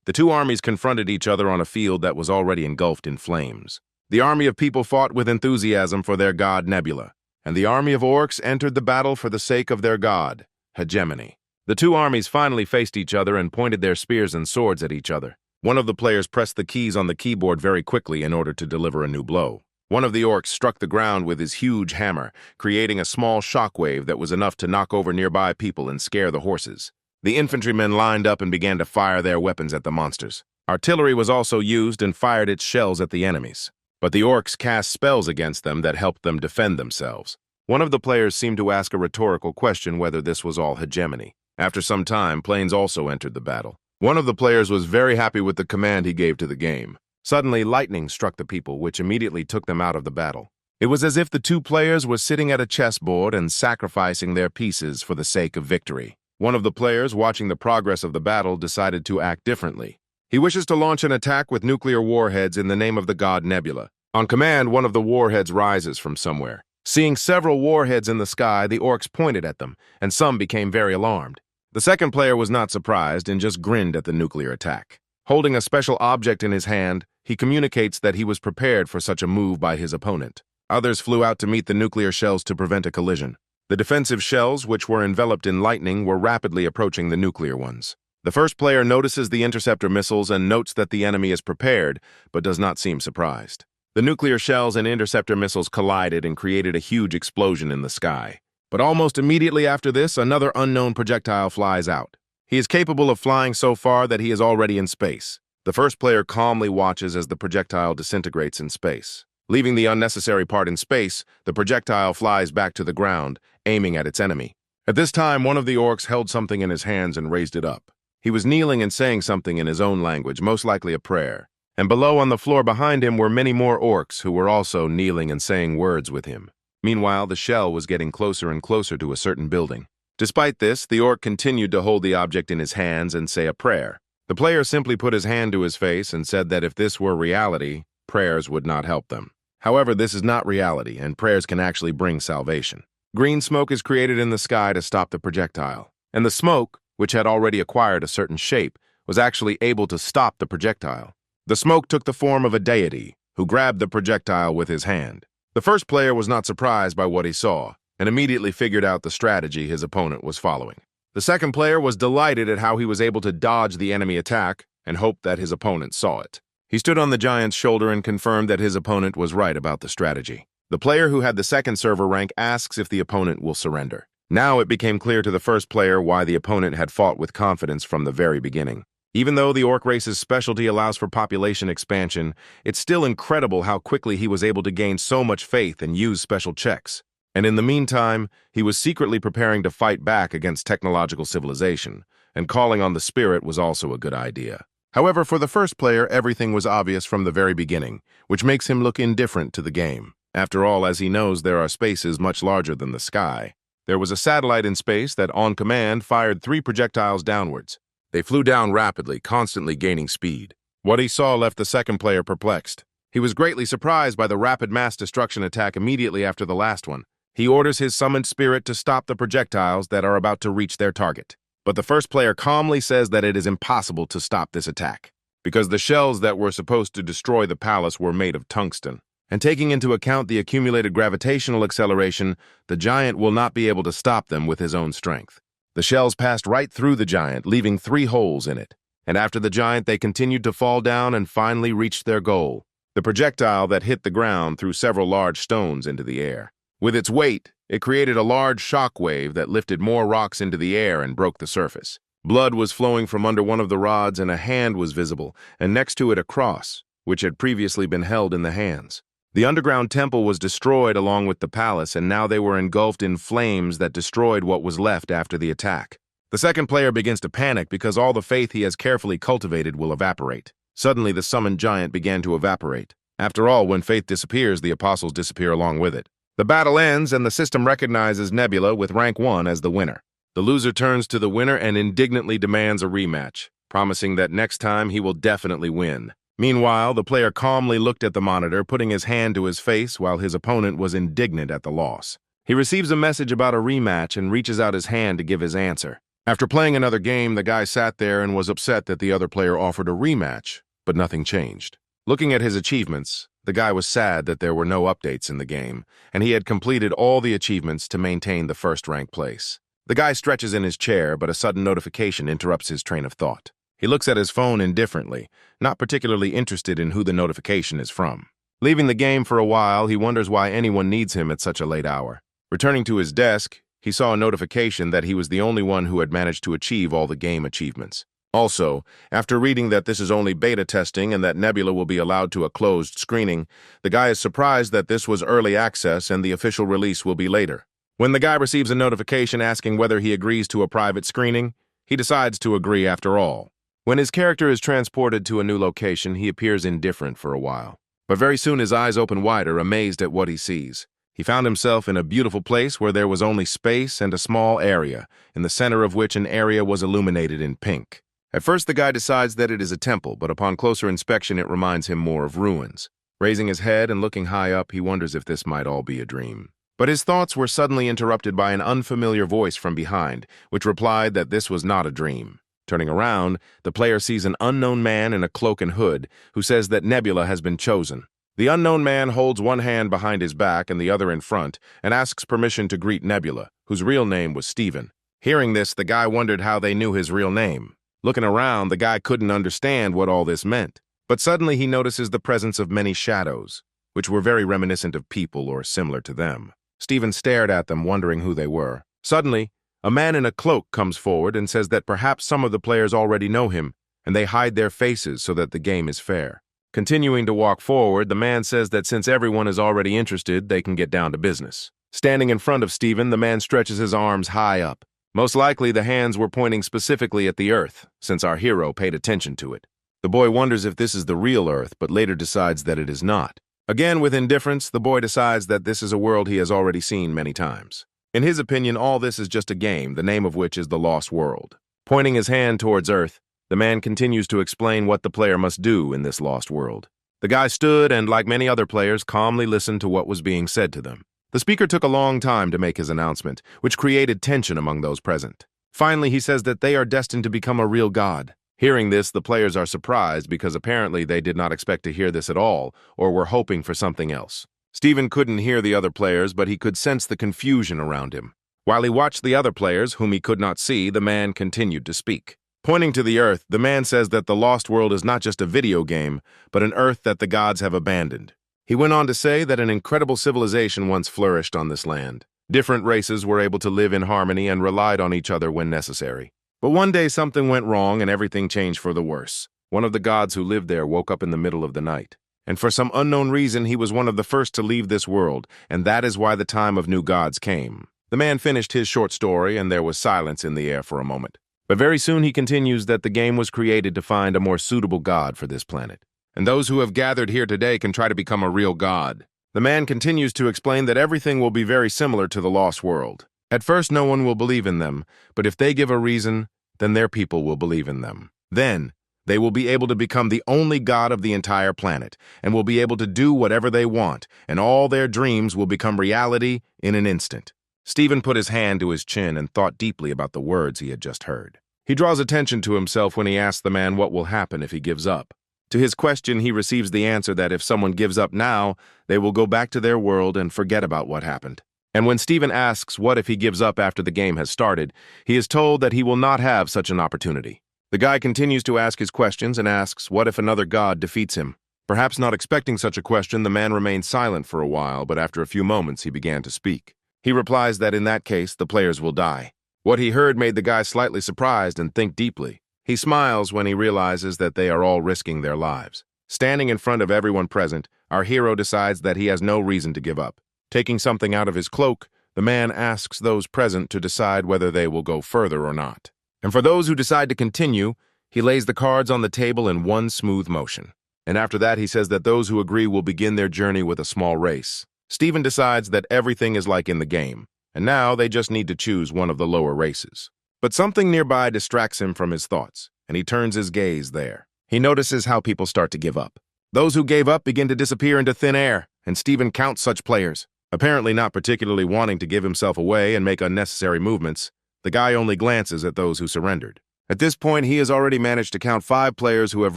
The two armies confronted each other on a field that was already engulfed in flames. The army of people fought with enthusiasm for their god Nebula, and the army of orcs entered the battle for the sake of their god, Hegemony. The two armies finally faced each other and pointed their spears and swords at each other. One of the players pressed the keys on the keyboard very quickly in order to deliver a new blow. One of the orcs struck the ground with his huge hammer, creating a small shockwave that was enough to knock over nearby people and scare the horses. The infantrymen lined up and began to fire their weapons at the monsters. Artillery was also used and fired its shells at the enemies. But the orcs cast spells against them that helped them defend themselves. One of the players seemed to ask a rhetorical question whether this was all hegemony. After some time, planes also entered the battle. One of the players was very happy with the command he gave to the game. Suddenly, lightning struck the people, which immediately took them out of the battle. It was as if the two players were sitting at a chessboard and sacrificing their pieces for the sake of victory. One of the players, watching the progress of the battle, decided to act differently. He wishes to launch an attack with nuclear warheads in the name of the god Nebula. On command, one of the warheads rises from somewhere. Seeing several warheads in the sky, the orcs pointed at them, and some became very alarmed. The second player was not surprised and just grinned at the nuclear attack. Holding a special object in his hand, he communicates that he was prepared for such a move by his opponent. Others flew out to meet the nuclear shells to prevent a collision. The defensive shells, which were enveloped in lightning, were rapidly approaching the nuclear ones. The first player notices the interceptor missiles and notes that the enemy is prepared, but does not seem surprised. The nuclear shells and interceptor missiles collided and created a huge explosion in the sky. But almost immediately after this, another unknown projectile flies out. He is capable of flying so far that he is already in space. The first player calmly watches as the projectile disintegrates in space. Leaving the unnecessary part in space, the projectile flies back to the ground, aiming at its enemy. At this time, one of the orcs held something in his hands and raised it up. He was kneeling and saying something in his own language, most likely a prayer. And below on the floor behind him were many more orcs who were also kneeling and saying words with him. Meanwhile, the shell was getting closer and closer to a certain building. Despite this, the orc continued to hold the object in his hands and say a prayer. The player simply put his hand to his face and said that if this were reality, prayers would not help them. However, this is not reality, and prayers can actually bring salvation. Green smoke is created in the sky to stop the projectile, and the smoke, which had already acquired a certain shape, was actually able to stop the projectile. The smoke took the form of a deity, who grabbed the projectile with his hand. The first player was not surprised by what he saw, and immediately figured out the strategy his opponent was following. The second player was delighted at how he was able to dodge the enemy attack, and hoped that his opponent saw it. He stood on the giant's shoulder and confirmed that his opponent was right about the strategy. The player who had the second server rank asks if the opponent will surrender. Now it became clear to the first player why the opponent had fought with confidence from the very beginning. Even though the orc race's specialty allows for population expansion, it's still incredible how quickly he was able to gain so much faith and use special checks. And in the meantime, he was secretly preparing to fight back against technological civilization, and calling on the spirit was also a good idea. However, for the first player, everything was obvious from the very beginning, which makes him look indifferent to the game. After all, as he knows, there are spaces much larger than the sky. There was a satellite in space that, on command, fired 3 projectiles downwards. They flew down rapidly, constantly gaining speed. What he saw left the second player perplexed. He was greatly surprised by the rapid mass destruction attack immediately after the last one. He orders his summoned spirit to stop the projectiles that are about to reach their target. But the first player calmly says that it is impossible to stop this attack, because the shells that were supposed to destroy the palace were made of tungsten. And taking into account the accumulated gravitational acceleration, the giant will not be able to stop them with his own strength. The shells passed right through the giant, leaving 3 holes in it. And after the giant, they continued to fall down and finally reached their goal. The projectile that hit the ground threw several large stones into the air. With its weight, it created a large shock wave that lifted more rocks into the air and broke the surface. Blood was flowing from under one of the rods and a hand was visible, and next to it a cross, which had previously been held in the hands. The underground temple was destroyed along with the palace, and now they were engulfed in flames that destroyed what was left after the attack. The second player begins to panic because all the faith he has carefully cultivated will evaporate. Suddenly, the summoned giant began to evaporate. After all, when faith disappears, the apostles disappear along with it. The battle ends, and the system recognizes Nebula with rank 1 as the winner. The loser turns to the winner and indignantly demands a rematch, promising that next time he will definitely win. Meanwhile, the player calmly looked at the monitor, putting his hand to his face while his opponent was indignant at the loss. He receives a message about a rematch and reaches out his hand to give his answer. After playing another game, the guy sat there and was upset that the other player offered a rematch, but nothing changed. Looking at his achievements, the guy was sad that there were no updates in the game, and he had completed all the achievements to maintain the first-rank place. The guy stretches in his chair, but a sudden notification interrupts his train of thought. He looks at his phone indifferently, not particularly interested in who the notification is from. Leaving the game for a while, he wonders why anyone needs him at such a late hour. Returning to his desk, he saw a notification that he was the only one who had managed to achieve all the game achievements. Also, after reading that this is only beta testing and that Nebula will be allowed to a closed screening, the guy is surprised that this was early access and the official release will be later. When the guy receives a notification asking whether he agrees to a private screening, he decides to agree after all. When his character is transported to a new location, he appears indifferent for a while. But very soon his eyes open wider, amazed at what he sees. He found himself in a beautiful place where there was only space and a small area, in the center of which an area was illuminated in pink. At first the guy decides that it is a temple, but upon closer inspection it reminds him more of ruins. Raising his head and looking high up, he wonders if this might all be a dream. But his thoughts were suddenly interrupted by an unfamiliar voice from behind, which replied that this was not a dream. Turning around, the player sees an unknown man in a cloak and hood who says that Nebula has been chosen. The unknown man holds one hand behind his back and the other in front and asks permission to greet Nebula, whose real name was Steven. Hearing this, the guy wondered how they knew his real name. Looking around, the guy couldn't understand what all this meant. But suddenly he notices the presence of many shadows, which were very reminiscent of people or similar to them. Steven stared at them, wondering who they were. Suddenly, a man in a cloak comes forward and says that perhaps some of the players already know him, and they hide their faces so that the game is fair. Continuing to walk forward, the man says that since everyone is already interested, they can get down to business. Standing in front of Steven, the man stretches his arms high up. Most likely, the hands were pointing specifically at the Earth, since our hero paid attention to it. The boy wonders if this is the real Earth, but later decides that it is not. Again, with indifference, the boy decides that this is a world he has already seen many times. In his opinion, all this is just a game, the name of which is the Lost World. Pointing his hand towards Earth, the man continues to explain what the player must do in this lost world. The guy stood and, like many other players, calmly listened to what was being said to them. The speaker took a long time to make his announcement, which created tension among those present. Finally, he says that they are destined to become a real god. Hearing this, the players are surprised because apparently they did not expect to hear this at all, or were hoping for something else. Steven couldn't hear the other players, but he could sense the confusion around him. While he watched the other players, whom he could not see, the man continued to speak. Pointing to the Earth, the man says that the Lost World is not just a video game, but an Earth that the gods have abandoned. He went on to say that an incredible civilization once flourished on this land. Different races were able to live in harmony and relied on each other when necessary. But one day something went wrong and everything changed for the worse. One of the gods who lived there woke up in the middle of the night. And for some unknown reason, he was one of the first to leave this world, and that is why the time of new gods came. The man finished his short story, and there was silence in the air for a moment. But very soon he continues that the game was created to find a more suitable god for this planet. And those who have gathered here today can try to become a real god. The man continues to explain that everything will be very similar to the Lost World. At first, no one will believe in them, but if they give a reason, then their people will believe in them. Then, they will be able to become the only god of the entire planet, and will be able to do whatever they want, and all their dreams will become reality in an instant. Steven put his hand to his chin and thought deeply about the words he had just heard. He draws attention to himself when he asks the man what will happen if he gives up. To his question, he receives the answer that if someone gives up now, they will go back to their world and forget about what happened. And when Steven asks what if he gives up after the game has started, he is told that he will not have such an opportunity. The guy continues to ask his questions and asks what if another god defeats him. Perhaps not expecting such a question, the man remained silent for a while, but after a few moments he began to speak. He replies that in that case, the players will die. What he heard made the guy slightly surprised and think deeply. He smiles when he realizes that they are all risking their lives. Standing in front of everyone present, our hero decides that he has no reason to give up. Taking something out of his cloak, the man asks those present to decide whether they will go further or not. And for those who decide to continue, he lays the cards on the table in one smooth motion. And after that, he says that those who agree will begin their journey with a small race. Steven decides that everything is like in the game, and now they just need to choose one of the lower races. But something nearby distracts him from his thoughts, and he turns his gaze there. He notices how people start to give up. Those who gave up begin to disappear into thin air, and Steven counts such players. Apparently not particularly wanting to give himself away and make unnecessary movements, The guy only glances at those who surrendered. At this point, he has already managed to count 5 players who have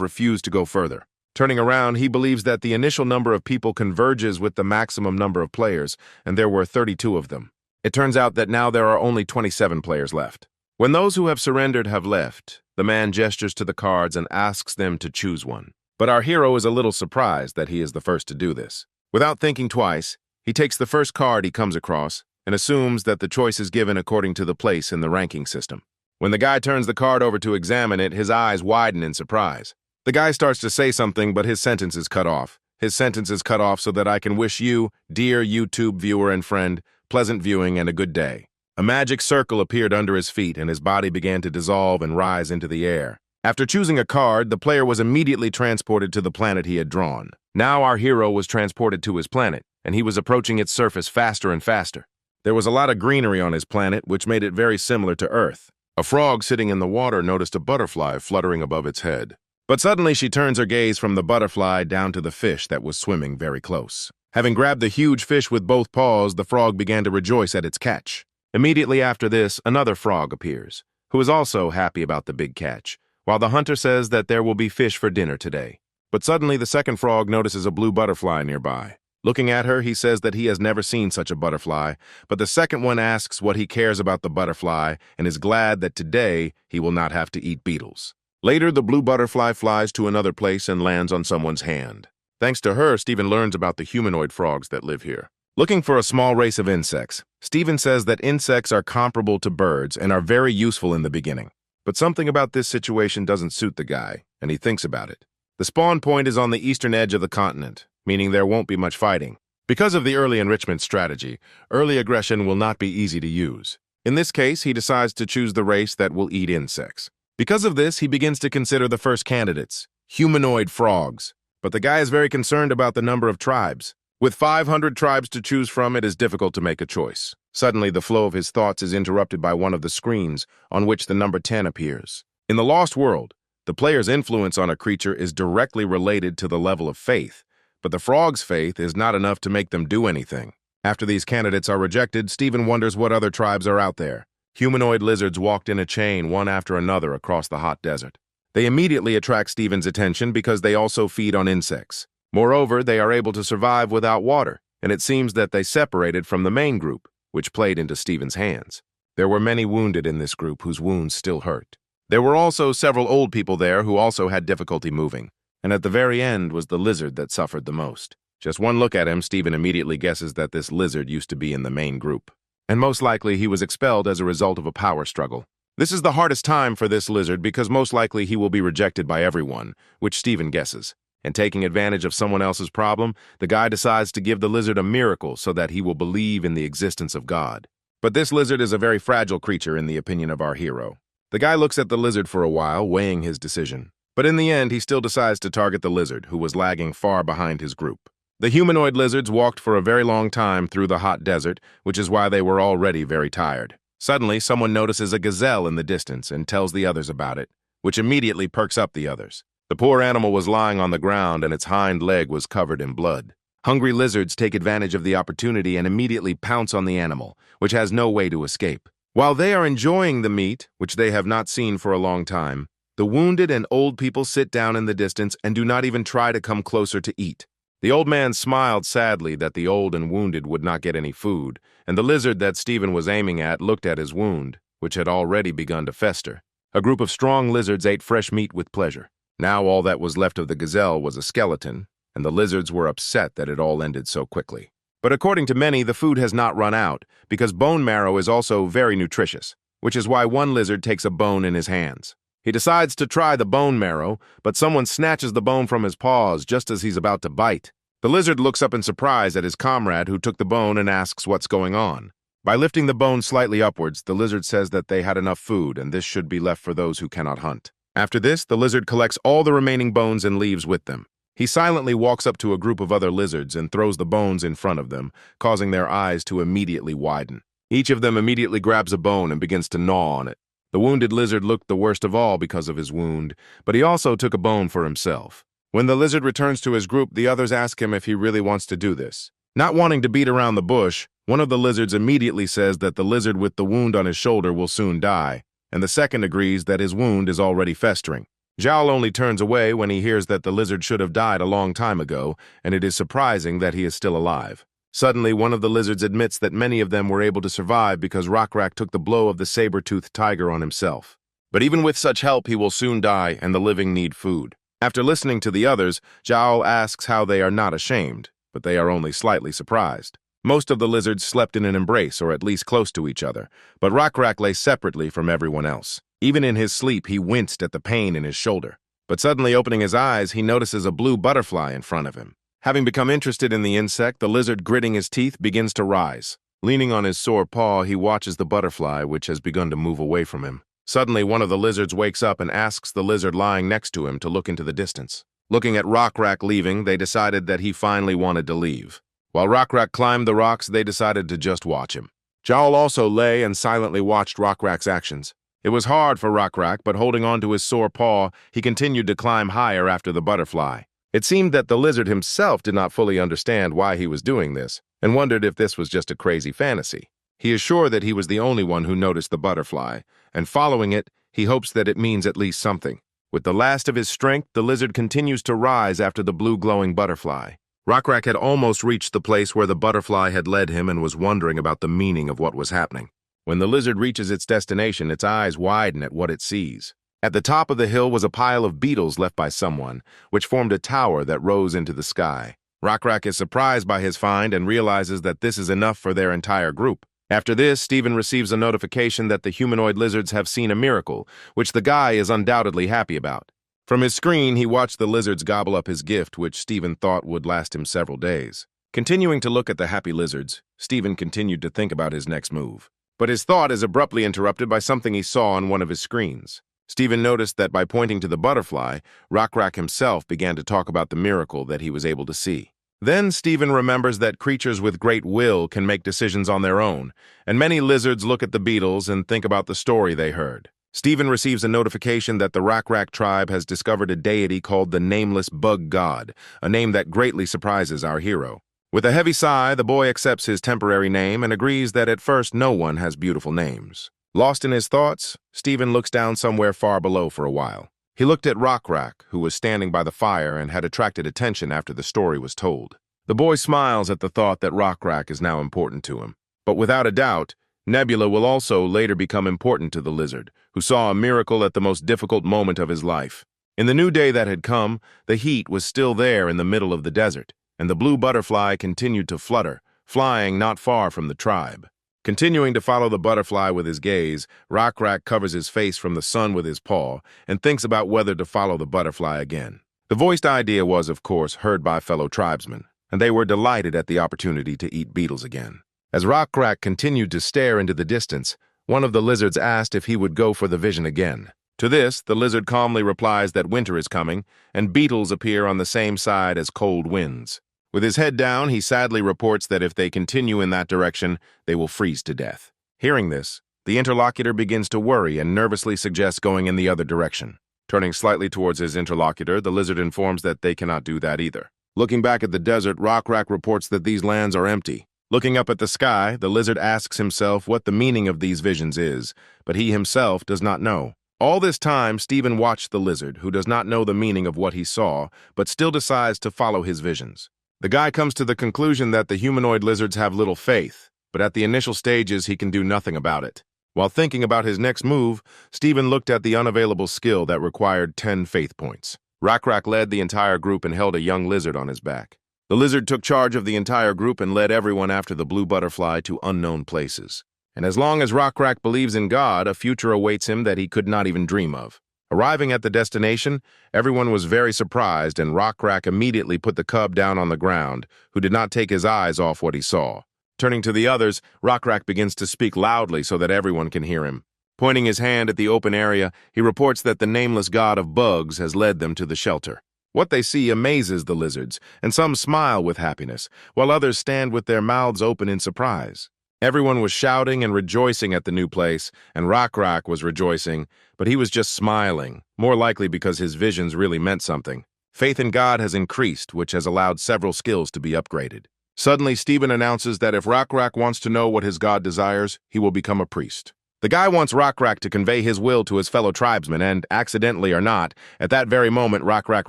refused to go further. Turning around, he believes that the initial number of people converges with the maximum number of players, and there were 32 of them. It turns out that now there are only 27 players left. When those who have surrendered have left, the man gestures to the cards and asks them to choose one. But our hero is a little surprised that he is the first to do this. Without thinking twice, he takes the first card he comes across and assumes that the choice is given according to the place in the ranking system. When the guy turns the card over to examine it, his eyes widen in surprise. The guy starts to say something, but his sentence is cut off. His sentence is cut off so that I can wish you, dear YouTube viewer and friend, pleasant viewing and a good day. A magic circle appeared under his feet, and his body began to dissolve and rise into the air. After choosing a card, the player was immediately transported to the planet he had drawn. Now our hero was transported to his planet, and he was approaching its surface faster and faster. There was a lot of greenery on his planet, which made it very similar to Earth. A frog sitting in the water noticed a butterfly fluttering above its head. But suddenly she turns her gaze from the butterfly down to the fish that was swimming very close. Having grabbed the huge fish with both paws, the frog began to rejoice at its catch. Immediately after this, another frog appears, who is also happy about the big catch, while the hunter says that there will be fish for dinner today. But suddenly the second frog notices a blue butterfly nearby. Looking at her, he says that he has never seen such a butterfly, but the second one asks what he cares about the butterfly and is glad that today he will not have to eat beetles. Later, the blue butterfly flies to another place and lands on someone's hand. Thanks to her, Stephen learns about the humanoid frogs that live here. Looking for a small race of insects, Stephen says that insects are comparable to birds and are very useful in the beginning. But something about this situation doesn't suit the guy, and he thinks about it. The spawn point is on the eastern edge of the continent, meaning there won't be much fighting. Because of the early enrichment strategy, early aggression will not be easy to use. In this case, he decides to choose the race that will eat insects. Because of this, he begins to consider the first candidates, humanoid frogs. But the guy is very concerned about the number of tribes. With 500 tribes to choose from, it is difficult to make a choice. Suddenly, the flow of his thoughts is interrupted by one of the screens on which the number 10 appears. In the Lost World, the player's influence on a creature is directly related to the level of faith, but the frog's faith is not enough to make them do anything. After these candidates are rejected, Stephen wonders what other tribes are out there. Humanoid lizards walked in a chain one after another across the hot desert. They immediately attract Stephen's attention because they also feed on insects. Moreover, they are able to survive without water, and it seems that they separated from the main group, which played into Stephen's hands. There were many wounded in this group whose wounds still hurt. There were also several old people there who also had difficulty moving, and at the very end was the lizard that suffered the most. Just one look at him, Stephen immediately guesses that this lizard used to be in the main group, and most likely he was expelled as a result of a power struggle. This is the hardest time for this lizard because most likely he will be rejected by everyone, which Stephen guesses. And taking advantage of someone else's problem, the guy decides to give the lizard a miracle so that he will believe in the existence of God. But this lizard is a very fragile creature in the opinion of our hero. The guy looks at the lizard for a while, weighing his decision. But in the end, he still decides to target the lizard, who was lagging far behind his group. The humanoid lizards walked for a very long time through the hot desert, which is why they were already very tired. Suddenly, someone notices a gazelle in the distance and tells the others about it, which immediately perks up the others. The poor animal was lying on the ground and its hind leg was covered in blood. Hungry lizards take advantage of the opportunity and immediately pounce on the animal, which has no way to escape. While they are enjoying the meat, which they have not seen for a long time, the wounded and old people sit down in the distance and do not even try to come closer to eat. The old man smiled sadly that the old and wounded would not get any food, and the lizard that Stephen was aiming at looked at his wound, which had already begun to fester. A group of strong lizards ate fresh meat with pleasure. Now all that was left of the gazelle was a skeleton, and the lizards were upset that it all ended so quickly. But according to many, the food has not run out, because bone marrow is also very nutritious, which is why one lizard takes a bone in his hands. He decides to try the bone marrow, but someone snatches the bone from his paws just as he's about to bite. The lizard looks up in surprise at his comrade who took the bone and asks what's going on. By lifting the bone slightly upwards, the lizard says that they had enough food and this should be left for those who cannot hunt. After this, the lizard collects all the remaining bones and leaves with them. He silently walks up to a group of other lizards and throws the bones in front of them, causing their eyes to immediately widen. Each of them immediately grabs a bone and begins to gnaw on it. The wounded lizard looked the worst of all because of his wound, but he also took a bone for himself. When the lizard returns to his group, the others ask him if he really wants to do this. Not wanting to beat around the bush, One of the lizards immediately says that the lizard with the wound on his shoulder will soon die, and the second agrees that his wound is already festering. Zhao only turns away when he hears that the lizard should have died a long time ago, and it is surprising that he is still alive. Suddenly, one of the lizards admits that many of them were able to survive because Rockrak took the blow of the saber-toothed tiger on himself. But even with such help, he will soon die, and the living need food. After listening to the others, Zhao asks how they are not ashamed, but they are only slightly surprised. Most of the lizards slept in an embrace, or at least close to each other, but Rockrak lay separately from everyone else. Even in his sleep, he winced at the pain in his shoulder. But suddenly opening his eyes, he notices a blue butterfly in front of him. Having become interested in the insect, the lizard, gritting his teeth, begins to rise. Leaning on his sore paw, he watches the butterfly, which has begun to move away from him. Suddenly, one of the lizards wakes up and asks the lizard lying next to him to look into the distance. Looking at Rockrak leaving, they decided that he finally wanted to leave. While Rockrak climbed the rocks, they decided to just watch him. Zhao also lay and silently watched Rockrak's actions. It was hard for Rockrak, but holding on to his sore paw, he continued to climb higher after the butterfly. It seemed that the lizard himself did not fully understand why he was doing this, and wondered if this was just a crazy fantasy. He is sure that he was the only one who noticed the butterfly, and following it, he hopes that it means at least something. With the last of his strength, the lizard continues to rise after the blue glowing butterfly. Rockrak had almost reached the place where the butterfly had led him and was wondering about the meaning of what was happening. When the lizard reaches its destination, its eyes widen at what it sees. At the top of the hill was a pile of beetles left by someone, which formed a tower that rose into the sky. Rockrak is surprised by his find and realizes that this is enough for their entire group. After this, Steven receives a notification that the humanoid lizards have seen a miracle, which the guy is undoubtedly happy about. From his screen, he watched the lizards gobble up his gift, which Steven thought would last him several days. Continuing to look at the happy lizards, Steven continued to think about his next move. But his thought is abruptly interrupted by something he saw on one of his screens. Steven noticed that by pointing to the butterfly, Rockrak himself began to talk about the miracle that he was able to see. Then Steven remembers that creatures with great will can make decisions on their own, and many lizards look at the beetles and think about the story they heard. Steven receives a notification that the Rockrak tribe has discovered a deity called the Nameless Bug God, a name that greatly surprises our hero. With a heavy sigh, the boy accepts his temporary name and agrees that at first no one has beautiful names. Lost in his thoughts, Steven looks down somewhere far below for a while. He looked at Rockrak, who was standing by the fire and had attracted attention after the story was told. The boy smiles at the thought that Rockrak is now important to him. But without a doubt, Nebula will also later become important to the lizard, who saw a miracle at the most difficult moment of his life. In the new day that had come, the heat was still there in the middle of the desert, and the blue butterfly continued to flutter, flying not far from the tribe. Continuing to follow the butterfly with his gaze, Rockrak covers his face from the sun with his paw and thinks about whether to follow the butterfly again. The voiced idea was, of course, heard by fellow tribesmen, and they were delighted at the opportunity to eat beetles again. As Rockrak continued to stare into the distance, one of the lizards asked if he would go for the vision again. To this, the lizard calmly replies that winter is coming, and beetles appear on the same side as cold winds. With his head down, he sadly reports that if they continue in that direction, they will freeze to death. Hearing this, the interlocutor begins to worry and nervously suggests going in the other direction. Turning slightly towards his interlocutor, the lizard informs that they cannot do that either. Looking back at the desert, Rockrak reports that these lands are empty. Looking up at the sky, the lizard asks himself what the meaning of these visions is, but he himself does not know. All this time, Steven watched the lizard, who does not know the meaning of what he saw, but still decides to follow his visions. The guy comes to the conclusion that the humanoid lizards have little faith, but at the initial stages he can do nothing about it. While thinking about his next move, Steven looked at the unavailable skill that required 10 faith points. Rockrak led the entire group and held a young lizard on his back. The lizard took charge of the entire group and led everyone after the blue butterfly to unknown places. And as long as Rockrak believes in God, a future awaits him that he could not even dream of. Arriving at the destination, everyone was very surprised, and Rockrak immediately put the cub down on the ground, who did not take his eyes off what he saw. Turning to the others, Rockrak begins to speak loudly so that everyone can hear him. Pointing his hand at the open area, he reports that the nameless god of bugs has led them to the shelter. What they see amazes the lizards, and some smile with happiness, while others stand with their mouths open in surprise. Everyone was shouting and rejoicing at the new place, and Rockrak was rejoicing, but he was just smiling, more likely because his visions really meant something. Faith in God has increased, which has allowed several skills to be upgraded. Suddenly, Stephen announces that if Rockrak wants to know what his god desires, he will become a priest. The guy wants Rockrak to convey his will to his fellow tribesmen, and, accidentally or not, at that very moment Rockrak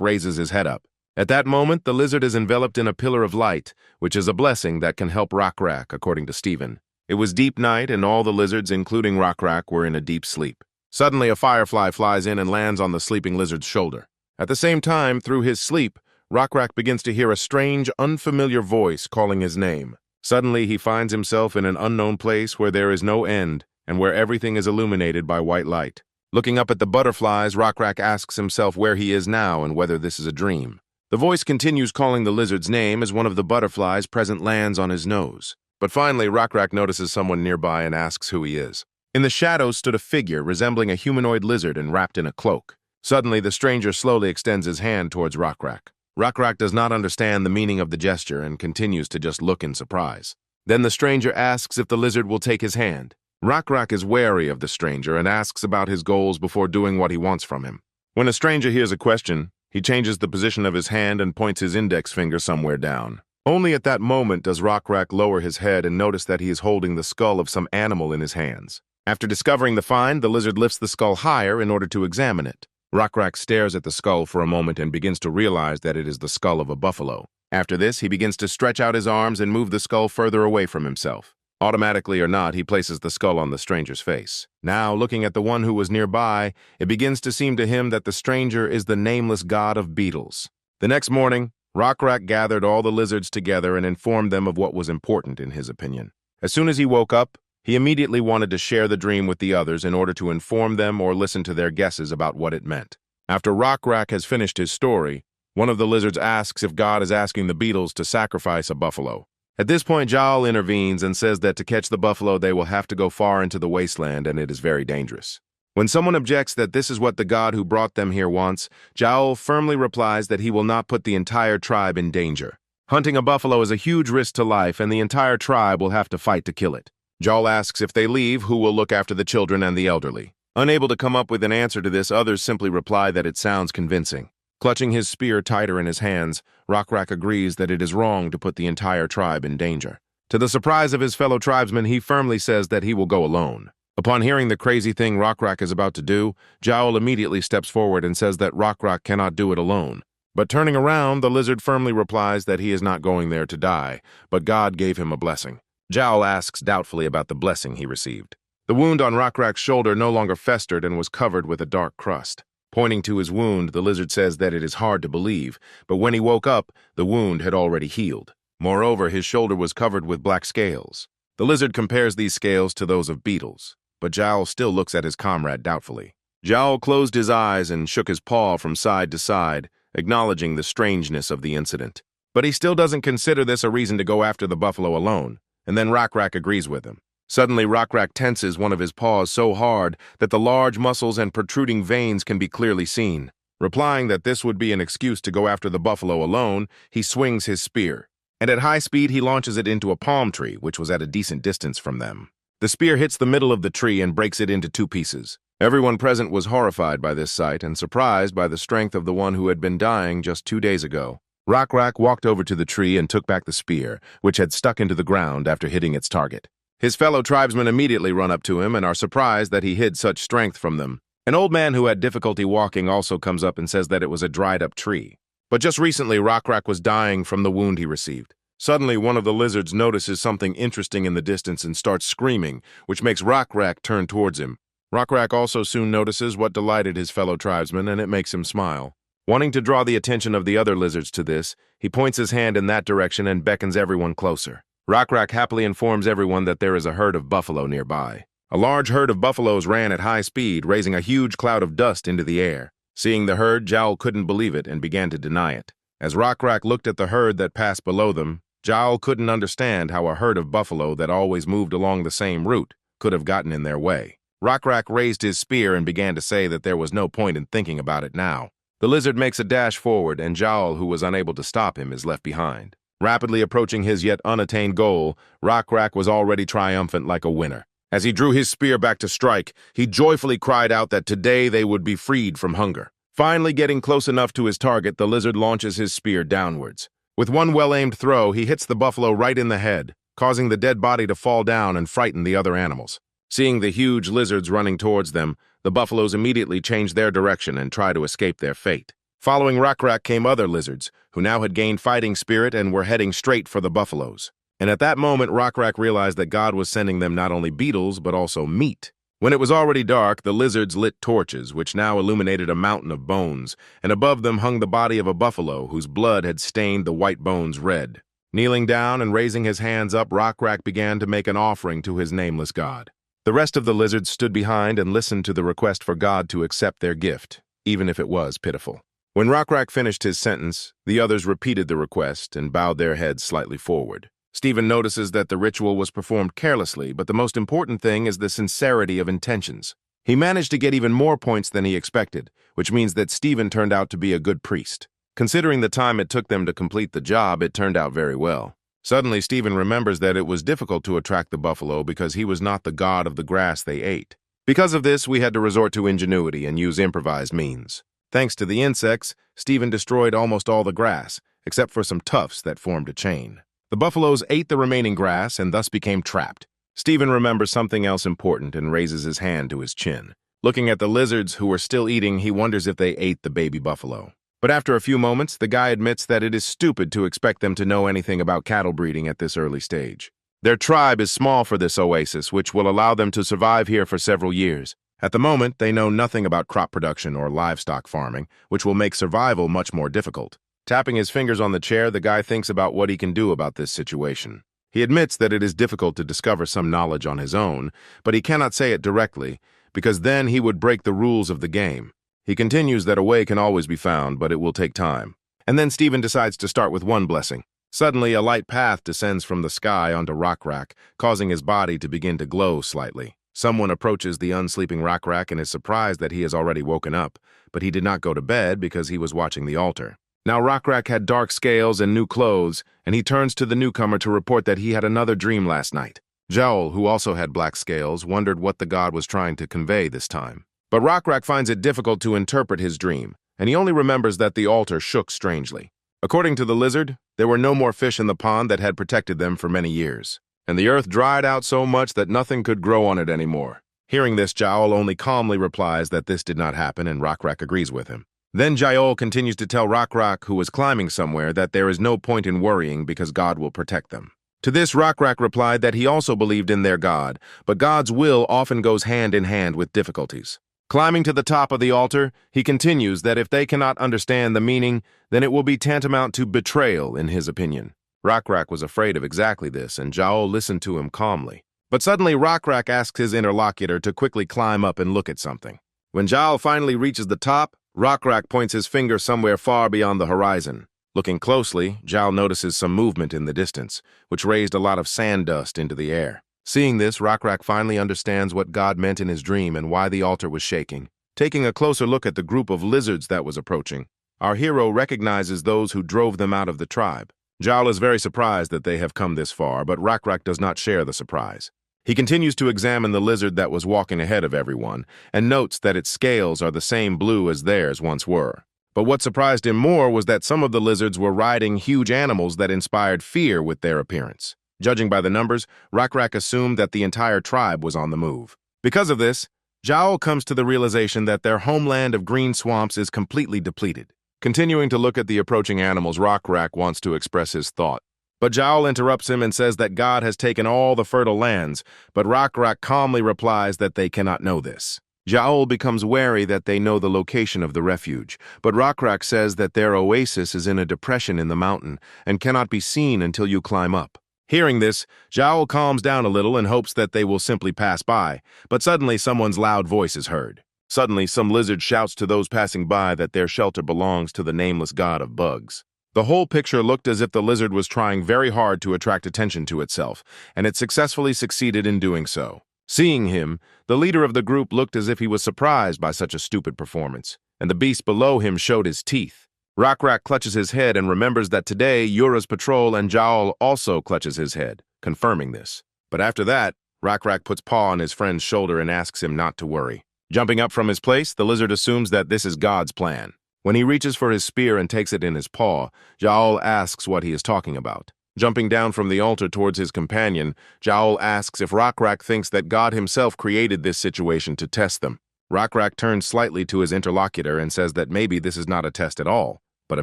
raises his head up. At that moment, the lizard is enveloped in a pillar of light, which is a blessing that can help Rockrak, according to Stephen. It was deep night, and all the lizards, including Rockrak, were in a deep sleep. Suddenly, a firefly flies in and lands on the sleeping lizard's shoulder. At the same time, through his sleep, Rockrak begins to hear a strange, unfamiliar voice calling his name. Suddenly, he finds himself in an unknown place where there is no end and where everything is illuminated by white light. Looking up at the butterflies, Rockrak asks himself where he is now and whether this is a dream. The voice continues calling the lizard's name as one of the butterflies present lands on his nose. But finally, Rockrak notices someone nearby and asks who he is. In the shadows stood a figure resembling a humanoid lizard and wrapped in a cloak. Suddenly, the stranger slowly extends his hand towards Rockrak. Rockrak does not understand the meaning of the gesture and continues to just look in surprise. Then the stranger asks if the lizard will take his hand. Rockrak is wary of the stranger and asks about his goals before doing what he wants from him. When a stranger hears a question, he changes the position of his hand and points his index finger somewhere down. Only at that moment does Rockrak lower his head and notice that he is holding the skull of some animal in his hands. After discovering the find, the lizard lifts the skull higher in order to examine it. Rockrak stares at the skull for a moment and begins to realize that it is the skull of a buffalo. After this, he begins to stretch out his arms and move the skull further away from himself. Automatically or not, he places the skull on the stranger's face. Now, looking at the one who was nearby, it begins to seem to him that the stranger is the nameless god of beetles. The next morning, Rockrak gathered all the lizards together and informed them of what was important in his opinion. As soon as he woke up, he immediately wanted to share the dream with the others in order to inform them or listen to their guesses about what it meant. After Rockrak has finished his story, one of the lizards asks if God is asking the beetles to sacrifice a buffalo. At this point, Yahello intervenes and says that to catch the buffalo they will have to go far into the wasteland and it is very dangerous. When someone objects that this is what the god who brought them here wants, Yahello firmly replies that he will not put the entire tribe in danger. Hunting a buffalo is a huge risk to life and the entire tribe will have to fight to kill it. Yahello asks if they leave, who will look after the children and the elderly. Unable to come up with an answer to this, others simply reply that it sounds convincing. Clutching his spear tighter in his hands, Rockrak agrees that it is wrong to put the entire tribe in danger. To the surprise of his fellow tribesmen, he firmly says that he will go alone. Upon hearing the crazy thing Rockrak is about to do, Yahello immediately steps forward and says that Rockrak cannot do it alone. But turning around, the lizard firmly replies that he is not going there to die, but God gave him a blessing. Yahello asks doubtfully about the blessing he received. The wound on Rockrak's shoulder no longer festered and was covered with a dark crust. Pointing to his wound, the lizard says that it is hard to believe, but when he woke up, the wound had already healed. Moreover, his shoulder was covered with black scales. The lizard compares these scales to those of beetles, but Yahello still looks at his comrade doubtfully. Yahello closed his eyes and shook his paw from side to side, acknowledging the strangeness of the incident. But he still doesn't consider this a reason to go after the buffalo alone, and then Rockrak agrees with him. Suddenly, Rockrak tenses one of his paws so hard that the large muscles and protruding veins can be clearly seen. Replying that this would be an excuse to go after the buffalo alone, he swings his spear. And at high speed, he launches it into a palm tree, which was at a decent distance from them. The spear hits the middle of the tree and breaks it into two pieces. Everyone present was horrified by this sight and surprised by the strength of the one who had been dying just 2 days ago. Rockrak walked over to the tree and took back the spear, which had stuck into the ground after hitting its target. His fellow tribesmen immediately run up to him and are surprised that he hid such strength from them. An old man who had difficulty walking also comes up and says that it was a dried-up tree. But just recently, Rockrak was dying from the wound he received. Suddenly, one of the lizards notices something interesting in the distance and starts screaming, which makes Rockrak turn towards him. Rockrak also soon notices what delighted his fellow tribesmen, and it makes him smile. Wanting to draw the attention of the other lizards to this, he points his hand in that direction and beckons everyone closer. Rockrak happily informs everyone that there is a herd of buffalo nearby. A large herd of buffaloes ran at high speed, raising a huge cloud of dust into the air. Seeing the herd, Yahello couldn't believe it and began to deny it. As Rockrak looked at the herd that passed below them, Yahello couldn't understand how a herd of buffalo that always moved along the same route could have gotten in their way. Rockrak raised his spear and began to say that there was no point in thinking about it now. The lizard makes a dash forward, and Yahello, who was unable to stop him, is left behind. Rapidly approaching his yet unattained goal, Rockrak was already triumphant like a winner. As he drew his spear back to strike, he joyfully cried out that today they would be freed from hunger. Finally getting close enough to his target, the lizard launches his spear downwards. With one well-aimed throw, he hits the buffalo right in the head, causing the dead body to fall down and frighten the other animals. Seeing the huge lizards running towards them, the buffaloes immediately change their direction and try to escape their fate. Following Rakrak came other lizards, who now had gained fighting spirit and were heading straight for the buffaloes. And at that moment, Rakrak realized that God was sending them not only beetles, but also meat. When it was already dark, the lizards lit torches, which now illuminated a mountain of bones, and above them hung the body of a buffalo whose blood had stained the white bones red. Kneeling down and raising his hands up, Rakrak began to make an offering to his nameless god. The rest of the lizards stood behind and listened to the request for God to accept their gift, even if it was pitiful. When Rakrak finished his sentence, the others repeated the request and bowed their heads slightly forward. Stephen notices that the ritual was performed carelessly, but the most important thing is the sincerity of intentions. He managed to get even more points than he expected, which means that Stephen turned out to be a good priest. Considering the time it took them to complete the job, it turned out very well. Suddenly, Stephen remembers that it was difficult to attract the buffalo because he was not the god of the grass they ate. Because of this, we had to resort to ingenuity and use improvised means. Thanks to the insects, Stephen destroyed almost all the grass, except for some tufts that formed a chain. The buffaloes ate the remaining grass and thus became trapped. Stephen remembers something else important and raises his hand to his chin. Looking at the lizards who were still eating, he wonders if they ate the baby buffalo. But after a few moments, the guy admits that it is stupid to expect them to know anything about cattle breeding at this early stage. Their tribe is small for this oasis, which will allow them to survive here for several years. At the moment, they know nothing about crop production or livestock farming, which will make survival much more difficult. Tapping his fingers on the chair, the guy thinks about what he can do about this situation. He admits that it is difficult to discover some knowledge on his own, but he cannot say it directly, because then he would break the rules of the game. He continues that a way can always be found, but it will take time. And then Stephen decides to start with one blessing. Suddenly, a light path descends from the sky onto Rakrak, causing his body to begin to glow slightly. Someone approaches the unsleeping Rakrak and is surprised that he has already woken up, but he did not go to bed because he was watching the altar. Now Rakrak had dark scales and new clothes, and he turns to the newcomer to report that he had another dream last night. Yahello, who also had black scales, wondered what the god was trying to convey this time. But Rakrak finds it difficult to interpret his dream, and he only remembers that the altar shook strangely. According to the lizard, there were no more fish in the pond that had protected them for many years, and the earth dried out so much that nothing could grow on it anymore. Hearing this, Yahello only calmly replies that this did not happen, and Rakrak agrees with him. Then Yahello continues to tell Rakrak, who was climbing somewhere, that there is no point in worrying because God will protect them. To this, Rakrak replied that he also believed in their God, but God's will often goes hand in hand with difficulties. Climbing to the top of the altar, he continues that if they cannot understand the meaning, then it will be tantamount to betrayal, in his opinion. Rakrak was afraid of exactly this, and Yahello listened to him calmly. But suddenly, Rakrak asks his interlocutor to quickly climb up and look at something. When Yahello finally reaches the top, Rakrak points his finger somewhere far beyond the horizon. Looking closely, Yahello notices some movement in the distance, which raised a lot of sand dust into the air. Seeing this, Rakrak finally understands what God meant in his dream and why the altar was shaking. Taking a closer look at the group of lizards that was approaching, our hero recognizes those who drove them out of the tribe. Yahello is very surprised that they have come this far, but Rakrak does not share the surprise. He continues to examine the lizard that was walking ahead of everyone, and notes that its scales are the same blue as theirs once were. But what surprised him more was that some of the lizards were riding huge animals that inspired fear with their appearance. Judging by the numbers, Rakrak assumed that the entire tribe was on the move. Because of this, Yahello comes to the realization that their homeland of green swamps is completely depleted. Continuing to look at the approaching animals, Rakrak wants to express his thought. But Yahello interrupts him and says that God has taken all the fertile lands, but Rakrak calmly replies that they cannot know this. Yahello becomes wary that they know the location of the refuge, but Rakrak says that their oasis is in a depression in the mountain and cannot be seen until you climb up. Hearing this, Yahello calms down a little and hopes that they will simply pass by, but suddenly someone's loud voice is heard. Suddenly, some lizard shouts to those passing by that their shelter belongs to the nameless god of bugs. The whole picture looked as if the lizard was trying very hard to attract attention to itself, and it successfully succeeded in doing so. Seeing him, the leader of the group looked as if he was surprised by such a stupid performance, and the beast below him showed his teeth. Rakrak clutches his head and remembers that today Yura's patrol and Yahello also clutches his head, confirming this. But after that, Rakrak puts paw on his friend's shoulder and asks him not to worry. Jumping up from his place, the lizard assumes that this is God's plan. When he reaches for his spear and takes it in his paw, Yahello asks what he is talking about. Jumping down from the altar towards his companion, Yahello asks if Rakrak thinks that God himself created this situation to test them. Rakrak turns slightly to his interlocutor and says that maybe this is not a test at all, but a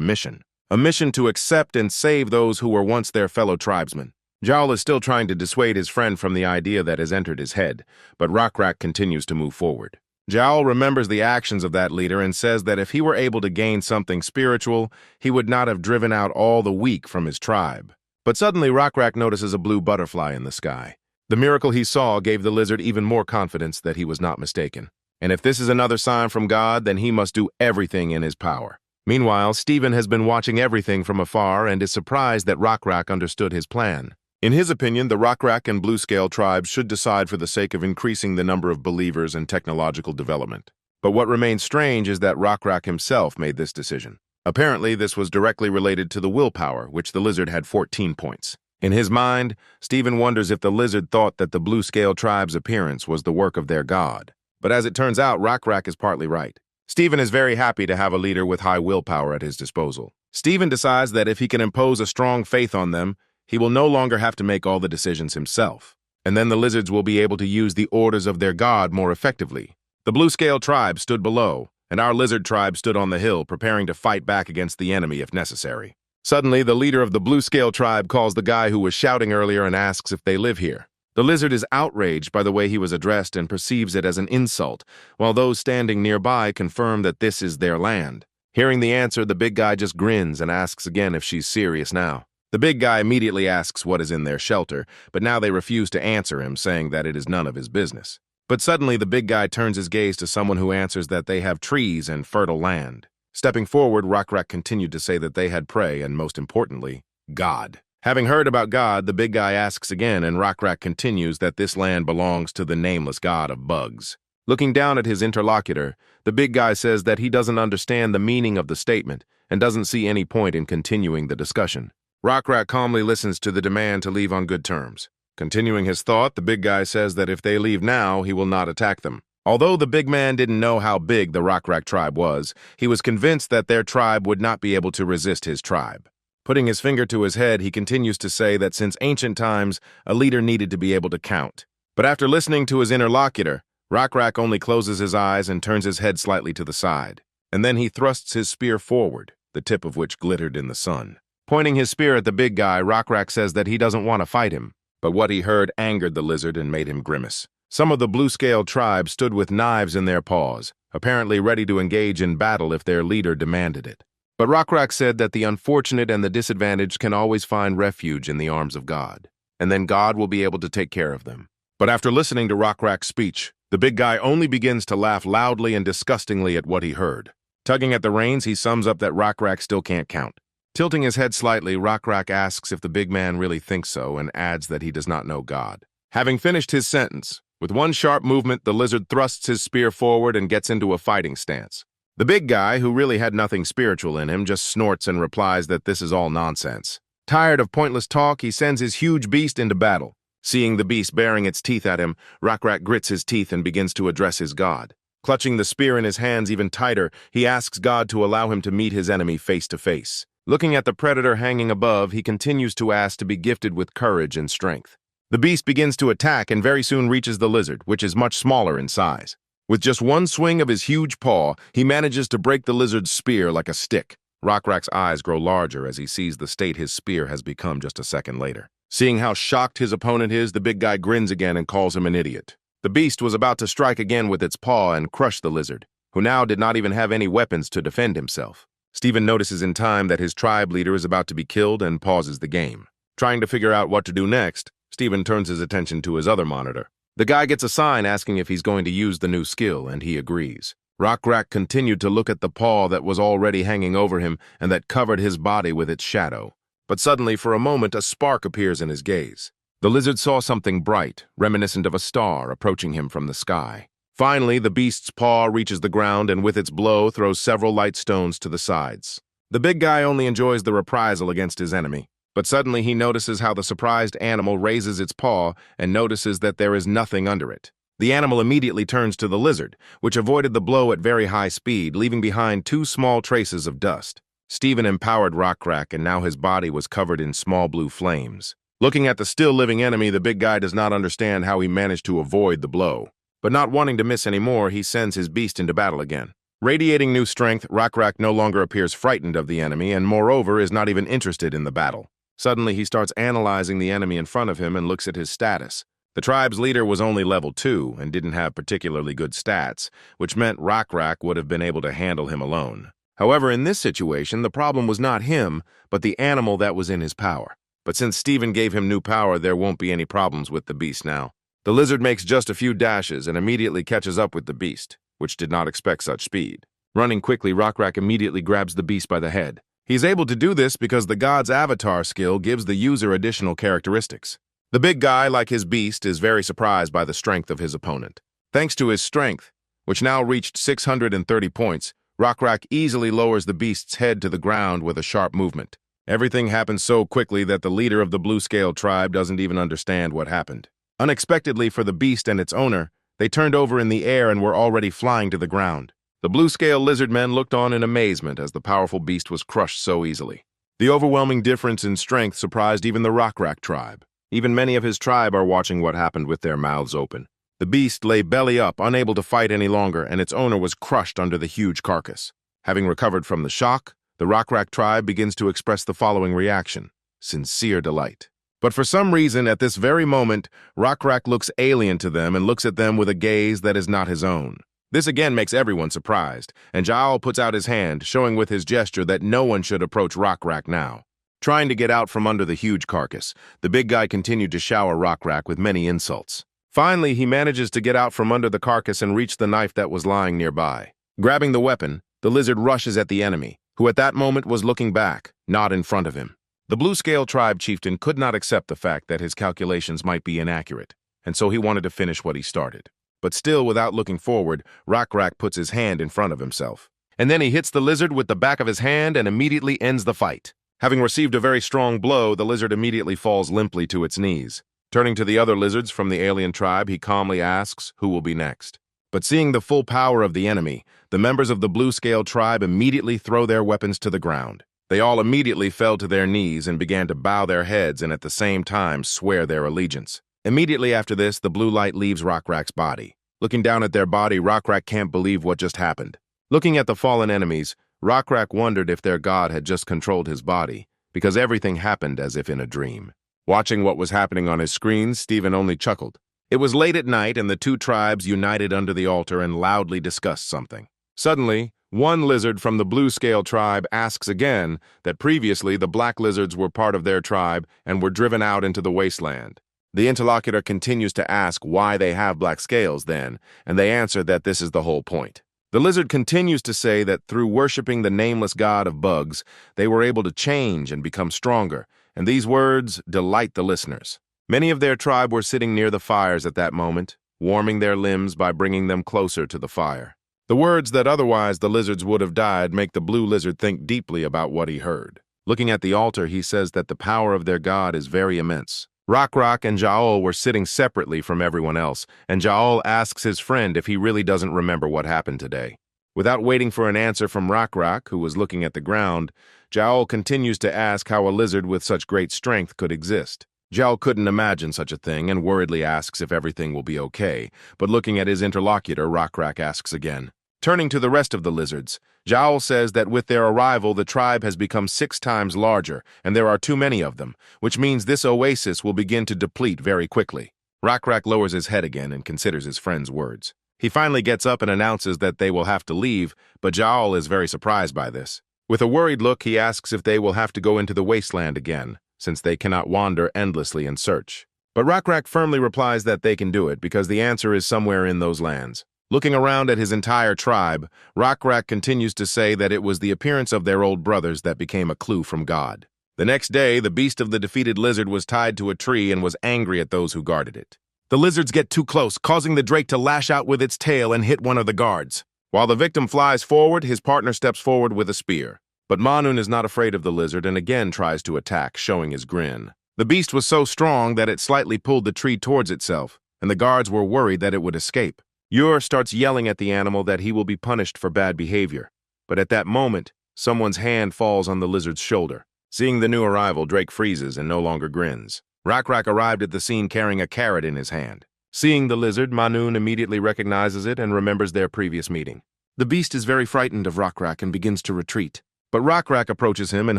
mission. A mission to accept and save those who were once their fellow tribesmen. Yahello is still trying to dissuade his friend from the idea that has entered his head, but Rakrak continues to move forward. Yahello remembers the actions of that leader and says that if he were able to gain something spiritual, he would not have driven out all the weak from his tribe. But suddenly Rakrak notices a blue butterfly in the sky. The miracle he saw gave the lizard even more confidence that he was not mistaken. And if this is another sign from God, then he must do everything in his power. Meanwhile, Stephen has been watching everything from afar and is surprised that Rakrak understood his plan. In his opinion, the Rakrak and Bluescale tribes should decide for the sake of increasing the number of believers and technological development. But what remains strange is that Rakrak himself made this decision. Apparently, this was directly related to the willpower, which the lizard had 14 points. In his mind, Stephen wonders if the lizard thought that the Bluescale tribe's appearance was the work of their god. But as it turns out, Rakrak is partly right. Stephen is very happy to have a leader with high willpower at his disposal. Stephen decides that if he can impose a strong faith on them, he will no longer have to make all the decisions himself. And then the lizards will be able to use the orders of their god more effectively. The Bluescale tribe stood below, and our lizard tribe stood on the hill, preparing to fight back against the enemy if necessary. Suddenly, the leader of the Bluescale tribe calls the guy who was shouting earlier and asks if they live here. The lizard is outraged by the way he was addressed and perceives it as an insult, while those standing nearby confirm that this is their land. Hearing the answer, the big guy just grins and asks again if she's serious now. The big guy immediately asks what is in their shelter, but now they refuse to answer him, saying that it is none of his business. But suddenly the big guy turns his gaze to someone who answers that they have trees and fertile land. Stepping forward, Rakrak continued to say that they had prey and, most importantly, God. Having heard about God, the big guy asks again, and Rakrak continues that this land belongs to the nameless god of bugs. Looking down at his interlocutor, the big guy says that he doesn't understand the meaning of the statement and doesn't see any point in continuing the discussion. Rakrak calmly listens to the demand to leave on good terms. Continuing his thought, the big guy says that if they leave now, he will not attack them. Although the big man didn't know how big the Rakrak tribe was, he was convinced that their tribe would not be able to resist his tribe. Putting his finger to his head, he continues to say that since ancient times, a leader needed to be able to count. But after listening to his interlocutor, Rakrak only closes his eyes and turns his head slightly to the side. And then he thrusts his spear forward, the tip of which glittered in the sun. Pointing his spear at the big guy, Rakrak says that he doesn't want to fight him. But what he heard angered the lizard and made him grimace. Some of the Bluescale tribe stood with knives in their paws, apparently ready to engage in battle if their leader demanded it. But Rakrak said that the unfortunate and the disadvantaged can always find refuge in the arms of God, and then God will be able to take care of them. But after listening to Rakrak's speech, the big guy only begins to laugh loudly and disgustingly at what he heard. Tugging at the reins, he sums up that Rakrak still can't count. Tilting his head slightly, Rakrak asks if the big man really thinks so and adds that he does not know God. Having finished his sentence, with one sharp movement, the lizard thrusts his spear forward and gets into a fighting stance. The big guy, who really had nothing spiritual in him, just snorts and replies that this is all nonsense. Tired of pointless talk, he sends his huge beast into battle. Seeing the beast baring its teeth at him, Rakrak grits his teeth and begins to address his god. Clutching the spear in his hands even tighter, he asks God to allow him to meet his enemy face to face. Looking at the predator hanging above, he continues to ask to be gifted with courage and strength. The beast begins to attack and very soon reaches the lizard, which is much smaller in size. With just one swing of his huge paw, he manages to break the lizard's spear like a stick. Rakrak's eyes grow larger as he sees the state his spear has become just a second later. Seeing how shocked his opponent is, the big guy grins again and calls him an idiot. The beast was about to strike again with its paw and crush the lizard, who now did not even have any weapons to defend himself. Stephen notices in time that his tribe leader is about to be killed and pauses the game. Trying to figure out what to do next, Stephen turns his attention to his other monitor. The guy gets a sign asking if he's going to use the new skill, and he agrees. Rakrak continued to look at the paw that was already hanging over him and that covered his body with its shadow. But suddenly, for a moment, a spark appears in his gaze. The lizard saw something bright, reminiscent of a star, approaching him from the sky. Finally, the beast's paw reaches the ground and with its blow throws several light stones to the sides. The big guy only enjoys the reprisal against his enemy, but suddenly he notices how the surprised animal raises its paw and notices that there is nothing under it. The animal immediately turns to the lizard, which avoided the blow at very high speed, leaving behind two small traces of dust. Steven empowered Rockrak, and now his body was covered in small blue flames. Looking at the still-living enemy, the big guy does not understand how he managed to avoid the blow. But not wanting to miss any more, he sends his beast into battle again. Radiating new strength, Rockrak no longer appears frightened of the enemy, and moreover is not even interested in the battle. Suddenly, he starts analyzing the enemy in front of him and looks at his status. The tribe's leader was only level 2 and didn't have particularly good stats, which meant Rockrak would have been able to handle him alone. However, in this situation, the problem was not him, but the animal that was in his power. But since Steven gave him new power, there won't be any problems with the beast now. The lizard makes just a few dashes and immediately catches up with the beast, which did not expect such speed. Running quickly, Rockrak immediately grabs the beast by the head. He's able to do this because the god's avatar skill gives the user additional characteristics. The big guy, like his beast, is very surprised by the strength of his opponent. Thanks to his strength, which now reached 630 points, Rockrak easily lowers the beast's head to the ground with a sharp movement. Everything happens so quickly that the leader of the blue-scale tribe doesn't even understand what happened. Unexpectedly for the beast and its owner, they turned over in the air and were already flying to the ground. The blue-scale lizard men looked on in amazement as the powerful beast was crushed so easily. The overwhelming difference in strength surprised even the Rockrak tribe. Even many of his tribe are watching what happened with their mouths open. The beast lay belly up, unable to fight any longer, and its owner was crushed under the huge carcass. Having recovered from the shock, the Rockrak tribe begins to express the following reaction: sincere delight. But for some reason, at this very moment, Rockrak looks alien to them and looks at them with a gaze that is not his own. This again makes everyone surprised, and Yahello puts out his hand, showing with his gesture that no one should approach Rockrak now. Trying to get out from under the huge carcass, the big guy continued to shower Rockrak with many insults. Finally, he manages to get out from under the carcass and reach the knife that was lying nearby. Grabbing the weapon, the lizard rushes at the enemy, who at that moment was looking back, not in front of him. The blue-scale tribe chieftain could not accept the fact that his calculations might be inaccurate, and so he wanted to finish what he started. But still, without looking forward, Rockrak puts his hand in front of himself. And then he hits the lizard with the back of his hand and immediately ends the fight. Having received a very strong blow, the lizard immediately falls limply to its knees. Turning to the other lizards from the alien tribe, he calmly asks who will be next. But seeing the full power of the enemy, the members of the blue-scale tribe immediately throw their weapons to the ground. They all immediately fell to their knees and began to bow their heads and at the same time swear their allegiance. Immediately after this, the blue light leaves Rockrak's body. Looking down at their body, Rockrak can't believe what just happened. Looking at the fallen enemies, Rockrak wondered if their god had just controlled his body, because everything happened as if in a dream. Watching what was happening on his screen, Steven only chuckled. It was late at night and the two tribes united under the altar and loudly discussed something. Suddenly, one lizard from the blue-scale tribe asks again that previously the black lizards were part of their tribe and were driven out into the wasteland. The interlocutor continues to ask why they have black scales then, and they answer that this is the whole point. The lizard continues to say that through worshipping the nameless god of bugs, they were able to change and become stronger, and these words delight the listeners. Many of their tribe were sitting near the fires at that moment, warming their limbs by bringing them closer to the fire. The words that otherwise the lizards would have died make the blue lizard think deeply about what he heard. Looking at the altar, he says that the power of their god is very immense. Rockrak and Yahello were sitting separately from everyone else, and Yahello asks his friend if he really doesn't remember what happened today. Without waiting for an answer from Rockrak, who was looking at the ground, Yahello continues to ask how a lizard with such great strength could exist. Yahello couldn't imagine such a thing and worriedly asks if everything will be okay, but looking at his interlocutor, Rockrak asks again. Turning to the rest of the lizards, Yahello says that with their arrival, the tribe has become 6 times larger, and there are too many of them, which means this oasis will begin to deplete very quickly. Rockrak lowers his head again and considers his friend's words. He finally gets up and announces that they will have to leave, but Yahello is very surprised by this. With a worried look, he asks if they will have to go into the wasteland again, since they cannot wander endlessly in search. But Rockrak firmly replies that they can do it because the answer is somewhere in those lands. Looking around at his entire tribe, Rockrak continues to say that it was the appearance of their old brothers that became a clue from God. The next day, the beast of the defeated lizard was tied to a tree and was angry at those who guarded it. The lizards get too close, causing the drake to lash out with its tail and hit one of the guards. While the victim flies forward, his partner steps forward with a spear. But Manhwa is not afraid of the lizard and again tries to attack, showing his grin. The beast was so strong that it slightly pulled the tree towards itself. and the guards were worried that it would escape. Yor starts yelling at the animal that he will be punished for bad behavior. But at that moment, someone's hand falls on the lizard's shoulder. Seeing the new arrival, Drake freezes and no longer grins. Rakrak arrived at the scene carrying a carrot in his hand. Seeing the lizard, Manhwa immediately recognizes it and remembers their previous meeting. The beast is very frightened of Rakrak and begins to retreat. But Rakrak approaches him and,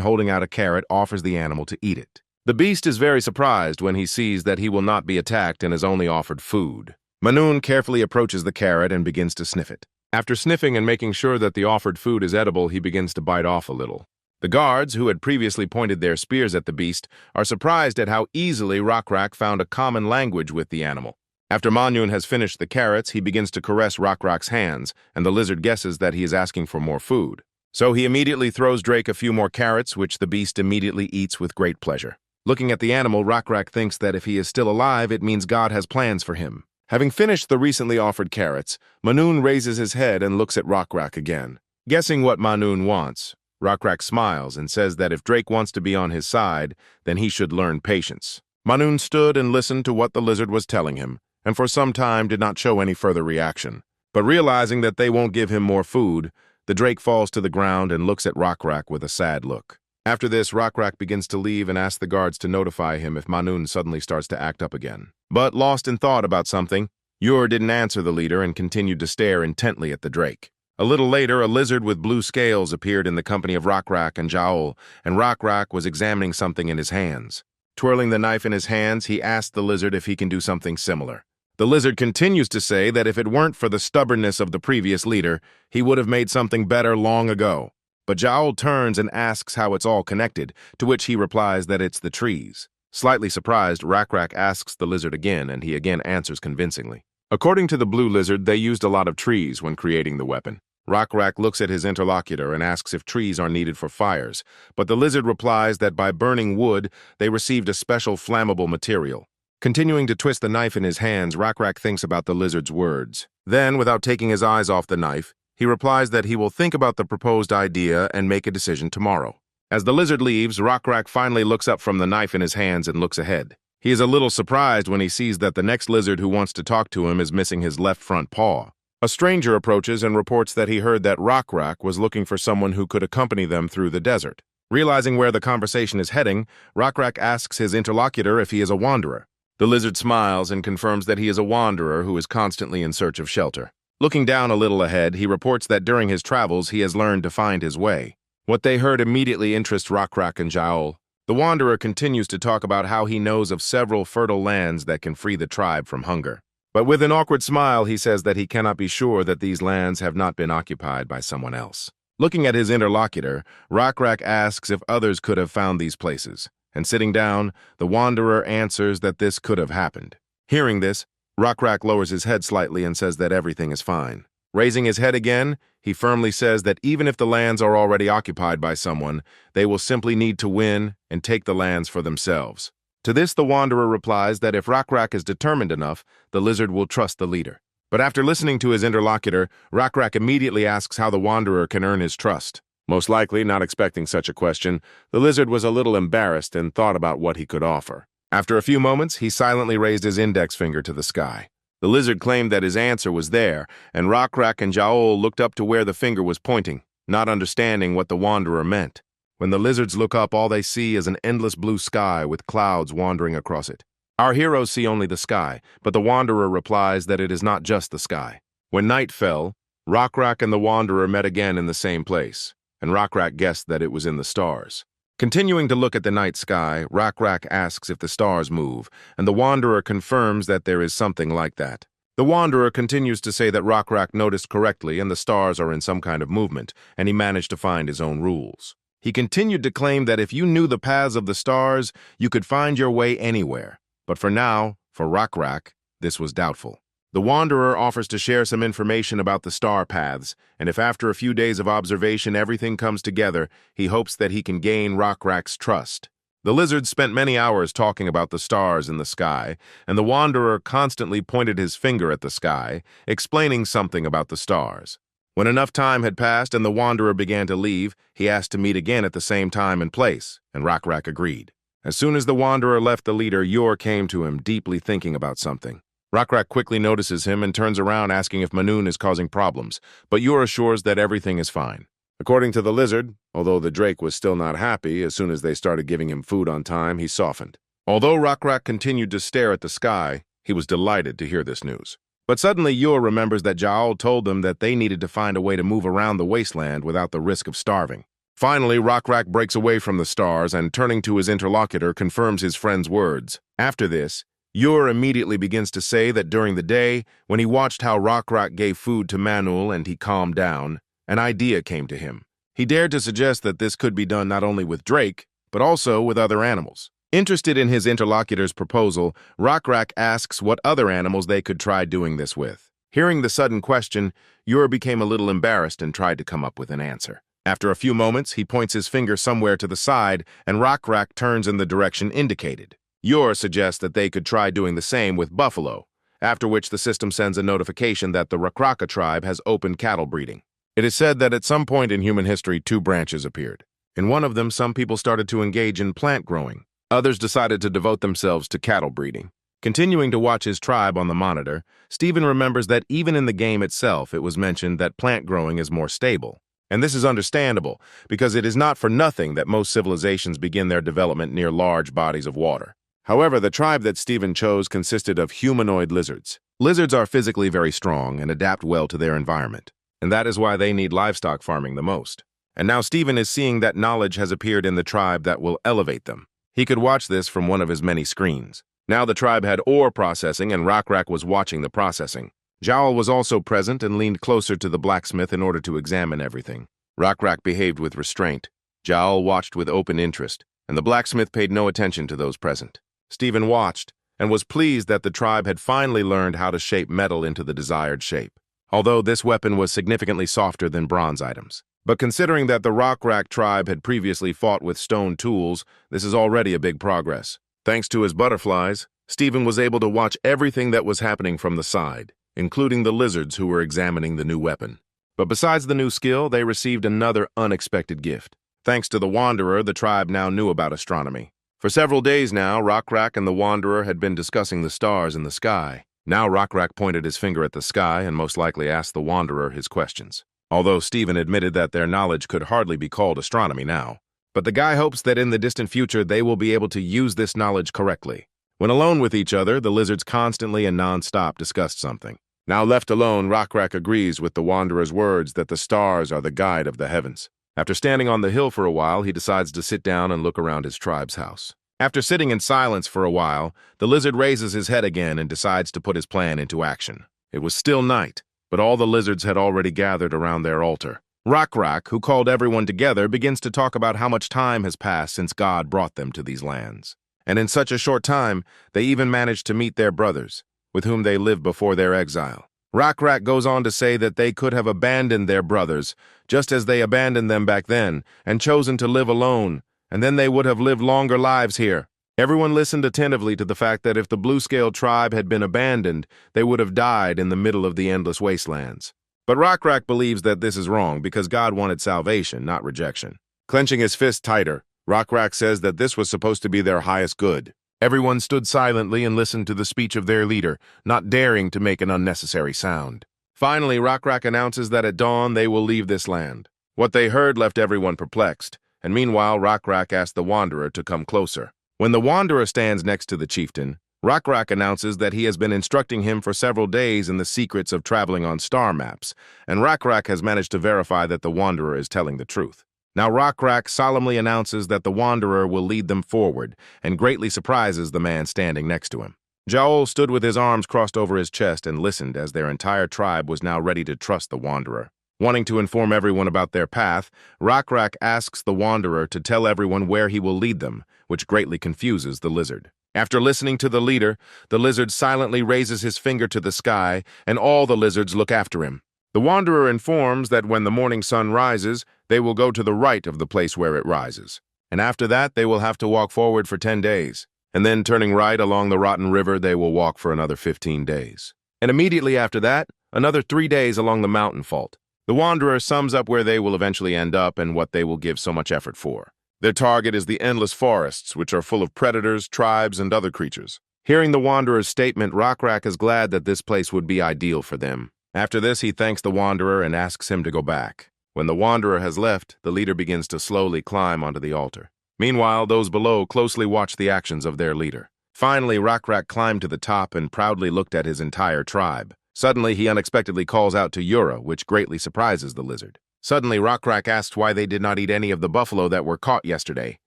holding out a carrot, offers the animal to eat it. The beast is very surprised when he sees that he will not be attacked and is only offered food. Manhwa carefully approaches the carrot and begins to sniff it. After sniffing and making sure that the offered food is edible, he begins to bite off a little. The guards, who had previously pointed their spears at the beast, are surprised at how easily Rakrak found a common language with the animal. After Manhwa has finished the carrots, he begins to caress Rakrak's hands, and the lizard guesses that he is asking for more food. So he immediately throws Drake a few more carrots, which the beast immediately eats with great pleasure. Looking at the animal, Rakrak thinks that if he is still alive, it means God has plans for him. Having finished the recently offered carrots, Manhwa raises his head and looks at Rakrak again. Guessing what Manhwa wants, Rakrak smiles and says that if Drake wants to be on his side, then he should learn patience. Manhwa stood and listened to what the lizard was telling him, and for some time did not show any further reaction. But realizing that they won't give him more food, the Drake falls to the ground and looks at Rakrak with a sad look. After this, Rakrak begins to leave and asks the guards to notify him if Manhwa suddenly starts to act up again. But lost in thought about something, Yor didn't answer the leader and continued to stare intently at the Drake. A little later, a lizard with blue scales appeared in the company of Rakrak and Yahello, and Rakrak was examining something in his hands. Twirling the knife in his hands, he asked the lizard if he can do something similar. The lizard continues to say that if it weren't for the stubbornness of the previous leader, he would have made something better long ago. But Yahello turns and asks how it's all connected, to which he replies that it's the trees. Slightly surprised, Rakrak asks the lizard again, and he again answers convincingly. According to the blue lizard, they used a lot of trees when creating the weapon. Rakrak looks at his interlocutor and asks if trees are needed for fires, but the lizard replies that by burning wood, they received a special flammable material. Continuing to twist the knife in his hands, Rakrak thinks about the lizard's words. Then, without taking his eyes off the knife, he replies that he will think about the proposed idea and make a decision tomorrow. As the lizard leaves, Rakrak finally looks up from the knife in his hands and looks ahead. He is a little surprised when he sees that the next lizard who wants to talk to him is missing his left front paw. A stranger approaches and reports that he heard that Rakrak was looking for someone who could accompany them through the desert. Realizing where the conversation is heading, Rakrak asks his interlocutor if he is a wanderer. The lizard smiles and confirms that he is a wanderer who is constantly in search of shelter. Looking down a little ahead, he reports that during his travels he has learned to find his way. What they heard immediately interests Rakrak and Yahello. The wanderer continues to talk about how he knows of several fertile lands that can free the tribe from hunger. But with an awkward smile, he says that he cannot be sure that these lands have not been occupied by someone else. Looking at his interlocutor, Rakrak asks if others could have found these places, and sitting down, the wanderer answers that this could have happened. Hearing this, Rakrak lowers his head slightly and says that everything is fine. Raising his head again, he firmly says that even if the lands are already occupied by someone, they will simply need to win and take the lands for themselves. To this, the wanderer replies that if Rakrak is determined enough, the lizard will trust the leader. But after listening to his interlocutor, Rakrak immediately asks how the wanderer can earn his trust. Most likely, not expecting such a question, the lizard was a little embarrassed and thought about what he could offer. After a few moments, he silently raised his index finger to the sky. The lizard claimed that his answer was there, and Rakrak and Yahello looked up to where the finger was pointing, not understanding what the wanderer meant. When the lizards look up, all they see is an endless blue sky with clouds wandering across it. Our heroes see only the sky, but the wanderer replies that it is not just the sky. When night fell, Rakrak and the wanderer met again in the same place, and Rakrak guessed that it was in the stars. Continuing to look at the night sky, Rakrak asks if the stars move, and the wanderer confirms that there is something like that. The wanderer continues to say that Rakrak noticed correctly and the stars are in some kind of movement, and he managed to find his own rules. He continued to claim that if you knew the paths of the stars, you could find your way anywhere. But for now, for Rakrak, this was doubtful. The wanderer offers to share some information about the star paths, and if after a few days of observation everything comes together, he hopes that he can gain Rakrak's trust. The lizard spent many hours talking about the stars in the sky, and the wanderer constantly pointed his finger at the sky, explaining something about the stars. When enough time had passed and the wanderer began to leave, he asked to meet again at the same time and place, and Rakrak agreed. As soon as the wanderer left the leader, Yor came to him, deeply thinking about something. Rockrak quickly notices him and turns around asking if Manun is causing problems, but Yor assures that everything is fine. According to the lizard, although the Drake was still not happy, as soon as they started giving him food on time, he softened. Although Rockrak continued to stare at the sky, he was delighted to hear this news. But suddenly Yor remembers that Yahello told them that they needed to find a way to move around the wasteland without the risk of starving. Finally, Rockrak breaks away from the stars and, turning to his interlocutor, confirms his friend's words. After this, Yor immediately begins to say that during the day, when he watched how Rockrak gave food to Manhwa and he calmed down, an idea came to him. He dared to suggest that this could be done not only with Drake, but also with other animals. Interested in his interlocutor's proposal, Rockrak asks what other animals they could try doing this with. Hearing the sudden question, Yor became a little embarrassed and tried to come up with an answer. After a few moments, he points his finger somewhere to the side, and Rockrak turns in the direction indicated. Yor suggests that they could try doing the same with buffalo, after which the system sends a notification that the Rakraka tribe has opened cattle breeding. It is said that at some point in human history, two branches appeared. In one of them, some people started to engage in plant growing. Others decided to devote themselves to cattle breeding. Continuing to watch his tribe on the monitor, Stephen remembers that even in the game itself, it was mentioned that plant growing is more stable. And this is understandable, because it is not for nothing that most civilizations begin their development near large bodies of water. However, the tribe that Stephen chose consisted of humanoid lizards. Lizards are physically very strong and adapt well to their environment, and that is why they need livestock farming the most. And now Stephen is seeing that knowledge has appeared in the tribe that will elevate them. He could watch this from one of his many screens. Now the tribe had ore processing, and Rockrak was watching the processing. Yahello was also present and leaned closer to the blacksmith in order to examine everything. Rockrak behaved with restraint. Yahello watched with open interest, and the blacksmith paid no attention to those present. Stephen watched and was pleased that the tribe had finally learned how to shape metal into the desired shape, although this weapon was significantly softer than bronze items. But considering that the Rockrak tribe had previously fought with stone tools, this is already a big progress. Thanks to his butterflies, Stephen was able to watch everything that was happening from the side, including the lizards who were examining the new weapon. But besides the new skill, they received another unexpected gift. Thanks to the Wanderer, the tribe now knew about astronomy. For several days now, Rockrak and the Wanderer had been discussing the stars in the sky. Now Rockrak pointed his finger at the sky and most likely asked the Wanderer his questions. Although Stephen admitted that their knowledge could hardly be called astronomy now. But the guy hopes that in the distant future they will be able to use this knowledge correctly. When alone with each other, the lizards constantly and non-stop discussed something. Now left alone, Rockrak agrees with the Wanderer's words that the stars are the guide of the heavens. After standing on the hill for a while, he decides to sit down and look around his tribe's house. After sitting in silence for a while, the lizard raises his head again and decides to put his plan into action. It was still night, but all the lizards had already gathered around their altar. Rockrak, who called everyone together, begins to talk about how much time has passed since God brought them to these lands. And in such a short time, they even managed to meet their brothers, with whom they lived before their exile. Rockrak goes on to say that they could have abandoned their brothers, just as they abandoned them back then, and chosen to live alone, and then they would have lived longer lives here. Everyone listened attentively to the fact that if the Blue-Scale tribe had been abandoned, they would have died in the middle of the endless wastelands. But Rockrak believes that this is wrong because God wanted salvation, not rejection. Clenching his fist tighter, Rockrak says that this was supposed to be their highest good. Everyone stood silently and listened to the speech of their leader, not daring to make an unnecessary sound. Finally, Rockrak announces that at dawn they will leave this land. What they heard left everyone perplexed, and meanwhile Rockrak asked the Wanderer to come closer. When the Wanderer stands next to the chieftain, Rockrak announces that he has been instructing him for several days in the secrets of traveling on star maps, and Rockrak has managed to verify that the Wanderer is telling the truth. Now Rockrak solemnly announces that the Wanderer will lead them forward, and greatly surprises the man standing next to him. Yahello stood with his arms crossed over his chest and listened as their entire tribe was now ready to trust the Wanderer. Wanting to inform everyone about their path, Rockrak asks the Wanderer to tell everyone where he will lead them, which greatly confuses the lizard. After listening to the leader, the lizard silently raises his finger to the sky, and all the lizards look after him. The Wanderer informs that when the morning sun rises, they will go to the right of the place where it rises. And after that, they will have to walk forward for 10 days. And then turning right along the rotten river, they will walk for another 15 days. And immediately after that, another 3 days along the mountain fault. The Wanderer sums up where they will eventually end up and what they will give so much effort for. Their target is the endless forests, which are full of predators, tribes, and other creatures. Hearing the Wanderer's statement, Rockrak is glad that this place would be ideal for them. After this, he thanks the Wanderer and asks him to go back. When the Wanderer has left, the leader begins to slowly climb onto the altar. Meanwhile, those below closely watch the actions of their leader. Finally, Rockrak climbed to the top and proudly looked at his entire tribe. Suddenly, he unexpectedly calls out to Yura, which greatly surprises the lizard. Suddenly, Rockrak asks why they did not eat any of the buffalo that were caught yesterday.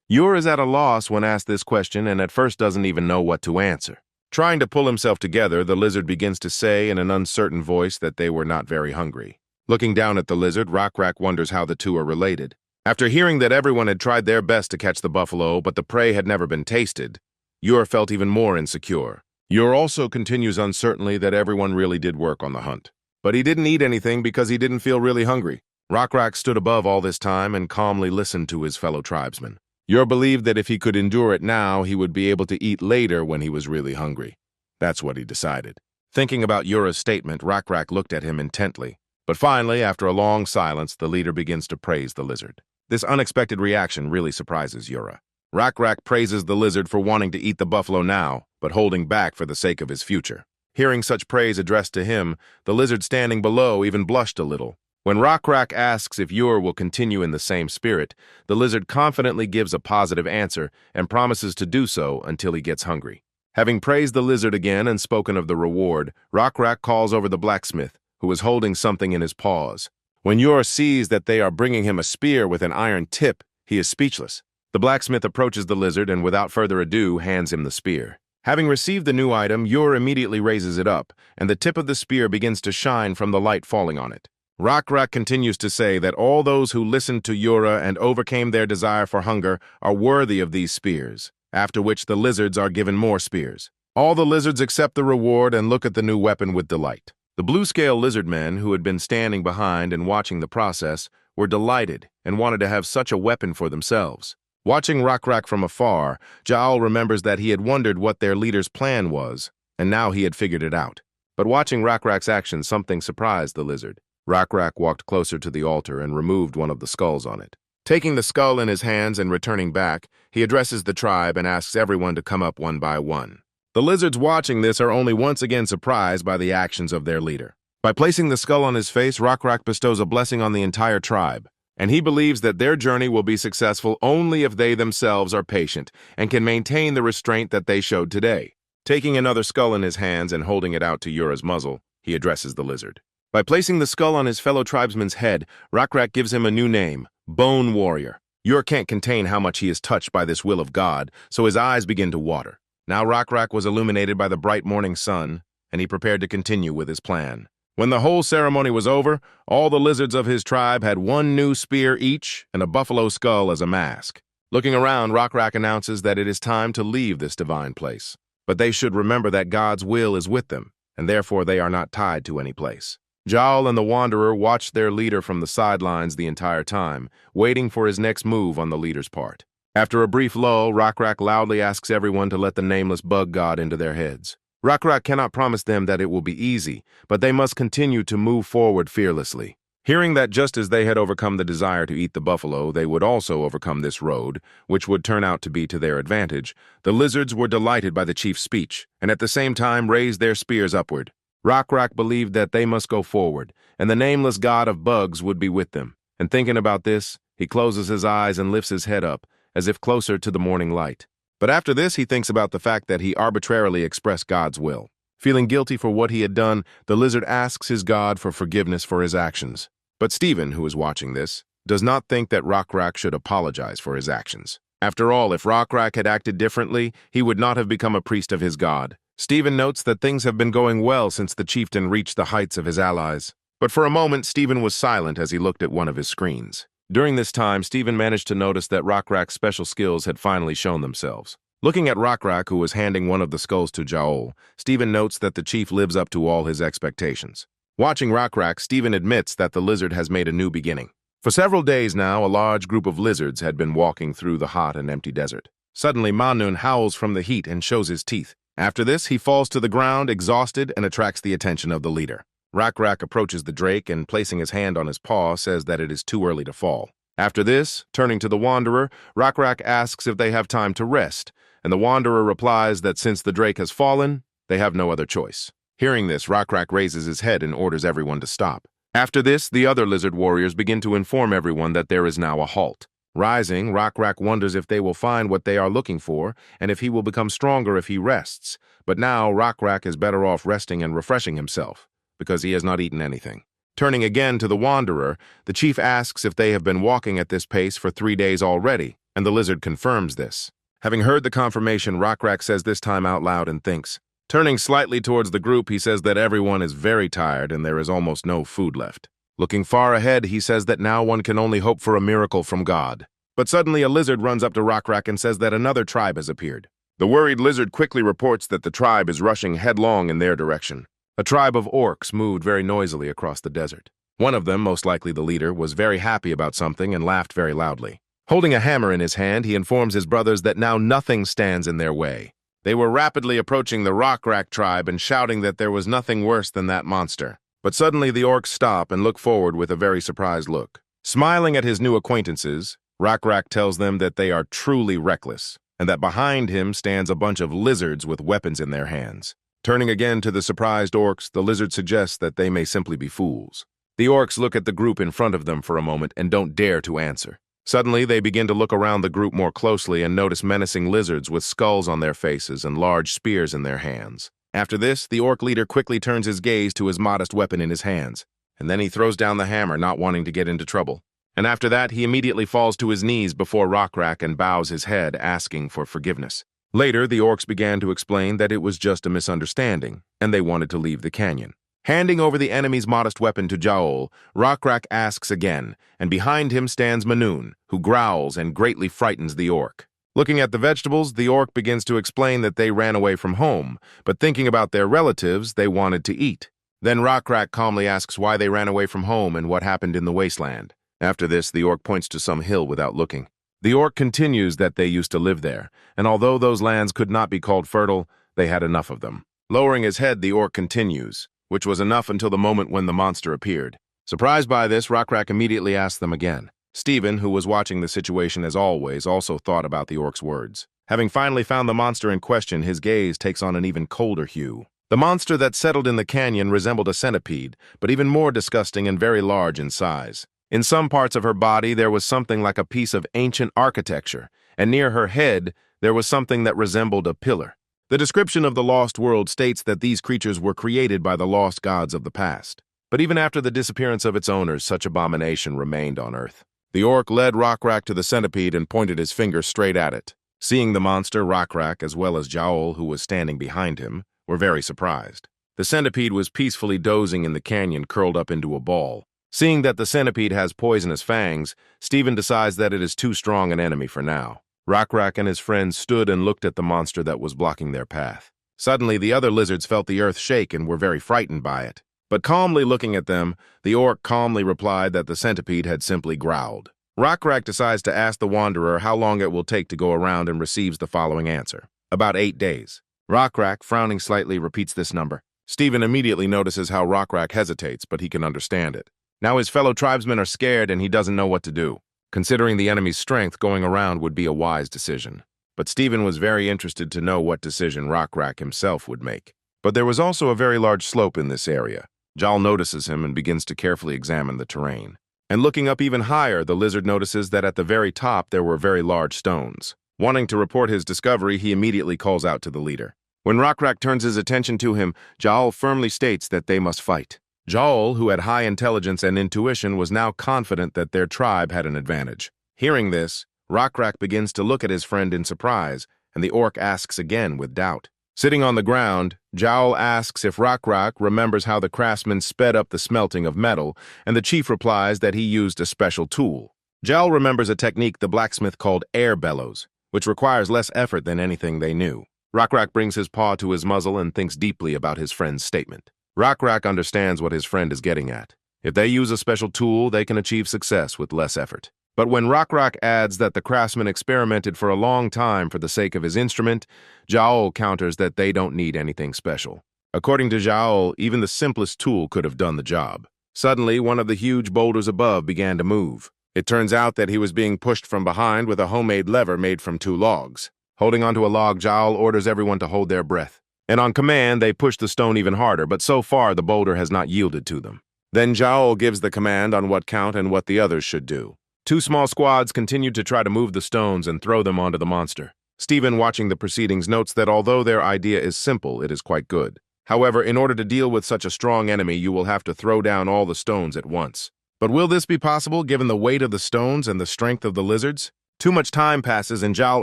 Yura is at a loss when asked this question and at first doesn't even know what to answer. Trying to pull himself together, the lizard begins to say in an uncertain voice that they were not very hungry. Looking down at the lizard, Rockrak wonders how the two are related. After hearing that everyone had tried their best to catch the buffalo, but the prey had never been tasted, Yura felt even more insecure. Yura also continues uncertainly that everyone really did work on the hunt. But he didn't eat anything because he didn't feel really hungry. Rockrak stood above all this time and calmly listened to his fellow tribesmen. Yura believed that if he could endure it now, he would be able to eat later when he was really hungry. That's what he decided. Thinking about Yura's statement, Rockrak looked at him intently. But finally, after a long silence, the leader begins to praise the lizard. This unexpected reaction really surprises Yura. Rockrak praises the lizard for wanting to eat the buffalo now, but holding back for the sake of his future. Hearing such praise addressed to him, the lizard standing below even blushed a little. When Rockrak asks if Yura will continue in the same spirit, the lizard confidently gives a positive answer and promises to do so until he gets hungry. Having praised the lizard again and spoken of the reward, Rockrak calls over the blacksmith, who is holding something in his paws. When Yura sees that they are bringing him a spear with an iron tip, he is speechless. The blacksmith approaches the lizard and without further ado hands him the spear. Having received the new item, Yura immediately raises it up, and the tip of the spear begins to shine from the light falling on it. Rockrak continues to say that all those who listened to Yura and overcame their desire for hunger are worthy of these spears, after which the lizards are given more spears. All the lizards accept the reward and look at the new weapon with delight. The blue-scale lizard men, who had been standing behind and watching the process, were delighted and wanted to have such a weapon for themselves. Watching Rockrak from afar, Yahello remembers that he had wondered what their leader's plan was, and now he had figured it out. But watching Rockrak's actions, something surprised the lizard. Rockrak walked closer to the altar and removed one of the skulls on it. Taking the skull in his hands and returning back, he addresses the tribe and asks everyone to come up one by one. The lizards watching this are only once again surprised by the actions of their leader. By placing the skull on his face, Rockrak bestows a blessing on the entire tribe, and he believes that their journey will be successful only if they themselves are patient and can maintain the restraint that they showed today. Taking another skull in his hands and holding it out to Yura's muzzle, he addresses the lizard. By placing the skull on his fellow tribesman's head, Rockrak gives him a new name, Bone Warrior. Yura can't contain how much he is touched by this will of God, so his eyes begin to water. Now Rockrak was illuminated by the bright morning sun, and he prepared to continue with his plan. When the whole ceremony was over, all the lizards of his tribe had one new spear each and a buffalo skull as a mask. Looking around, Rockrak announces that it is time to leave this divine place. But they should remember that God's will is with them, and therefore they are not tied to any place. Yahello and the Wanderer watched their leader from the sidelines the entire time, waiting for his next move on the leader's part. After a brief lull, Rockrak loudly asks everyone to let the nameless bug god into their heads. Rockrak cannot promise them that it will be easy, but they must continue to move forward fearlessly. Hearing that just as they had overcome the desire to eat the buffalo, they would also overcome this road, which would turn out to be to their advantage, the lizards were delighted by the chief's speech, and at the same time raised their spears upward. Rockrak believed that they must go forward, and the nameless god of bugs would be with them. And thinking about this, he closes his eyes and lifts his head up, as if closer to the morning light. But after this, he thinks about the fact that he arbitrarily expressed God's will. Feeling guilty for what he had done, the lizard asks his god for forgiveness for his actions. But Stephen, who is watching this, does not think that Rockrak should apologize for his actions. After all, if Rockrak had acted differently, he would not have become a priest of his god. Stephen notes that things have been going well since the chieftain reached the heights of his allies. But for a moment, Stephen was silent as he looked at one of his screens. During this time, Stephen managed to notice that Rockrak's special skills had finally shown themselves. Looking at Rockrak, who was handing one of the skulls to Yahello, Stephen notes that the chief lives up to all his expectations. Watching Rockrak, Stephen admits that the lizard has made a new beginning. For several days now, a large group of lizards had been walking through the hot and empty desert. Suddenly, Manhwa howls from the heat and shows his teeth. After this, he falls to the ground, exhausted, and attracts the attention of the leader. Rockrak approaches the drake and, placing his hand on his paw, says that it is too early to fall. After this, turning to the Wanderer, Rockrak asks if they have time to rest, and the Wanderer replies that since the Drake has fallen, they have no other choice. Hearing this, Rockrak raises his head and orders everyone to stop. After this, the other lizard warriors begin to inform everyone that there is now a halt. Rising, Rockrak wonders if they will find what they are looking for, and if he will become stronger if he rests. But now, Rockrak is better off resting and refreshing himself, because he has not eaten anything. Turning again to the Wanderer, the chief asks if they have been walking at this pace for 3 days already, and the lizard confirms this. Having heard the confirmation, Rockrak says this time out loud and thinks. Turning slightly towards the group, he says that everyone is very tired and there is almost no food left. Looking far ahead, he says that now one can only hope for a miracle from God. But suddenly a lizard runs up to Rockrak and says that another tribe has appeared. The worried lizard quickly reports that the tribe is rushing headlong in their direction. A tribe of orcs moved very noisily across the desert. One of them, most likely the leader, was very happy about something and laughed very loudly. Holding a hammer in his hand, he informs his brothers that now nothing stands in their way. They were rapidly approaching the Rockrak tribe and shouting that there was nothing worse than that monster. But suddenly the orcs stop and look forward with a very surprised look. Smiling at his new acquaintances, Rockrak tells them that they are truly reckless, and that behind him stands a bunch of lizards with weapons in their hands. Turning again to the surprised orcs, the lizard suggests that they may simply be fools. The orcs look at the group in front of them for a moment and don't dare to answer. Suddenly, they begin to look around the group more closely and notice menacing lizards with skulls on their faces and large spears in their hands. After this, the orc leader quickly turns his gaze to his modest weapon in his hands, and then he throws down the hammer, not wanting to get into trouble. And after that, he immediately falls to his knees before Rockrak and bows his head, asking for forgiveness. Later, the orcs began to explain that it was just a misunderstanding, and they wanted to leave the canyon. Handing over the enemy's modest weapon to Yahello, Rockrak asks again, and behind him stands Manhwa, who growls and greatly frightens the orc. Looking at the vegetables, the orc begins to explain that they ran away from home, but thinking about their relatives, they wanted to eat. Then Rockrak calmly asks why they ran away from home and what happened in the wasteland. After this, the orc points to some hill without looking. The orc continues that they used to live there, and although those lands could not be called fertile, they had enough of them. Lowering his head, the orc continues, which was enough until the moment when the monster appeared. Surprised by this, Rockrak immediately asked them again. Stephen, who was watching the situation as always, also thought about the orc's words. Having finally found the monster in question, his gaze takes on an even colder hue. The monster that settled in the canyon resembled a centipede, but even more disgusting and very large in size. In some parts of her body, there was something like a piece of ancient architecture, and near her head, there was something that resembled a pillar. The description of the lost world states that these creatures were created by the lost gods of the past. But even after the disappearance of its owners, such abomination remained on Earth. The orc led Rockrak to the centipede and pointed his finger straight at it. Seeing the monster, Rockrak, as well as Yahello, who was standing behind him, were very surprised. The centipede was peacefully dozing in the canyon, curled up into a ball. Seeing that the centipede has poisonous fangs, Stephen decides that it is too strong an enemy for now. Rockrak and his friends stood and looked at the monster that was blocking their path. Suddenly, the other lizards felt the earth shake and were very frightened by it. But calmly looking at them, the orc calmly replied that the centipede had simply growled. Rockrak decides to ask the Wanderer how long it will take to go around and receives the following answer. About 8 days. Rockrak, frowning slightly, repeats this number. Stephen immediately notices how Rockrak hesitates, but he can understand it. Now his fellow tribesmen are scared and he doesn't know what to do. Considering the enemy's strength, going around would be a wise decision. But Stephen was very interested to know what decision Rockrak himself would make. But there was also a very large slope in this area. Yahello notices him and begins to carefully examine the terrain. And looking up even higher, the lizard notices that at the very top there were very large stones. Wanting to report his discovery, he immediately calls out to the leader. When Rockrak turns his attention to him, Yahello firmly states that they must fight. Yahello, who had high intelligence and intuition, was now confident that their tribe had an advantage. Hearing this, Rockrak begins to look at his friend in surprise, and the orc asks again with doubt. Sitting on the ground, Yahello asks if Rockrak remembers how the craftsman sped up the smelting of metal, and the chief replies that he used a special tool. Yahello remembers a technique the blacksmith called air bellows, which requires less effort than anything they knew. Rockrak brings his paw to his muzzle and thinks deeply about his friend's statement. Rockrak understands what his friend is getting at. If they use a special tool, they can achieve success with less effort. But when Rockrak adds that the craftsman experimented for a long time for the sake of his instrument, Yahello counters that they don't need anything special. According to Yahello, even the simplest tool could have done the job. Suddenly, one of the huge boulders above began to move. It turns out that he was being pushed from behind with a homemade lever made from 2 logs. Holding onto a log, Jael orders everyone to hold their breath. And on command, they push the stone even harder, but so far the boulder has not yielded to them. Then Jael gives the command on what count and what the others should do. Two small squads continued to try to move the stones and throw them onto the monster. Stephen, watching the proceedings, notes that although their idea is simple, it is quite good. However, in order to deal with such a strong enemy, you will have to throw down all the stones at once. But will this be possible given the weight of the stones and the strength of the lizards? Too much time passes and Jael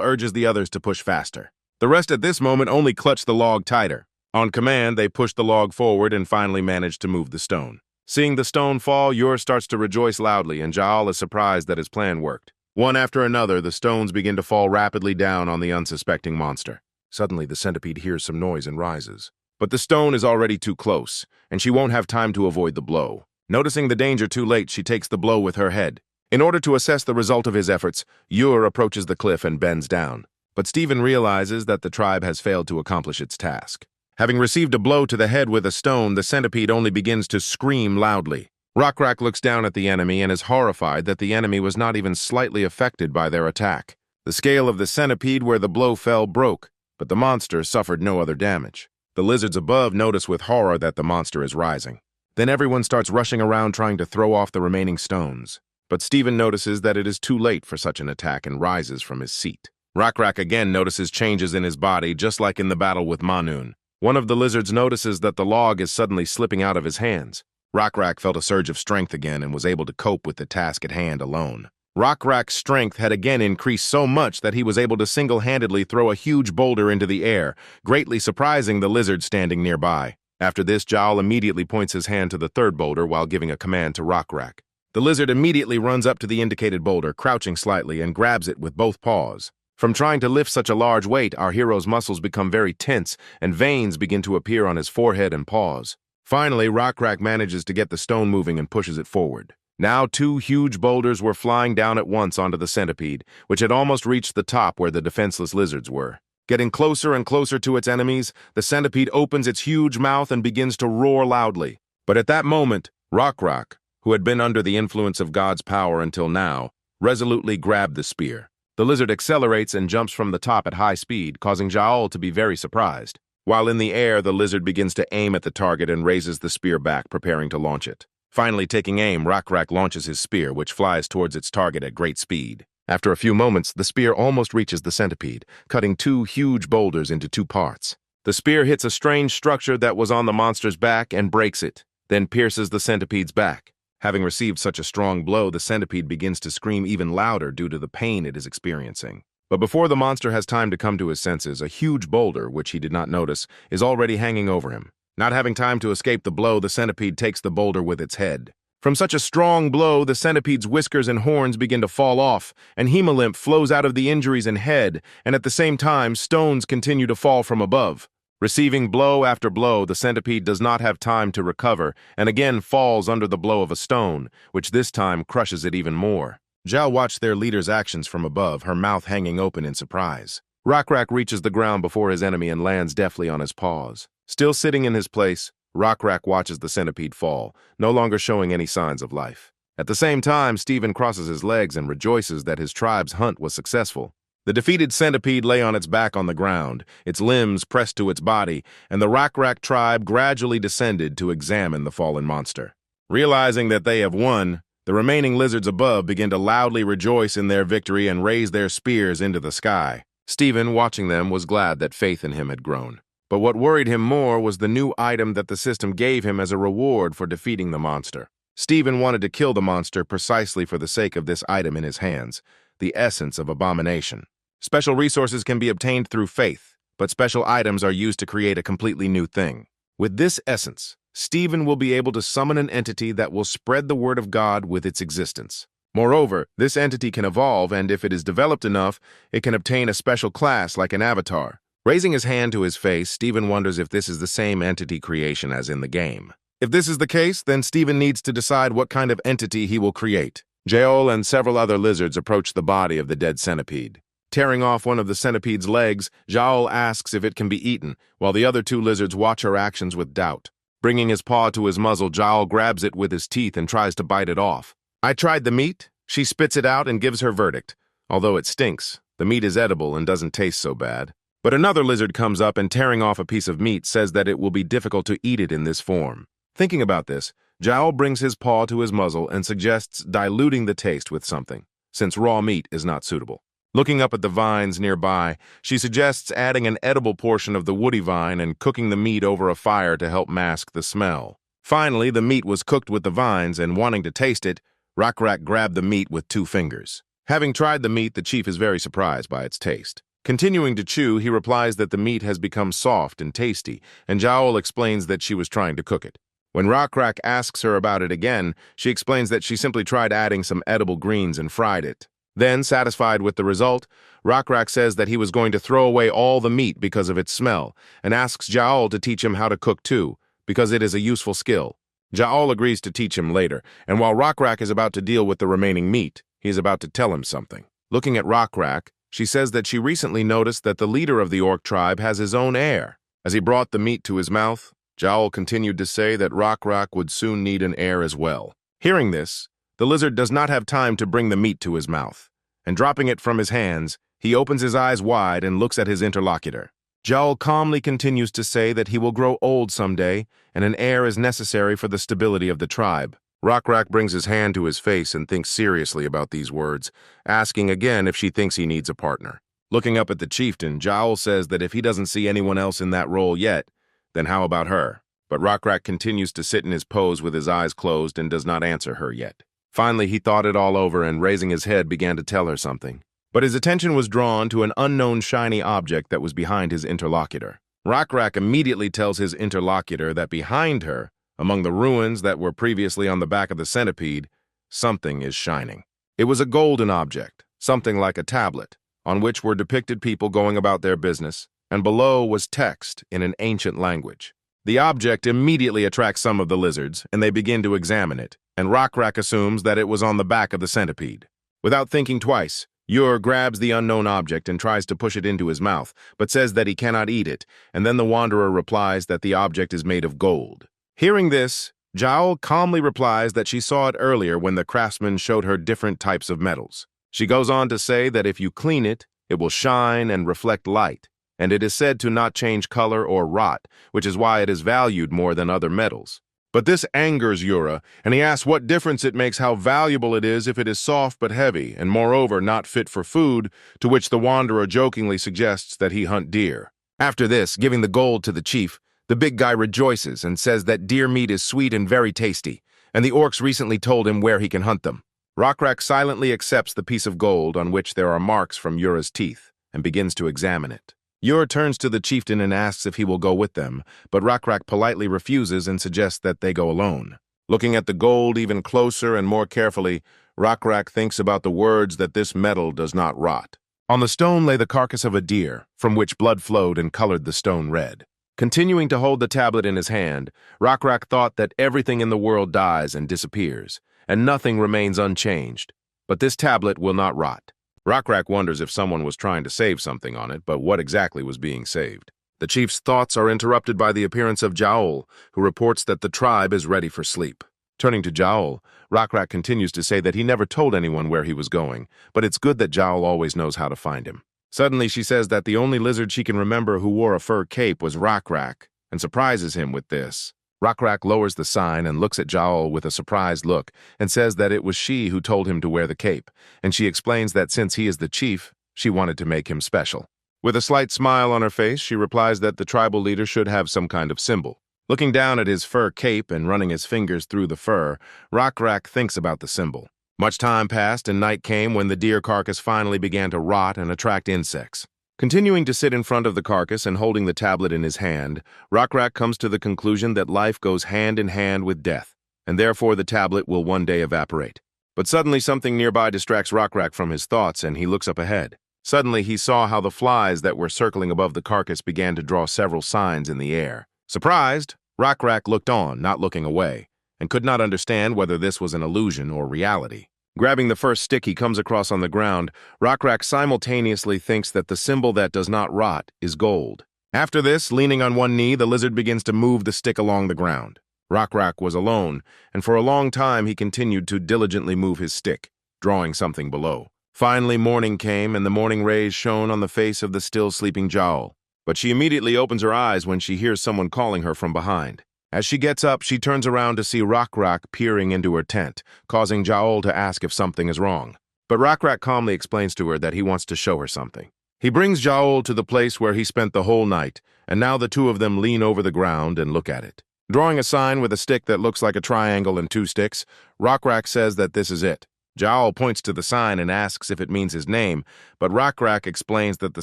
urges the others to push faster. The rest at this moment only clutch the log tighter. On command, they push the log forward and finally manage to move the stone. Seeing the stone fall, Yor starts to rejoice loudly, and Jael is surprised that his plan worked. One after another, the stones begin to fall rapidly down on the unsuspecting monster. Suddenly, the centipede hears some noise and rises. But the stone is already too close, and she won't have time to avoid the blow. Noticing the danger too late, she takes the blow with her head. In order to assess the result of his efforts, Yor approaches the cliff and bends down. But Stephen realizes that the tribe has failed to accomplish its task. Having received a blow to the head with a stone, the centipede only begins to scream loudly. Rockrak looks down at the enemy and is horrified that the enemy was not even slightly affected by their attack. The scale of the centipede where the blow fell broke, but the monster suffered no other damage. The lizards above notice with horror that the monster is rising. Then everyone starts rushing around trying to throw off the remaining stones. But Stephen notices that it is too late for such an attack and rises from his seat. Rockrak again notices changes in his body, just like in the battle with Manhwa. One of the lizards notices that the log is suddenly slipping out of his hands. Rockrak felt a surge of strength again and was able to cope with the task at hand alone. Rockrak's strength had again increased so much that he was able to single-handedly throw a huge boulder into the air, greatly surprising the lizard standing nearby. After this, Jael immediately points his hand to the third boulder while giving a command to Rockrak. The lizard immediately runs up to the indicated boulder, crouching slightly, and grabs it with both paws. From trying to lift such a large weight, our hero's muscles become very tense, and veins begin to appear on his forehead and paws. Finally, Rockrak manages to get the stone moving and pushes it forward. Now 2 huge boulders were flying down at once onto the centipede, which had almost reached the top where the defenseless lizards were. Getting closer and closer to its enemies, the centipede opens its huge mouth and begins to roar loudly. But at that moment, Rockrak, who had been under the influence of God's power until now, resolutely grabbed the spear. The lizard accelerates and jumps from the top at high speed, causing Jael to be very surprised. While in the air, the lizard begins to aim at the target and raises the spear back, preparing to launch it. Finally taking aim, Rockrak launches his spear, which flies towards its target at great speed. After a few moments, the spear almost reaches the centipede, cutting 2 huge boulders into 2 parts. The spear hits a strange structure that was on the monster's back and breaks it, then pierces the centipede's back. Having received such a strong blow, the centipede begins to scream even louder due to the pain it is experiencing. But before the monster has time to come to his senses, a huge boulder, which he did not notice, is already hanging over him. Not having time to escape the blow, the centipede takes the boulder with its head. From such a strong blow, the centipede's whiskers and horns begin to fall off, and hemolymph flows out of the injuries and head, and at the same time, stones continue to fall from above. Receiving blow after blow, the centipede does not have time to recover and again falls under the blow of a stone, which this time crushes it even more. Jael watched their leader's actions from above, her mouth hanging open in surprise. Rockrak reaches the ground before his enemy and lands deftly on his paws. Still sitting in his place, Rockrak watches the centipede fall, no longer showing any signs of life. At the same time, Stephen crosses his legs and rejoices that his tribe's hunt was successful. The defeated centipede lay on its back on the ground, its limbs pressed to its body, and the Rockrak tribe gradually descended to examine the fallen monster. Realizing that they have won, the remaining lizards above begin to loudly rejoice in their victory and raise their spears into the sky. Stephen, watching them, was glad that faith in him had grown. But what worried him more was the new item that the system gave him as a reward for defeating the monster. Stephen wanted to kill the monster precisely for the sake of this item in his hands, the essence of abomination. Special resources can be obtained through faith, but special items are used to create a completely new thing. With this essence, Stephen will be able to summon an entity that will spread the word of God with its existence. Moreover, this entity can evolve, and if it is developed enough, it can obtain a special class like an avatar. Raising his hand to his face, Stephen wonders if this is the same entity creation as in the game. If this is the case, then Stephen needs to decide what kind of entity he will create. Jael and several other lizards approach the body of the dead centipede. Tearing off one of the centipede's legs, Jael asks if it can be eaten, while the other 2 lizards watch her actions with doubt. Bringing his paw to his muzzle, Jael grabs it with his teeth and tries to bite it off. "I tried the meat," she spits it out and gives her verdict. Although it stinks, The meat is edible and doesn't taste so bad. But another lizard comes up and tearing off a piece of meat says that it will be difficult to eat it in this form. Thinking about this, Yahello brings his paw to his muzzle and suggests diluting the taste with something, since raw meat is not suitable. Looking up at the vines nearby, she suggests adding an edible portion of the woody vine and cooking the meat over a fire to help mask the smell. Finally, the meat was cooked with the vines, and wanting to taste it, Rockrak grabbed the meat with 2 fingers. Having tried the meat, the chief is very surprised by its taste. Continuing to chew, he replies that the meat has become soft and tasty, and Yahello explains that she was trying to cook it. When Rockrak asks her about it again, she explains that she simply tried adding some edible greens and fried it. Then, satisfied with the result, Rockrak says that he was going to throw away all the meat because of its smell, and asks Yahello to teach him how to cook too, because it is a useful skill. Yahello agrees to teach him later, and while Rockrak is about to deal with the remaining meat, he is about to tell him something. Looking at Rockrak, she says that she recently noticed that the leader of the orc tribe has his own heir. As he brought the meat to his mouth, Yahello continued to say that Rockrak would soon need an heir as well. Hearing this, the lizard does not have time to bring the meat to his mouth, and dropping it from his hands, he opens his eyes wide and looks at his interlocutor. Yahello calmly continues to say that he will grow old someday, and an heir is necessary for the stability of the tribe. Rockrak brings his hand to his face and thinks seriously about these words, asking again if she thinks he needs a partner. Looking up at the chieftain, Yahello says that if he doesn't see anyone else in that role yet, then how about her? But Rockrak continues to sit in his pose with his eyes closed and does not answer her yet. Finally, he thought it all over and, raising his head, began to tell her something. But his attention was drawn to an unknown shiny object that was behind his interlocutor. Rockrak immediately tells his interlocutor that behind her, among the ruins that were previously on the back of the centipede, something is shining. It was a golden object, something like a tablet, on which were depicted people going about their business, and below was text in an ancient language. The object immediately attracts some of the lizards, and they begin to examine it, and Rockrak assumes that it was on the back of the centipede. Without thinking twice, Ur grabs the unknown object and tries to push it into his mouth, but says that he cannot eat it, and then the wanderer replies that the object is made of gold. Hearing this, Yahello calmly replies that she saw it earlier when the craftsman showed her different types of metals. She goes on to say that if you clean it, it will shine and reflect light, and it is said to not change color or rot, which is why it is valued more than other metals. But this angers Ura, and he asks what difference it makes how valuable it is if it is soft but heavy, and moreover not fit for food, to which the wanderer jokingly suggests that he hunt deer. After this, giving the gold to the chief, the big guy rejoices and says that deer meat is sweet and very tasty, and the orcs recently told him where he can hunt them. Rockrak silently accepts the piece of gold on which there are marks from Ura's teeth, and begins to examine it. Ur turns to the chieftain and asks if he will go with them, but Rockrak politely refuses and suggests that they go alone. Looking at the gold even closer and more carefully, Rockrak thinks about the words that this metal does not rot. On the stone lay the carcass of a deer, from which blood flowed and colored the stone red. Continuing to hold the tablet in his hand, Rockrak thought that everything in the world dies and disappears, and nothing remains unchanged. But this tablet will not rot. Rockrak wonders if someone was trying to save something on it, but what exactly was being saved? The chief's thoughts are interrupted by the appearance of Yahello, who reports that the tribe is ready for sleep. Turning to Yahello, Rockrak continues to say that he never told anyone where he was going, but it's good that Yahello always knows how to find him. Suddenly, she says that the only lizard she can remember who wore a fur cape was Rockrak, and surprises him with this. Rockrak lowers the sign and looks at Yahello with a surprised look and says that it was she who told him to wear the cape, and she explains that since he is the chief, she wanted to make him special. With a slight smile on her face, she replies that the tribal leader should have some kind of symbol. Looking down at his fur cape and running his fingers through the fur, Rockrak thinks about the symbol. Much time passed and night came when the deer carcass finally began to rot and attract insects. Continuing to sit in front of the carcass and holding the tablet in his hand, Rockrak comes to the conclusion that life goes hand in hand with death, and therefore the tablet will one day evaporate. But suddenly something nearby distracts Rockrak from his thoughts, and he looks up ahead. Suddenly he saw how the flies that were circling above the carcass began to draw several signs in the air. Surprised, Rockrak looked on, not looking away, and could not understand whether this was an illusion or reality. Grabbing the first stick he comes across on the ground, Rockrak simultaneously thinks that the symbol that does not rot is gold. After this, leaning on one knee, the lizard begins to move the stick along the ground. Rockrak was alone, and for a long time he continued to diligently move his stick, drawing something below. Finally, morning came, and the morning rays shone on the face of the still sleeping Jowl. But she immediately opens her eyes when she hears someone calling her from behind. As she gets up, she turns around to see Rockrak peering into her tent, causing Jowl to ask if something is wrong. But Rockrak calmly explains to her that he wants to show her something. He brings Jowl to the place where he spent the whole night, and now the two of them lean over the ground and look at it. Drawing a sign with a stick that looks like a triangle and two sticks, Rockrak says that this is it. Jowl points to the sign and asks if it means his name, but Rockrak explains that the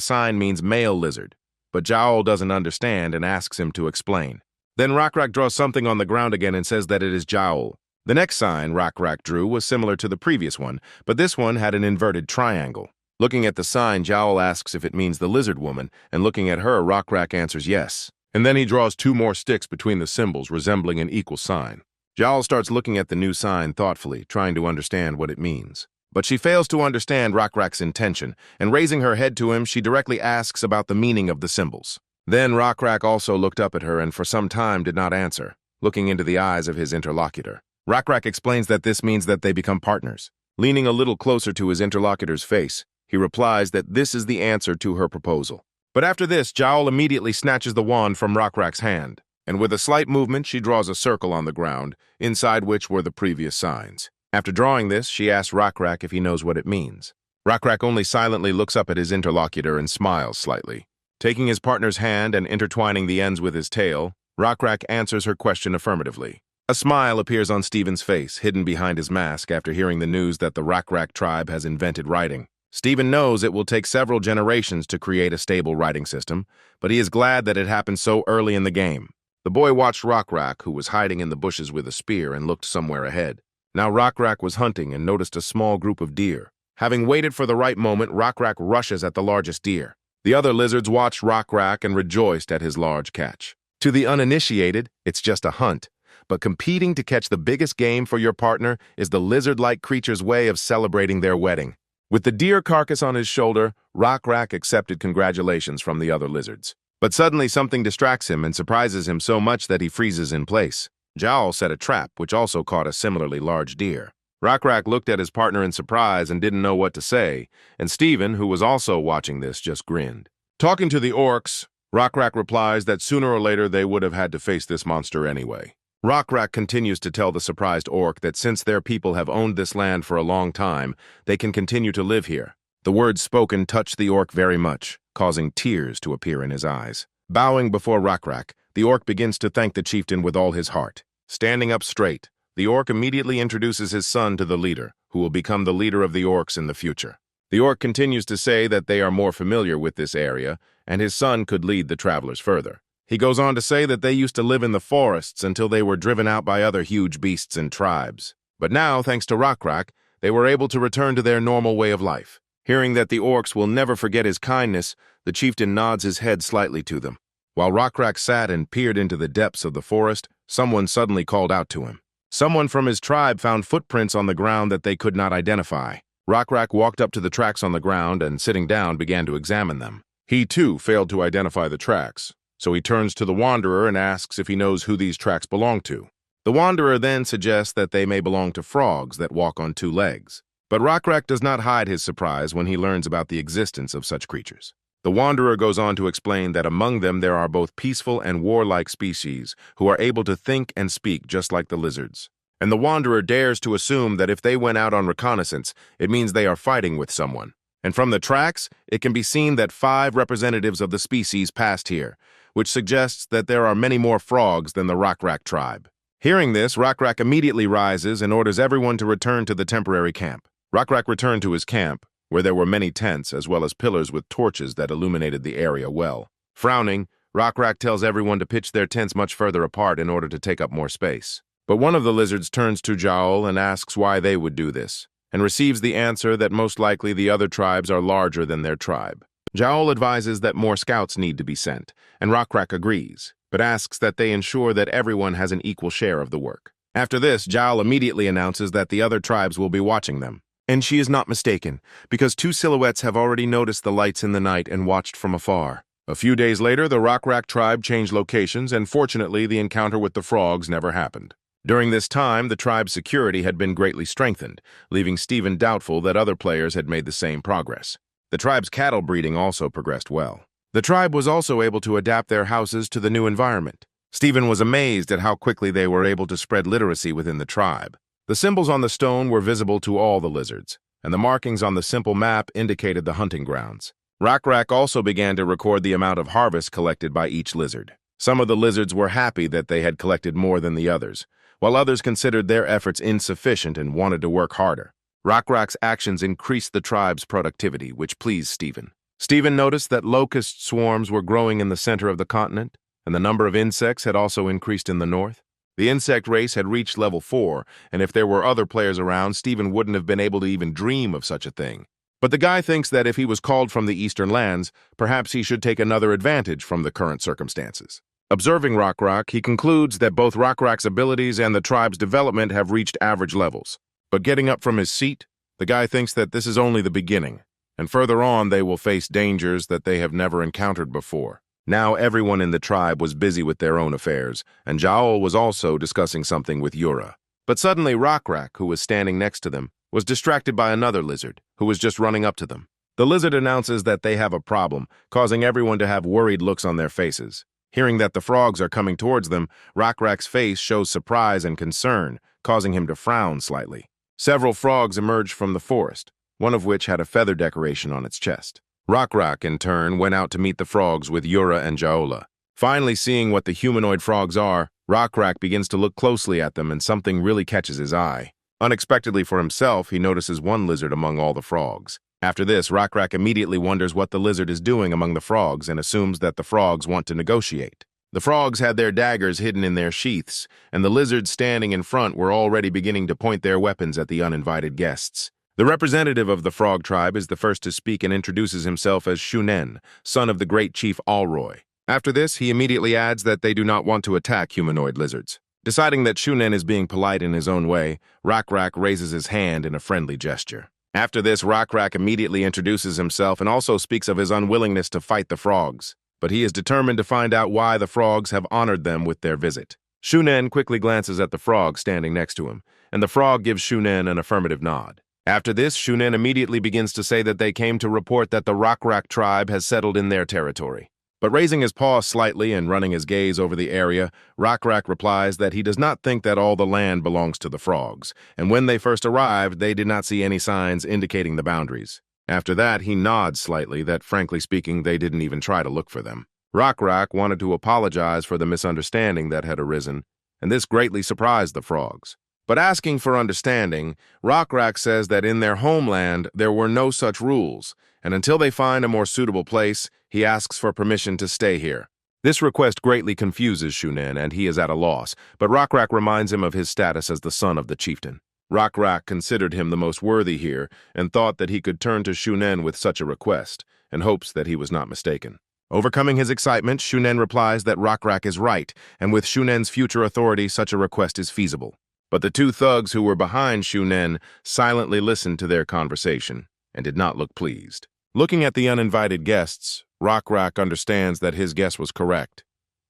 sign means male lizard. But Jowl doesn't understand and asks him to explain. Then Rockrak draws something on the ground again and says that it is Jowl. The next sign Rockrak drew was similar to the previous one, but this one had an inverted triangle. Looking at the sign, Jowl asks if it means the lizard woman, and looking at her, Rockrak answers yes. And then he draws two more sticks between the symbols, resembling an equal sign. Jowl starts looking at the new sign thoughtfully, trying to understand what it means. But she fails to understand Rockrak's intention, and raising her head to him, she directly asks about the meaning of the symbols. Then Rockrak also looked up at her and for some time did not answer, looking into the eyes of his interlocutor. Rockrak explains that this means that they become partners. Leaning a little closer to his interlocutor's face, he replies that this is the answer to her proposal. But after this, Jowl immediately snatches the wand from Rockrak's hand, and with a slight movement, she draws a circle on the ground, inside which were the previous signs. After drawing this, she asks Rockrak if he knows what it means. Rockrak only silently looks up at his interlocutor and smiles slightly. Taking his partner's hand and intertwining the ends with his tail, Rockrak answers her question affirmatively. A smile appears on Stephen's face, hidden behind his mask after hearing the news that the Rockrak tribe has invented writing. Stephen knows it will take several generations to create a stable writing system, but he is glad that it happened so early in the game. The boy watched Rockrak, who was hiding in the bushes with a spear, and looked somewhere ahead. Now Rockrak was hunting and noticed a small group of deer. Having waited for the right moment, Rockrak rushes at the largest deer. The other lizards watched Rockrak and rejoiced at his large catch. To the uninitiated, it's just a hunt, but competing to catch the biggest game for your partner is the lizard-like creature's way of celebrating their wedding. With the deer carcass on his shoulder, Rockrak accepted congratulations from the other lizards. But suddenly something distracts him and surprises him so much that he freezes in place. Jowl set a trap, which also caught a similarly large deer. Rockrak looked at his partner in surprise and didn't know what to say, and Stephen, who was also watching this, just grinned. Talking to the orcs, Rockrak replies that sooner or later they would have had to face this monster anyway. Rockrak continues to tell the surprised orc that since their people have owned this land for a long time, they can continue to live here. The words spoken touched the orc very much, causing tears to appear in his eyes. Bowing before Rockrak, the orc begins to thank the chieftain with all his heart. Standing up straight, the orc immediately introduces his son to the leader, who will become the leader of the orcs in the future. The orc continues to say that they are more familiar with this area, and his son could lead the travelers further. He goes on to say that they used to live in the forests until they were driven out by other huge beasts and tribes. But now, thanks to Rockrak, they were able to return to their normal way of life. Hearing that the orcs will never forget his kindness, the chieftain nods his head slightly to them. While Rockrak sat and peered into the depths of the forest, someone suddenly called out to him. Someone from his tribe found footprints on the ground that they could not identify. Rockrak walked up to the tracks on the ground and, sitting down, began to examine them. He, too, failed to identify the tracks. So he turns to the Wanderer and asks if he knows who these tracks belong to. The Wanderer then suggests that they may belong to frogs that walk on two legs. But Rockrak does not hide his surprise when he learns about the existence of such creatures. The Wanderer goes on to explain that among them there are both peaceful and warlike species who are able to think and speak just like the lizards. And the Wanderer dares to assume that if they went out on reconnaissance, it means they are fighting with someone. And from the tracks, it can be seen that 5 representatives of the species passed here, which suggests that there are many more frogs than the Rockrak tribe. Hearing this, Rockrak immediately rises and orders everyone to return to the temporary camp. Rockrak returned to his camp, where there were many tents as well as pillars with torches that illuminated the area well. Frowning, Rockrak tells everyone to pitch their tents much further apart in order to take up more space. But one of the lizards turns to Jowl and asks why they would do this, and receives the answer that most likely the other tribes are larger than their tribe. Jowl advises that more scouts need to be sent, and Rockrak agrees, but asks that they ensure that everyone has an equal share of the work. After this, Jowl immediately announces that the other tribes will be watching them. And she is not mistaken, because 2 silhouettes have already noticed the lights in the night and watched from afar. A few days later, the Rockrak tribe changed locations, and fortunately, the encounter with the frogs never happened. During this time, the tribe's security had been greatly strengthened, leaving Stephen doubtful that other players had made the same progress. The tribe's cattle breeding also progressed well. The tribe was also able to adapt their houses to the new environment. Stephen was amazed at how quickly they were able to spread literacy within the tribe. The symbols on the stone were visible to all the lizards, and the markings on the simple map indicated the hunting grounds. Rakrak also began to record the amount of harvest collected by each lizard. Some of the lizards were happy that they had collected more than the others, while others considered their efforts insufficient and wanted to work harder. Rakrak's actions increased the tribe's productivity, which pleased Stephen. Stephen noticed that locust swarms were growing in the center of the continent, and the number of insects had also increased in the north. The insect race had reached level 4, and if there were other players around, Stephen wouldn't have been able to even dream of such a thing. But the guy thinks that if he was called from the eastern lands, perhaps he should take another advantage from the current circumstances. Observing Rakrak, he concludes that both Rakrak's abilities and the tribe's development have reached average levels. But getting up from his seat, the guy thinks that this is only the beginning, and further on they will face dangers that they have never encountered before. Now everyone in the tribe was busy with their own affairs, and Yahello was also discussing something with Yura. But suddenly Rakrak, who was standing next to them, was distracted by another lizard, who was just running up to them. The lizard announces that they have a problem, causing everyone to have worried looks on their faces. Hearing that the frogs are coming towards them, Rakrak's face shows surprise and concern, causing him to frown slightly. Several frogs emerged from the forest, one of which had a feather decoration on its chest. Rakrak, in turn, went out to meet the frogs with Yura and Yahello. Finally seeing what the humanoid frogs are, Rakrak begins to look closely at them and something really catches his eye. Unexpectedly for himself, he notices one lizard among all the frogs. After this, Rakrak immediately wonders what the lizard is doing among the frogs and assumes that the frogs want to negotiate. The frogs had their daggers hidden in their sheaths, and the lizards standing in front were already beginning to point their weapons at the uninvited guests. The representative of the frog tribe is the first to speak and introduces himself as Shunen, son of the great chief Alroy. After this, he immediately adds that they do not want to attack humanoid lizards. Deciding that Shunen is being polite in his own way, Rakrak raises his hand in a friendly gesture. After this, Rakrak immediately introduces himself and also speaks of his unwillingness to fight the frogs, but he is determined to find out why the frogs have honored them with their visit. Shunen quickly glances at the frog standing next to him, and the frog gives Shunen an affirmative nod. After this, Shunen immediately begins to say that they came to report that the Rakrak tribe has settled in their territory. But raising his paw slightly and running his gaze over the area, Rakrak replies that he does not think that all the land belongs to the frogs, and when they first arrived, they did not see any signs indicating the boundaries. After that, he nods slightly that, frankly speaking, they didn't even try to look for them. Rakrak wanted to apologize for the misunderstanding that had arisen, and this greatly surprised the frogs. But asking for understanding, Rakrak says that in their homeland there were no such rules, and until they find a more suitable place, he asks for permission to stay here. This request greatly confuses Shunen, and he is at a loss, but Rakrak reminds him of his status as the son of the chieftain. Rakrak considered him the most worthy here, and thought that he could turn to Shunen with such a request, and hopes that he was not mistaken. Overcoming his excitement, Shunen replies that Rakrak is right, and with Shunen's future authority, such a request is feasible. But the two thugs who were behind Shunen silently listened to their conversation, and did not look pleased. Looking at the uninvited guests, Rakrak understands that his guess was correct.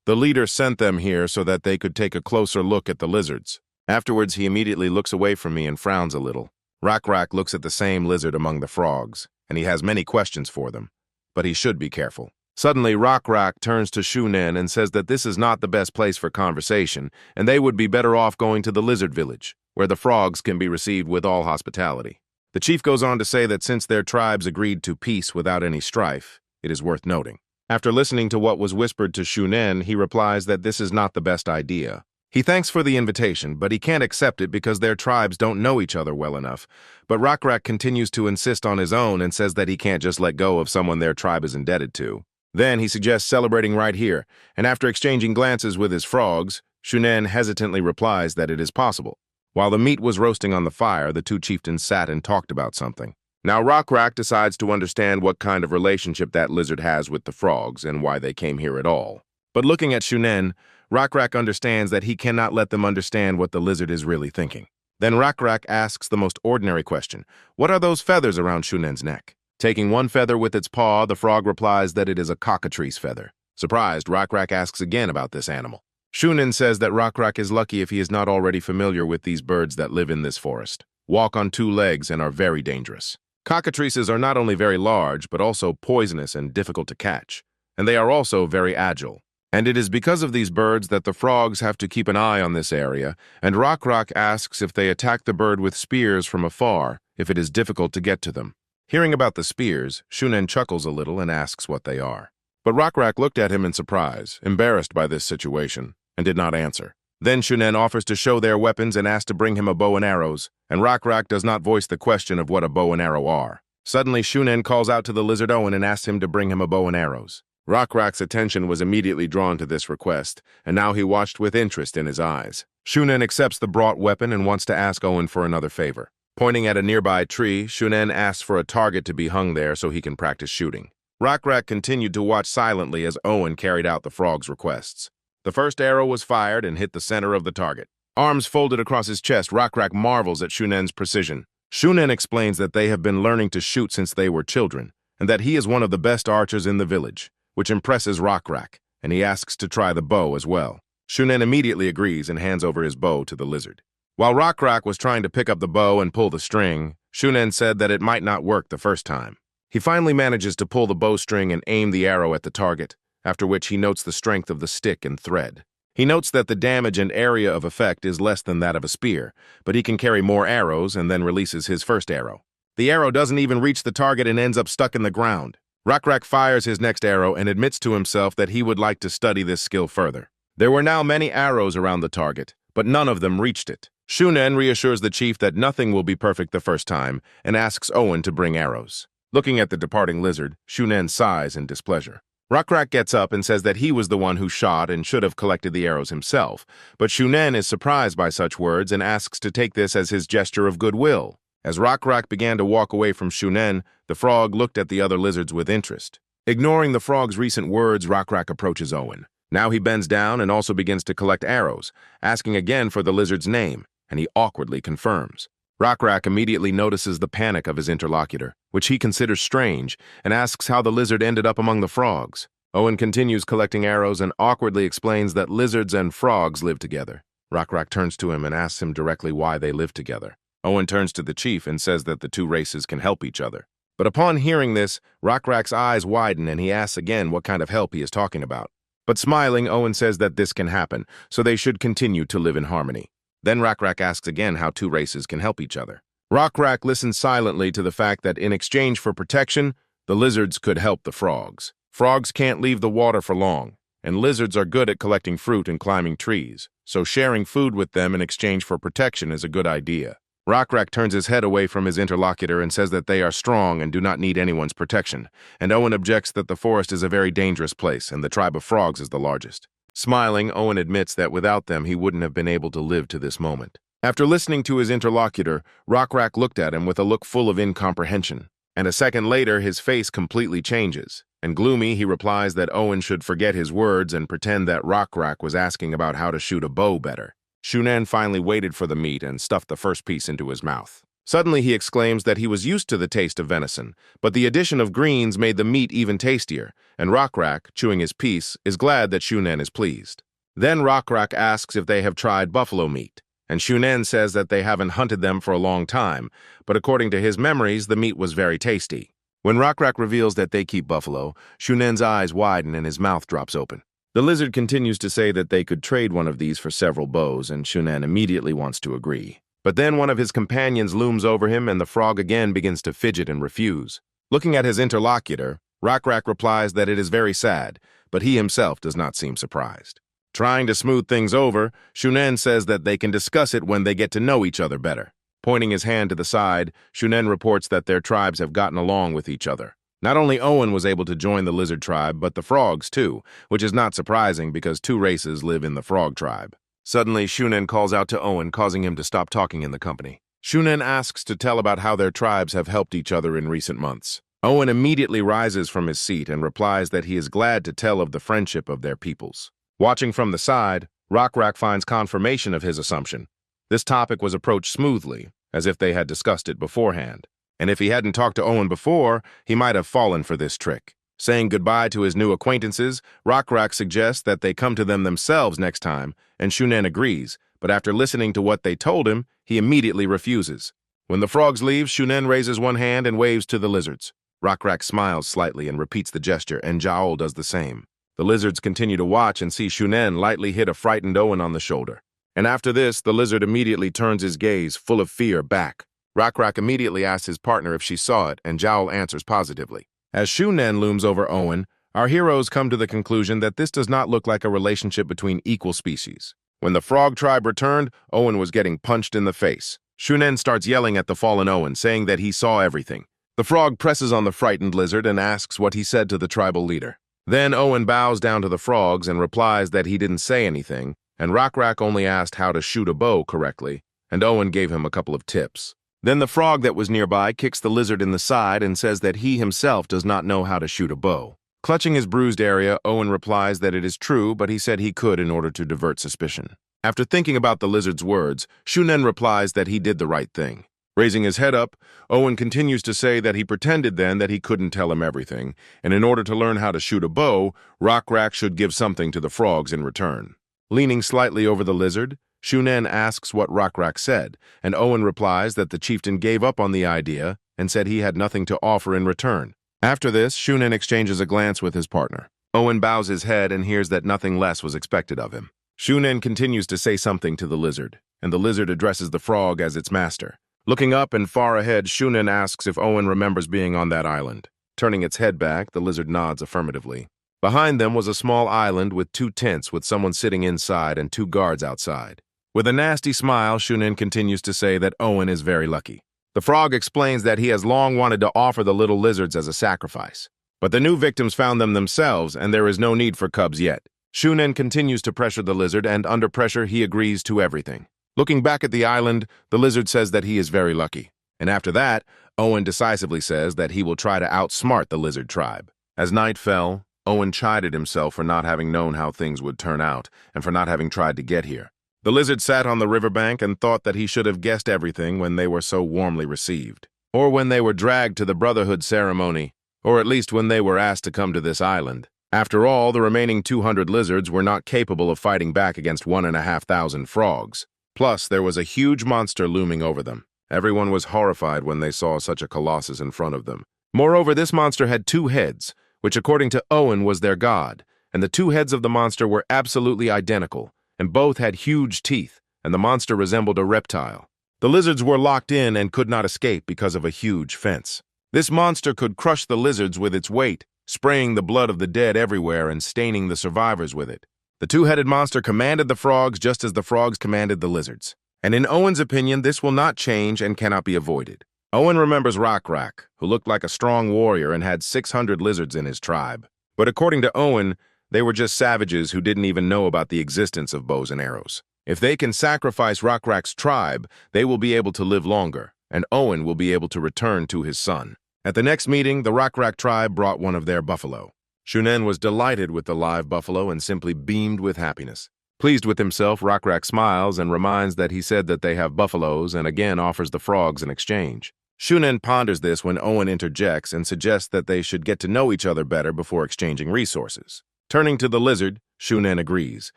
The leader sent them here so that they could take a closer look at the lizards. Afterwards, he immediately looks away from me and frowns a little. Rakrak looks at the same lizard among the frogs, and he has many questions for them, but he should be careful. Suddenly, Rakrak turns to Shunen and says that this is not the best place for conversation, and they would be better off going to the lizard village, where the frogs can be received with all hospitality. The chief goes on to say that since their tribes agreed to peace without any strife, it is worth noting. After listening to what was whispered to Shunen, he replies that this is not the best idea. He thanks for the invitation, but he can't accept it because their tribes don't know each other well enough. But Rakrak continues to insist on his own and says that he can't just let go of someone their tribe is indebted to. Then he suggests celebrating right here, and after exchanging glances with his frogs, Shunen hesitantly replies that it is possible. While the meat was roasting on the fire, the two chieftains sat and talked about something. Now Rakrak decides to understand what kind of relationship that lizard has with the frogs and why they came here at all. But looking at Shunen, Rakrak understands that he cannot let them understand what the lizard is really thinking. Then Rakrak asks the most ordinary question: what are those feathers around Shunen's neck? Taking one feather with its paw, the frog replies that it is a cockatrice feather. Surprised, Rakrak asks again about this animal. Shunen says that Rockrak is lucky if he is not already familiar with these birds that live in this forest, walk on two legs, and are very dangerous. Cockatrices are not only very large, but also poisonous and difficult to catch, and they are also very agile. And it is because of these birds that the frogs have to keep an eye on this area, and Rockrak asks if they attack the bird with spears from afar, if it is difficult to get to them. Hearing about the spears, Shunen chuckles a little and asks what they are. But Rockrak looked at him in surprise, embarrassed by this situation, and did not answer. Then Shunen offers to show their weapons and asks to bring him a bow and arrows, and Rockrak does not voice the question of what a bow and arrow are. Suddenly, Shunen calls out to the lizard Owen and asks him to bring him a bow and arrows. Rockrak's attention was immediately drawn to this request, and now he watched with interest in his eyes. Shunen accepts the brought weapon and wants to ask Owen for another favor. Pointing at a nearby tree, Shunen asks for a target to be hung there so he can practice shooting. Rockrak continued to watch silently as Owen carried out the frog's requests. The first arrow was fired and hit the center of the target. Arms folded across his chest, Rockrak marvels at Shunen's precision. Shunen explains that they have been learning to shoot since they were children, and that he is one of the best archers in the village, which impresses Rockrak, and he asks to try the bow as well. Shunen immediately agrees and hands over his bow to the lizard. While Rockrak was trying to pick up the bow and pull the string, Shunen said that it might not work the first time. He finally manages to pull the bowstring and aim the arrow at the target, after which he notes the strength of the stick and thread. He notes that the damage and area of effect is less than that of a spear, but he can carry more arrows and then releases his first arrow. The arrow doesn't even reach the target and ends up stuck in the ground. Rockrak fires his next arrow and admits to himself that he would like to study this skill further. There were now many arrows around the target, but none of them reached it. Shunen reassures the chief that nothing will be perfect the first time and asks Owen to bring arrows. Looking at the departing lizard, Shunen sighs in displeasure. Rockrak gets up and says that he was the one who shot and should have collected the arrows himself, but Shunen is surprised by such words and asks to take this as his gesture of goodwill. As Rockrak began to walk away from Shunen, the frog looked at the other lizards with interest. Ignoring the frog's recent words, Rockrak approaches Owen. Now he bends down and also begins to collect arrows, asking again for the lizard's name, and he awkwardly confirms. Rockrak immediately notices the panic of his interlocutor, which he considers strange, and asks how the lizard ended up among the frogs. Owen continues collecting arrows and awkwardly explains that lizards and frogs live together. Rockrak turns to him and asks him directly why they live together. Owen turns to the chief and says that the two races can help each other. But upon hearing this, Rockrak's eyes widen and he asks again what kind of help he is talking about. But smiling, Owen says that this can happen, so they should continue to live in harmony. Then Rockrak asks again how two races can help each other. Rockrak listens silently to the fact that in exchange for protection, the lizards could help the frogs. Frogs can't leave the water for long, and lizards are good at collecting fruit and climbing trees, so sharing food with them in exchange for protection is a good idea. Rockrak turns his head away from his interlocutor and says that they are strong and do not need anyone's protection, and Owen objects that the forest is a very dangerous place and the tribe of frogs is the largest. Smiling, Owen admits that without them he wouldn't have been able to live to this moment. After listening to his interlocutor, Rockrak looked at him with a look full of incomprehension, and a second later his face completely changes, and gloomy he replies that Owen should forget his words and pretend that Rockrak was asking about how to shoot a bow better. Shunen finally waited for the meat and stuffed the first piece into his mouth. Suddenly he exclaims that he was used to the taste of venison, but the addition of greens made the meat even tastier, and Rockrak, chewing his piece, is glad that Shunen is pleased. Then Rockrak asks if they have tried buffalo meat, and Shunen says that they haven't hunted them for a long time, but according to his memories, the meat was very tasty. When Rockrak reveals that they keep buffalo, Shunen's eyes widen and his mouth drops open. The lizard continues to say that they could trade one of these for several bows, and Shunen immediately wants to agree. But then one of his companions looms over him and the frog again begins to fidget and refuse. Looking at his interlocutor, Rockrak replies that it is very sad, but he himself does not seem surprised. Trying to smooth things over, Shunen says that they can discuss it when they get to know each other better. Pointing his hand to the side, Shunen reports that their tribes have gotten along with each other. Not only Owen was able to join the lizard tribe, but the frogs too, which is not surprising because two races live in the frog tribe. Suddenly, Shunen calls out to Owen, causing him to stop talking in the company. Shunen asks to tell about how their tribes have helped each other in recent months. Owen immediately rises from his seat and replies that he is glad to tell of the friendship of their peoples. Watching from the side, Rockrak finds confirmation of his assumption. This topic was approached smoothly, as if they had discussed it beforehand. And if he hadn't talked to Owen before, he might have fallen for this trick. Saying goodbye to his new acquaintances, Rockrak suggests that they come to them themselves next time, and Shunen agrees, but after listening to what they told him, he immediately refuses. When the frogs leave, Shunen raises one hand and waves to the lizards. Rockrak smiles slightly and repeats the gesture, and Jaol does the same. The lizards continue to watch and see Shunen lightly hit a frightened Owen on the shoulder. And after this, the lizard immediately turns his gaze, full of fear, back. Rockrak immediately asks his partner if she saw it, and Jaol answers positively. As Shunen looms over Owen, our heroes come to the conclusion that this does not look like a relationship between equal species. When the frog tribe returned, Owen was getting punched in the face. Shunen starts yelling at the fallen Owen, saying that he saw everything. The frog presses on the frightened lizard and asks what he said to the tribal leader. Then Owen bows down to the frogs and replies that he didn't say anything, and Rockrak only asked how to shoot a bow correctly, and Owen gave him a couple of tips. Then the frog that was nearby kicks the lizard in the side and says that he himself does not know how to shoot a bow. Clutching his bruised area, Owen replies that it is true, but he said he could in order to divert suspicion. After thinking about the lizard's words, Shunen replies that he did the right thing. Raising his head up, Owen continues to say that he pretended then that he couldn't tell him everything, and in order to learn how to shoot a bow, Rockrak should give something to the frogs in return. Leaning slightly over the lizard, Shunen asks what Rockrak said, and Owen replies that the chieftain gave up on the idea and said he had nothing to offer in return. After this, Shunen exchanges a glance with his partner. Owen bows his head and hears that nothing less was expected of him. Shunen continues to say something to the lizard, and the lizard addresses the frog as its master. Looking up and far ahead, Shunen asks if Owen remembers being on that island. Turning its head back, the lizard nods affirmatively. Behind them was a small island with 2 tents with someone sitting inside and 2 guards outside. With a nasty smile, Shunen continues to say that Owen is very lucky. The frog explains that he has long wanted to offer the little lizards as a sacrifice. But the new victims found them themselves, and there is no need for cubs yet. Shunen continues to pressure the lizard, and under pressure, he agrees to everything. Looking back at the island, the lizard says that he is very lucky. And after that, Owen decisively says that he will try to outsmart the lizard tribe. As night fell, Owen chided himself for not having known how things would turn out, and for not having tried to get here. The lizard sat on the riverbank and thought that he should have guessed everything when they were so warmly received, or when they were dragged to the Brotherhood ceremony, or at least when they were asked to come to this island. After all, the remaining 200 lizards were not capable of fighting back against 1,500 frogs. Plus, there was a huge monster looming over them. Everyone was horrified when they saw such a colossus in front of them. Moreover, this monster had 2 heads, which according to Owen was their god, and the 2 heads of the monster were absolutely identical, and both had huge teeth, and the monster resembled a reptile. The lizards were locked in and could not escape because of a huge fence. This monster could crush the lizards with its weight, spraying the blood of the dead everywhere and staining the survivors with it. The 2-headed monster commanded the frogs just as the frogs commanded the lizards. And in Owen's opinion, this will not change and cannot be avoided. Owen remembers Rockrak, who looked like a strong warrior and had 600 lizards in his tribe. But according to Owen, they were just savages who didn't even know about the existence of bows and arrows. If they can sacrifice Rockrak's tribe, they will be able to live longer, and Owen will be able to return to his son. At the next meeting, the Rockrak tribe brought one of their buffalo. Shunen was delighted with the live buffalo and simply beamed with happiness. Pleased with himself, Rockrak smiles and reminds that he said that they have buffaloes and again offers the frogs in exchange. Shunen ponders this when Owen interjects and suggests that they should get to know each other better before exchanging resources. Turning to the lizard, Shunen agrees,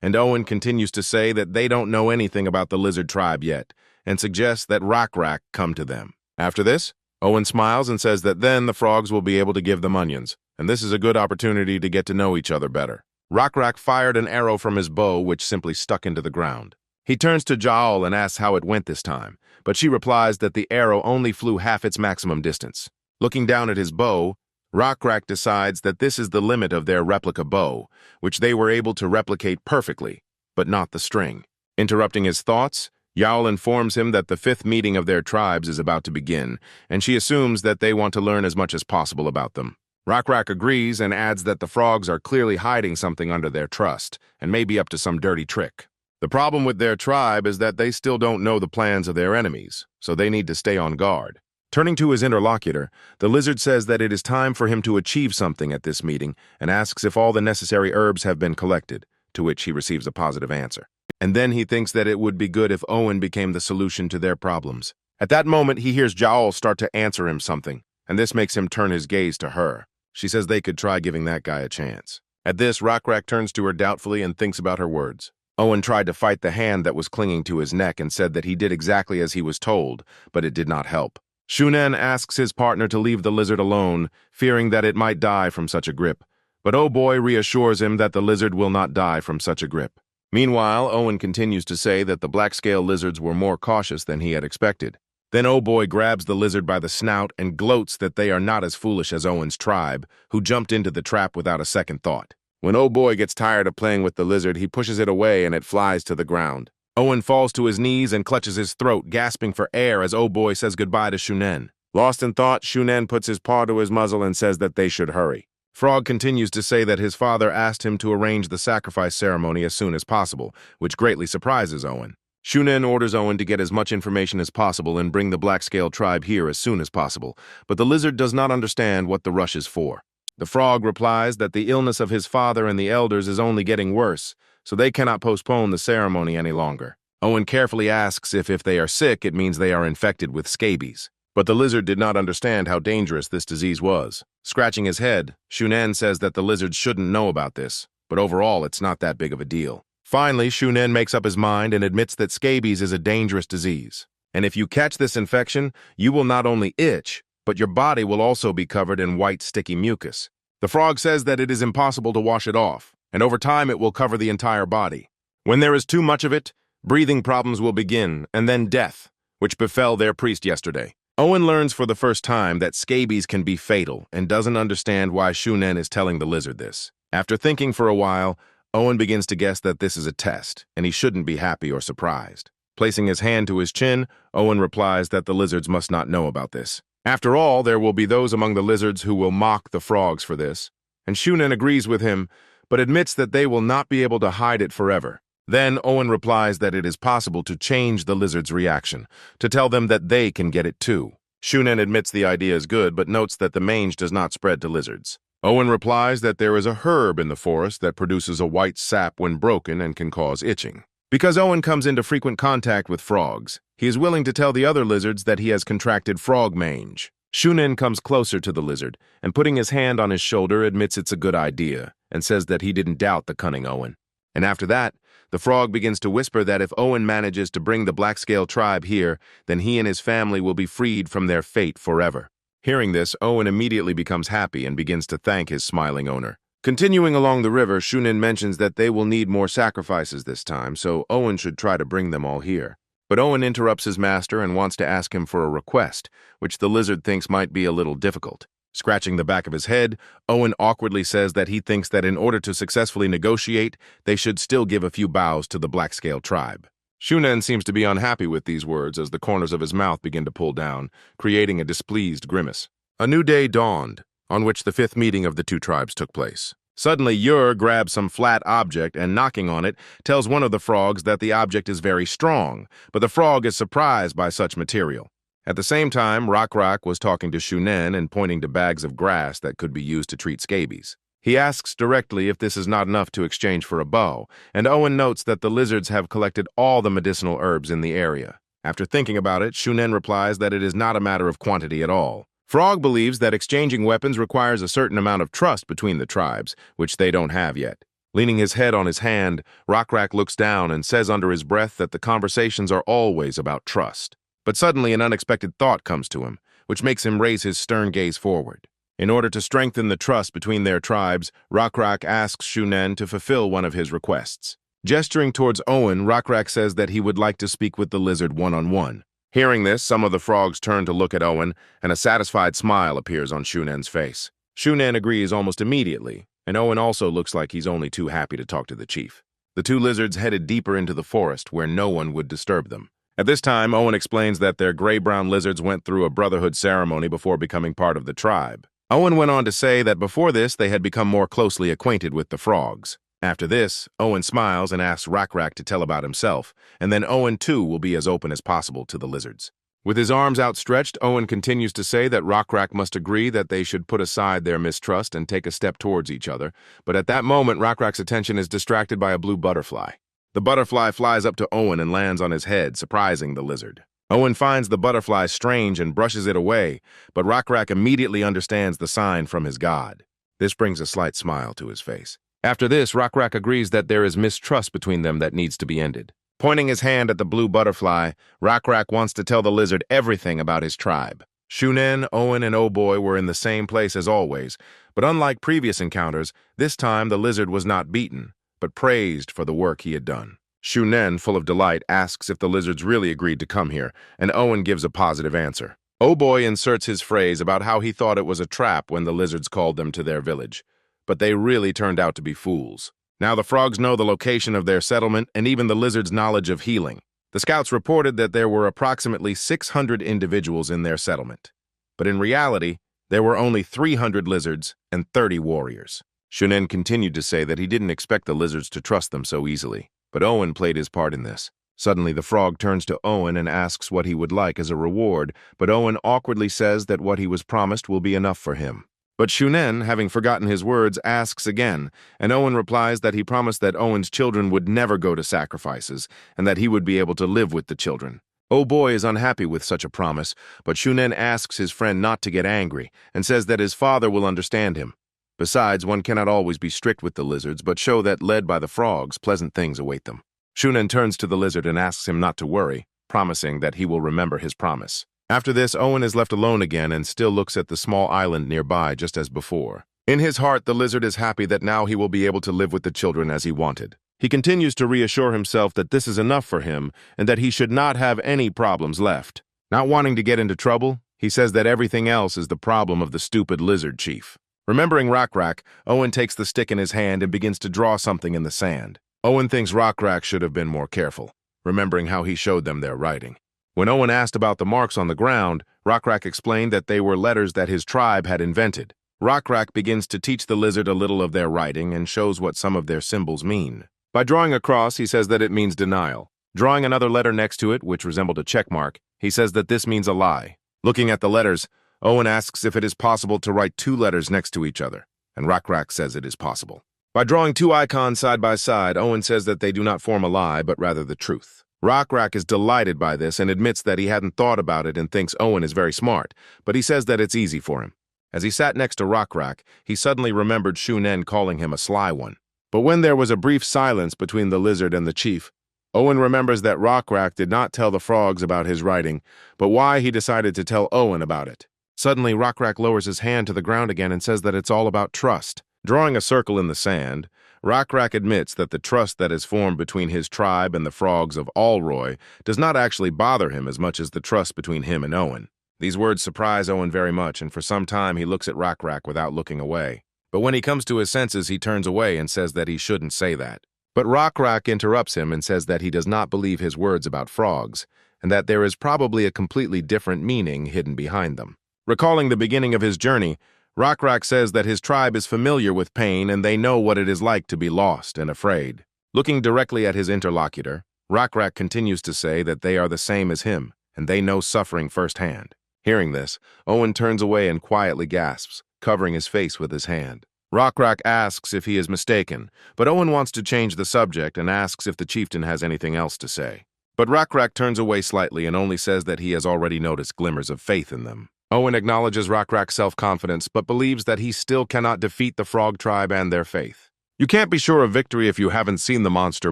and Owen continues to say that they don't know anything about the lizard tribe yet, and suggests that Rockrak come to them. After this, Owen smiles and says that then the frogs will be able to give them onions, and this is a good opportunity to get to know each other better. Rockrak fired an arrow from his bow, which simply stuck into the ground. He turns to Jaol and asks how it went this time, but she replies that the arrow only flew half its maximum distance. Looking down at his bow, Rockrak decides that this is the limit of their replica bow, which they were able to replicate perfectly, but not the string. Interrupting his thoughts, Yael informs him that the 5th meeting of their tribes is about to begin, and she assumes that they want to learn as much as possible about them. Rockrak agrees and adds that the frogs are clearly hiding something under their trust, and may be up to some dirty trick. The problem with their tribe is that they still don't know the plans of their enemies, so they need to stay on guard. Turning to his interlocutor, the lizard says that it is time for him to achieve something at this meeting and asks if all the necessary herbs have been collected, to which he receives a positive answer. And then he thinks that it would be good if Owen became the solution to their problems. At that moment, he hears Jaol start to answer him something, and this makes him turn his gaze to her. She says they could try giving that guy a chance. At this, Rockrak turns to her doubtfully and thinks about her words. Owen tried to fight the hand that was clinging to his neck and said that he did exactly as he was told, but it did not help. Shunen asks his partner to leave the lizard alone, fearing that it might die from such a grip. But Oh Boy reassures him that the lizard will not die from such a grip. Meanwhile, Owen continues to say that the black-scale lizards were more cautious than he had expected. Then Oh Boy grabs the lizard by the snout and gloats that they are not as foolish as Owen's tribe, who jumped into the trap without a second thought. When Oh Boy gets tired of playing with the lizard, he pushes it away and it flies to the ground. Owen falls to his knees and clutches his throat, gasping for air as Oh Boy says goodbye to Shunen. Lost in thought, Shunen puts his paw to his muzzle and says that they should hurry. Frog continues to say that his father asked him to arrange the sacrifice ceremony as soon as possible, which greatly surprises Owen. Shunen orders Owen to get as much information as possible and bring the black-scale tribe here as soon as possible, but the lizard does not understand what the rush is for. The frog replies that the illness of his father and the elders is only getting worse, so they cannot postpone the ceremony any longer. Owen carefully asks if they are sick, it means they are infected with scabies. But the lizard did not understand how dangerous this disease was. Scratching his head, Shunen says that the lizard shouldn't know about this, but overall it's not that big of a deal. Finally, Shunen makes up his mind and admits that scabies is a dangerous disease. And if you catch this infection, you will not only itch, but your body will also be covered in white sticky mucus. The frog says that it is impossible to wash it off, and over time it will cover the entire body. When there is too much of it, breathing problems will begin, and then death, which befell their priest yesterday. Owen learns for the first time that scabies can be fatal and doesn't understand why Shunen is telling the lizard this. After thinking for a while, Owen begins to guess that this is a test, and he shouldn't be happy or surprised. Placing his hand to his chin, Owen replies that the lizards must not know about this. After all, there will be those among the lizards who will mock the frogs for this, and Shunen agrees with him, but admits that they will not be able to hide it forever. Then Owen replies that it is possible to change the lizard's reaction, to tell them that they can get it too. Shunen admits the idea is good, but notes that the mange does not spread to lizards. Owen replies that there is a herb in the forest that produces a white sap when broken and can cause itching. Because Owen comes into frequent contact with frogs, he is willing to tell the other lizards that he has contracted frog mange. Shunen comes closer to the lizard, and putting his hand on his shoulder admits it's a good idea, and says that he didn't doubt the cunning Owen. And after that, the frog begins to whisper that if Owen manages to bring the black-scale tribe here, then he and his family will be freed from their fate forever. Hearing this, Owen immediately becomes happy and begins to thank his smiling owner. Continuing along the river, Shunen mentions that they will need more sacrifices this time, so Owen should try to bring them all here. But Owen interrupts his master and wants to ask him for a request, which the lizard thinks might be a little difficult. Scratching the back of his head, Owen awkwardly says that he thinks that in order to successfully negotiate, they should still give a few bows to the black-scale tribe. Shunen seems to be unhappy with these words as the corners of his mouth begin to pull down, creating a displeased grimace. A new day dawned, on which the fifth meeting of the two tribes took place. Suddenly, Yer grabs some flat object and, knocking on it, tells one of the frogs that the object is very strong, but the frog is surprised by such material. At the same time, Rockrak was talking to Shunen and pointing to bags of grass that could be used to treat scabies. He asks directly if this is not enough to exchange for a bow, and Owen notes that the lizards have collected all the medicinal herbs in the area. After thinking about it, Shunen replies that it is not a matter of quantity at all. Frog believes that exchanging weapons requires a certain amount of trust between the tribes, which they don't have yet. Leaning his head on his hand, Rockrak looks down and says under his breath that the conversations are always about trust. But suddenly an unexpected thought comes to him, which makes him raise his stern gaze forward. In order to strengthen the trust between their tribes, Rockrak asks Shunen to fulfill one of his requests. Gesturing towards Owen, Rockrak says that he would like to speak with the lizard one-on-one. Hearing this, some of the frogs turn to look at Owen, and a satisfied smile appears on Shunen's face. Shunen agrees almost immediately, and Owen also looks like he's only too happy to talk to the chief. The two lizards headed deeper into the forest where no one would disturb them. At this time, Owen explains that their gray-brown lizards went through a brotherhood ceremony before becoming part of the tribe. Owen went on to say that before this, they had become more closely acquainted with the frogs. After this, Owen smiles and asks Rockrak to tell about himself, and then Owen, too, will be as open as possible to the lizards. With his arms outstretched, Owen continues to say that Rockrak must agree that they should put aside their mistrust and take a step towards each other, but at that moment, Rockrak's attention is distracted by a blue butterfly. The butterfly flies up to Owen and lands on his head, surprising the lizard. Owen finds the butterfly strange and brushes it away, but Rockrak immediately understands the sign from his god. This brings a slight smile to his face. After this, Rockrak agrees that there is mistrust between them that needs to be ended. Pointing his hand at the blue butterfly, Rockrak wants to tell the lizard everything about his tribe. Shunen, Owen, and Oh-Boy were in the same place as always, but unlike previous encounters, this time the lizard was not beaten, but praised for the work he had done. Shunen, full of delight, asks if the lizards really agreed to come here, and Owen gives a positive answer. Oh-Boy inserts his phrase about how he thought it was a trap when the lizards called them to their village, but they really turned out to be fools. Now the frogs know the location of their settlement and even the lizards' knowledge of healing. The scouts reported that there were approximately 600 individuals in their settlement, but in reality, there were only 300 lizards and 30 warriors. Shunen continued to say that he didn't expect the lizards to trust them so easily. But Owen played his part in this. Suddenly, the frog turns to Owen and asks what he would like as a reward, but Owen awkwardly says that what he was promised will be enough for him. But Shunen, having forgotten his words, asks again, and Owen replies that he promised that Owen's children would never go to sacrifices, and that he would be able to live with the children. Oh-Boy is unhappy with such a promise, but Shunen asks his friend not to get angry, and says that his father will understand him. Besides, one cannot always be strict with the lizards, but show that, led by the frogs, pleasant things await them. Shunen turns to the lizard and asks him not to worry, promising that he will remember his promise. After this, Owen is left alone again and still looks at the small island nearby just as before. In his heart, the lizard is happy that now he will be able to live with the children as he wanted. He continues to reassure himself that this is enough for him and that he should not have any problems left. Not wanting to get into trouble, he says that everything else is the problem of the stupid lizard chief. Remembering Rockrak, Owen takes the stick in his hand and begins to draw something in the sand. Owen thinks Rockrak should have been more careful, remembering how he showed them their writing. When Owen asked about the marks on the ground, Rockrak explained that they were letters that his tribe had invented. Rockrak begins to teach the lizard a little of their writing and shows what some of their symbols mean. By drawing a cross, he says that it means denial. Drawing another letter next to it, which resembled a check mark, he says that this means a lie. Looking at the letters, Owen asks if it is possible to write two letters next to each other, and Rockrak says it is possible. By drawing two icons side by side, Owen says that they do not form a lie, but rather the truth. Rockrak is delighted by this and admits that he hadn't thought about it and thinks Owen is very smart, but he says that it's easy for him. As he sat next to Rockrak, he suddenly remembered Shunen calling him a sly one. But when there was a brief silence between the lizard and the chief, Owen remembers that Rockrak did not tell the frogs about his writing, but why he decided to tell Owen about it. Suddenly, Rockrak lowers his hand to the ground again and says that it's all about trust. Drawing a circle in the sand, Rockrak admits that the trust that is formed between his tribe and the frogs of Alroy does not actually bother him as much as the trust between him and Owen. These words surprise Owen very much, and for some time he looks at Rockrak without looking away. But when he comes to his senses, he turns away and says that he shouldn't say that. But Rockrak interrupts him and says that he does not believe his words about frogs, and that there is probably a completely different meaning hidden behind them. Recalling the beginning of his journey, Rockrak says that his tribe is familiar with pain and they know what it is like to be lost and afraid. Looking directly at his interlocutor, Rockrak continues to say that they are the same as him, and they know suffering firsthand. Hearing this, Owen turns away and quietly gasps, covering his face with his hand. Rockrak asks if he is mistaken, but Owen wants to change the subject and asks if the chieftain has anything else to say. But Rockrak turns away slightly and only says that he has already noticed glimmers of faith in them. Owen acknowledges Rockrak's self-confidence, but believes that he still cannot defeat the frog tribe and their faith. You can't be sure of victory if you haven't seen the monster.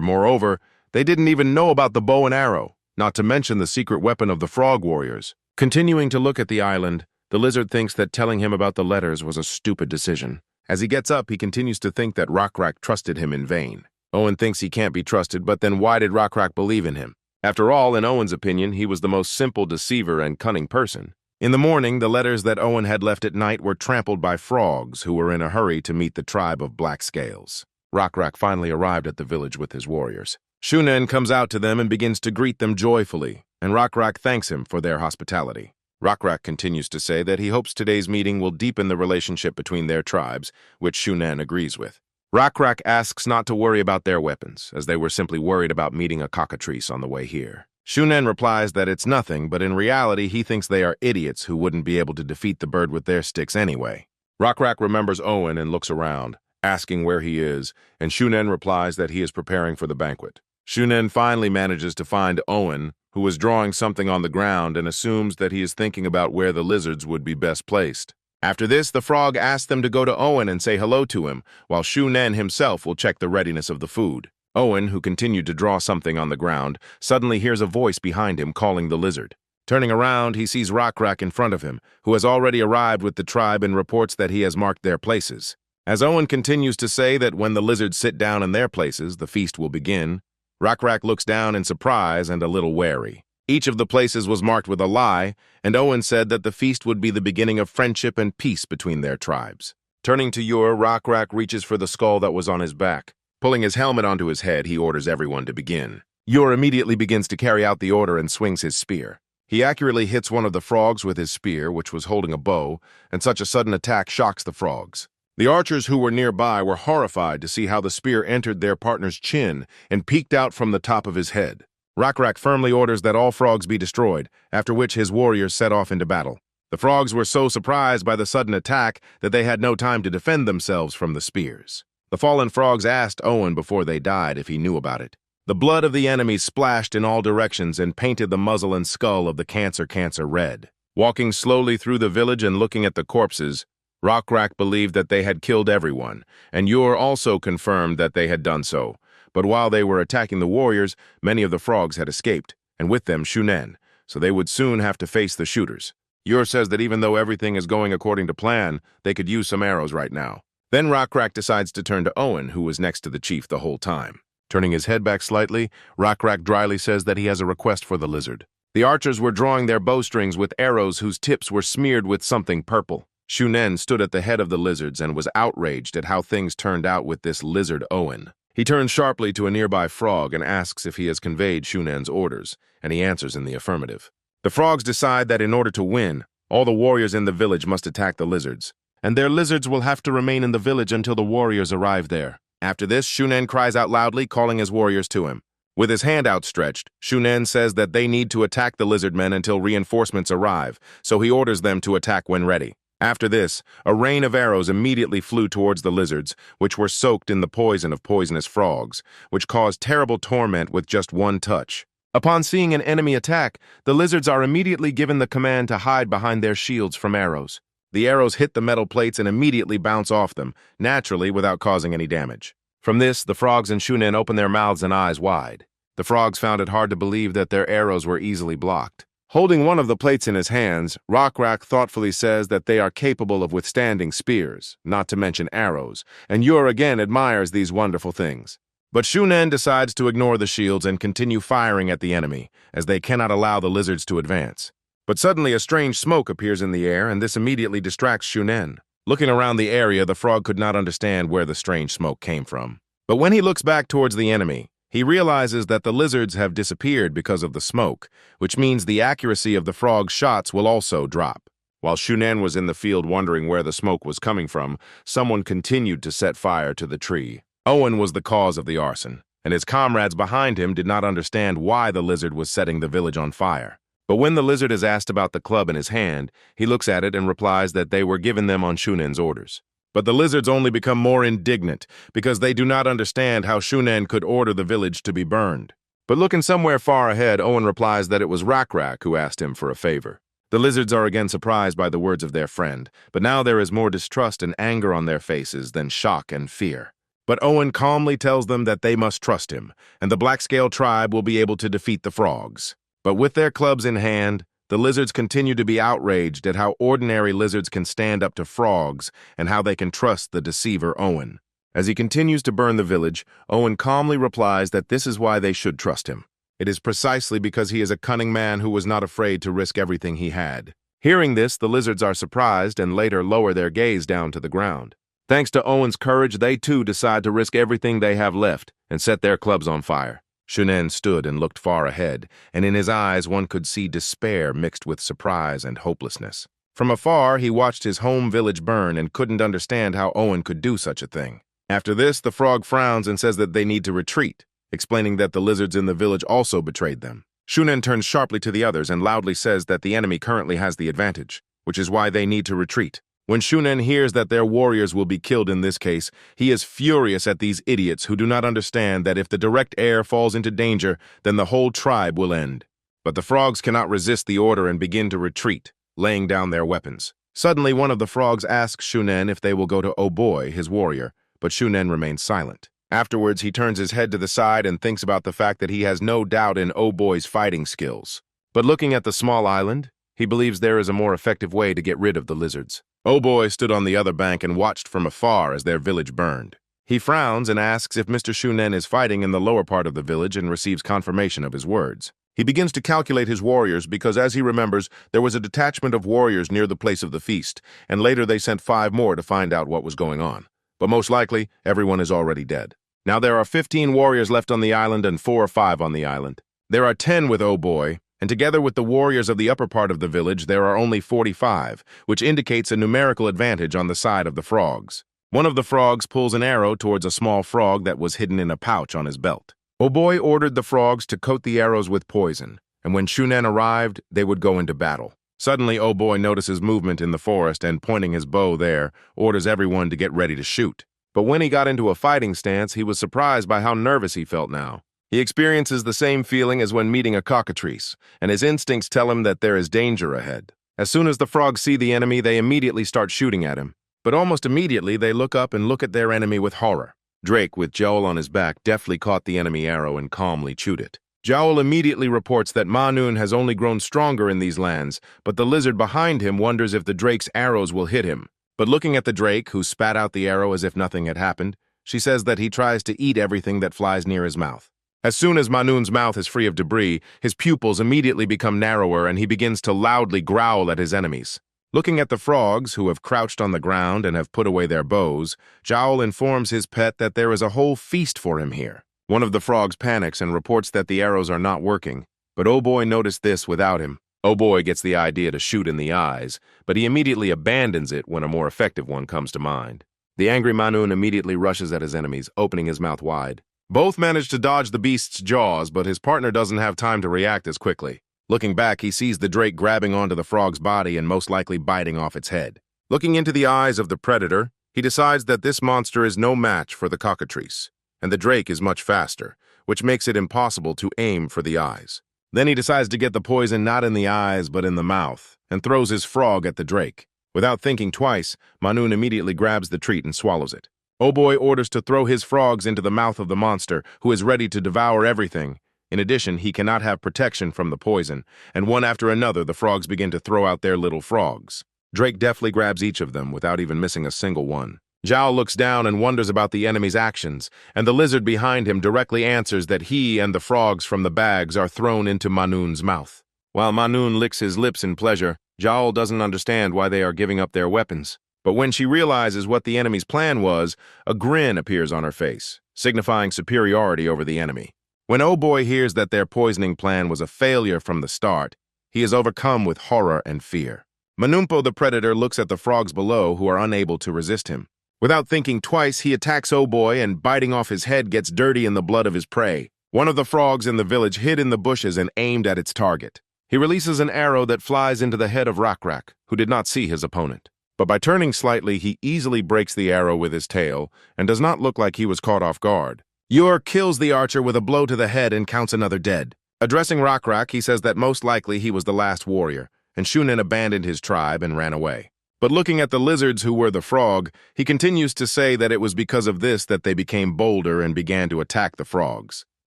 Moreover, they didn't even know about the bow and arrow, not to mention the secret weapon of the frog warriors. Continuing to look at the island, the lizard thinks that telling him about the letters was a stupid decision. As he gets up, he continues to think that Rockrak trusted him in vain. Owen thinks he can't be trusted, but then why did Rockrak believe in him? After all, in Owen's opinion, he was the most simple deceiver and cunning person. In the morning, the letters that Owen had left at night were trampled by frogs who were in a hurry to meet the tribe of Black Scales. Rockrak finally arrived at the village with his warriors. Shunen comes out to them and begins to greet them joyfully, and Rockrak thanks him for their hospitality. Rockrak continues to say that he hopes today's meeting will deepen the relationship between their tribes, which Shunen agrees with. Rockrak asks not to worry about their weapons, as they were simply worried about meeting a cockatrice on the way here. Shunen replies that it's nothing, but in reality he thinks they are idiots who wouldn't be able to defeat the bird with their sticks anyway. Rockrak remembers Owen and looks around, asking where he is, and Shunen replies that he is preparing for the banquet. Shunen finally manages to find Owen, who is drawing something on the ground, and assumes that he is thinking about where the lizards would be best placed. After this, the frog asks them to go to Owen and say hello to him, while Shunen himself will check the readiness of the food. Owen, who continued to draw something on the ground, suddenly hears a voice behind him calling the lizard. Turning around, he sees Rockrak in front of him, who has already arrived with the tribe and reports that he has marked their places. As Owen continues to say that when the lizards sit down in their places, the feast will begin, Rockrak looks down in surprise and a little wary. Each of the places was marked with a lie, and Owen said that the feast would be the beginning of friendship and peace between their tribes. Turning to Yor, Rockrak reaches for the skull that was on his back. Pulling his helmet onto his head, he orders everyone to begin. Yor immediately begins to carry out the order and swings his spear. He accurately hits one of the frogs with his spear, which was holding a bow, and such a sudden attack shocks the frogs. The archers who were nearby were horrified to see how the spear entered their partner's chin and peeked out from the top of his head. Rockrak firmly orders that all frogs be destroyed, after which his warriors set off into battle. The frogs were so surprised by the sudden attack that they had no time to defend themselves from the spears. The fallen frogs asked Owen before they died if he knew about it. The blood of the enemy splashed in all directions and painted the muzzle and skull of the cancer red. Walking slowly through the village and looking at the corpses, Rockrak believed that they had killed everyone, and Yor also confirmed that they had done so. But while they were attacking the warriors, many of the frogs had escaped, and with them Shunen, so they would soon have to face the shooters. Yor says that even though everything is going according to plan, they could use some arrows right now. Then Rockrak decides to turn to Owen, who was next to the chief the whole time. Turning his head back slightly, Rockrak dryly says that he has a request for the lizard. The archers were drawing their bowstrings with arrows whose tips were smeared with something purple. Shunen stood at the head of the lizards and was outraged at how things turned out with this lizard Owen. He turns sharply to a nearby frog and asks if he has conveyed Shunen's orders, and he answers in the affirmative. The frogs decide that in order to win, all the warriors in the village must attack the lizards, and their lizards will have to remain in the village until the warriors arrive there. After this, Shunen cries out loudly, calling his warriors to him. With his hand outstretched, Shunen says that they need to attack the lizard men until reinforcements arrive, so he orders them to attack when ready. After this, a rain of arrows immediately flew towards the lizards, which were soaked in the poison of poisonous frogs, which caused terrible torment with just one touch. Upon seeing an enemy attack, the lizards are immediately given the command to hide behind their shields from arrows. The arrows hit the metal plates and immediately bounce off them, naturally without causing any damage. From this, the frogs and Shunen opened their mouths and eyes wide. The frogs found it hard to believe that their arrows were easily blocked. Holding one of the plates in his hands, Rockrak thoughtfully says that they are capable of withstanding spears, not to mention arrows, and Yor again admires these wonderful things. But Shunen decides to ignore the shields and continue firing at the enemy, as they cannot allow the lizards to advance. But suddenly a strange smoke appears in the air, and this immediately distracts Shunen. Looking around the area, the frog could not understand where the strange smoke came from. But when he looks back towards the enemy, he realizes that the lizards have disappeared because of the smoke, which means the accuracy of the frog's shots will also drop. While Shunen was in the field wondering where the smoke was coming from, someone continued to set fire to the tree. Owen was the cause of the arson, and his comrades behind him did not understand why the lizard was setting the village on fire. But when the lizard is asked about the club in his hand, he looks at it and replies that they were given them on Shunen's orders. But the lizards only become more indignant because they do not understand how Shunen could order the village to be burned. But looking somewhere far ahead, Owen replies that it was Rockrak who asked him for a favor. The lizards are again surprised by the words of their friend, but now there is more distrust and anger on their faces than shock and fear. But Owen calmly tells them that they must trust him, and the Blackscale tribe will be able to defeat the frogs. But with their clubs in hand, the lizards continue to be outraged at how ordinary lizards can stand up to frogs and how they can trust the deceiver Owen. As he continues to burn the village, Owen calmly replies that this is why they should trust him. It is precisely because he is a cunning man who was not afraid to risk everything he had. Hearing this, the lizards are surprised and later lower their gaze down to the ground. Thanks to Owen's courage, they too decide to risk everything they have left and set their clubs on fire. Shunen stood and looked far ahead, and in his eyes one could see despair mixed with surprise and hopelessness. From afar, he watched his home village burn and couldn't understand how Owen could do such a thing. After this, the frog frowns and says that they need to retreat, explaining that the lizards in the village also betrayed them. Shunen turns sharply to the others and loudly says that the enemy currently has the advantage, which is why they need to retreat. When Shunen hears that their warriors will be killed in this case, he is furious at these idiots who do not understand that if the direct heir falls into danger, then the whole tribe will end. But the frogs cannot resist the order and begin to retreat, laying down their weapons. Suddenly, one of the frogs asks Shunen if they will go to Oh Boy, his warrior, but Shunen remains silent. Afterwards, he turns his head to the side and thinks about the fact that he has no doubt in Oh Boy's fighting skills. But looking at the small island, he believes there is a more effective way to get rid of the lizards. Oh Boy stood on the other bank and watched from afar as their village burned. He frowns and asks if Mr. Shunen is fighting in the lower part of the village and receives confirmation of his words. He begins to calculate his warriors because, as he remembers, there was a detachment of warriors near the place of the feast, and later they sent 5 more to find out what was going on. But most likely, everyone is already dead. Now there are 15 warriors left on the island and 4 or 5 on the island. There are 10 with Oh Boy, and together with the warriors of the upper part of the village, there are only 45, which indicates a numerical advantage on the side of the frogs. One of the frogs pulls an arrow towards a small frog that was hidden in a pouch on his belt. Oh Boy ordered the frogs to coat the arrows with poison, and when Shunen arrived, they would go into battle. Suddenly, Oh Boy notices movement in the forest and, pointing his bow there, orders everyone to get ready to shoot. But when he got into a fighting stance, he was surprised by how nervous he felt now. He experiences the same feeling as when meeting a cockatrice, and his instincts tell him that there is danger ahead. As soon as the frogs see the enemy, they immediately start shooting at him. But almost immediately, they look up and look at their enemy with horror. Drake, with Joel on his back, deftly caught the enemy arrow and calmly chewed it. Joel immediately reports that Manhwa has only grown stronger in these lands, but the lizard behind him wonders if the Drake's arrows will hit him. But looking at the Drake, who spat out the arrow as if nothing had happened, she says that he tries to eat everything that flies near his mouth. As soon as Manhwa's mouth is free of debris, his pupils immediately become narrower and he begins to loudly growl at his enemies. Looking at the frogs, who have crouched on the ground and have put away their bows, Joel informs his pet that there is a whole feast for him here. One of the frogs panics and reports that the arrows are not working, but Oh Boy noticed this without him. Oh Boy gets the idea to shoot in the eyes, but he immediately abandons it when a more effective one comes to mind. The angry Manhwa immediately rushes at his enemies, opening his mouth wide. Both manage to dodge the beast's jaws, but his partner doesn't have time to react as quickly. Looking back, he sees the Drake grabbing onto the frog's body and most likely biting off its head. Looking into the eyes of the predator, he decides that this monster is no match for the cockatrice, and the Drake is much faster, which makes it impossible to aim for the eyes. Then he decides to get the poison not in the eyes but in the mouth, and throws his frog at the Drake. Without thinking twice, Manhwa immediately grabs the treat and swallows it. Oh Boy orders to throw his frogs into the mouth of the monster, who is ready to devour everything. In addition, he cannot have protection from the poison, and one after another the frogs begin to throw out their little frogs. Drake deftly grabs each of them without even missing a single one. Zhao looks down and wonders about the enemy's actions, and the lizard behind him directly answers that he and the frogs from the bags are thrown into Manhwa's mouth. While Manhwa licks his lips in pleasure, Zhao doesn't understand why they are giving up their weapons. But when she realizes what the enemy's plan was, a grin appears on her face, signifying superiority over the enemy. When Oh Boy hears that their poisoning plan was a failure from the start, he is overcome with horror and fear. Manhwa the predator looks at the frogs below who are unable to resist him. Without thinking twice, he attacks Oh Boy and, biting off his head, gets dirty in the blood of his prey. One of the frogs in the village hid in the bushes and aimed at its target. He releases an arrow that flies into the head of Rakrak, who did not see his opponent. But by turning slightly, he easily breaks the arrow with his tail and does not look like he was caught off guard. Yor kills the archer with a blow to the head and counts another dead. Addressing Rakrak, he says that most likely he was the last warrior, and Shunen abandoned his tribe and ran away. But looking at the lizards who were the frog, he continues to say that it was because of this that they became bolder and began to attack the frogs.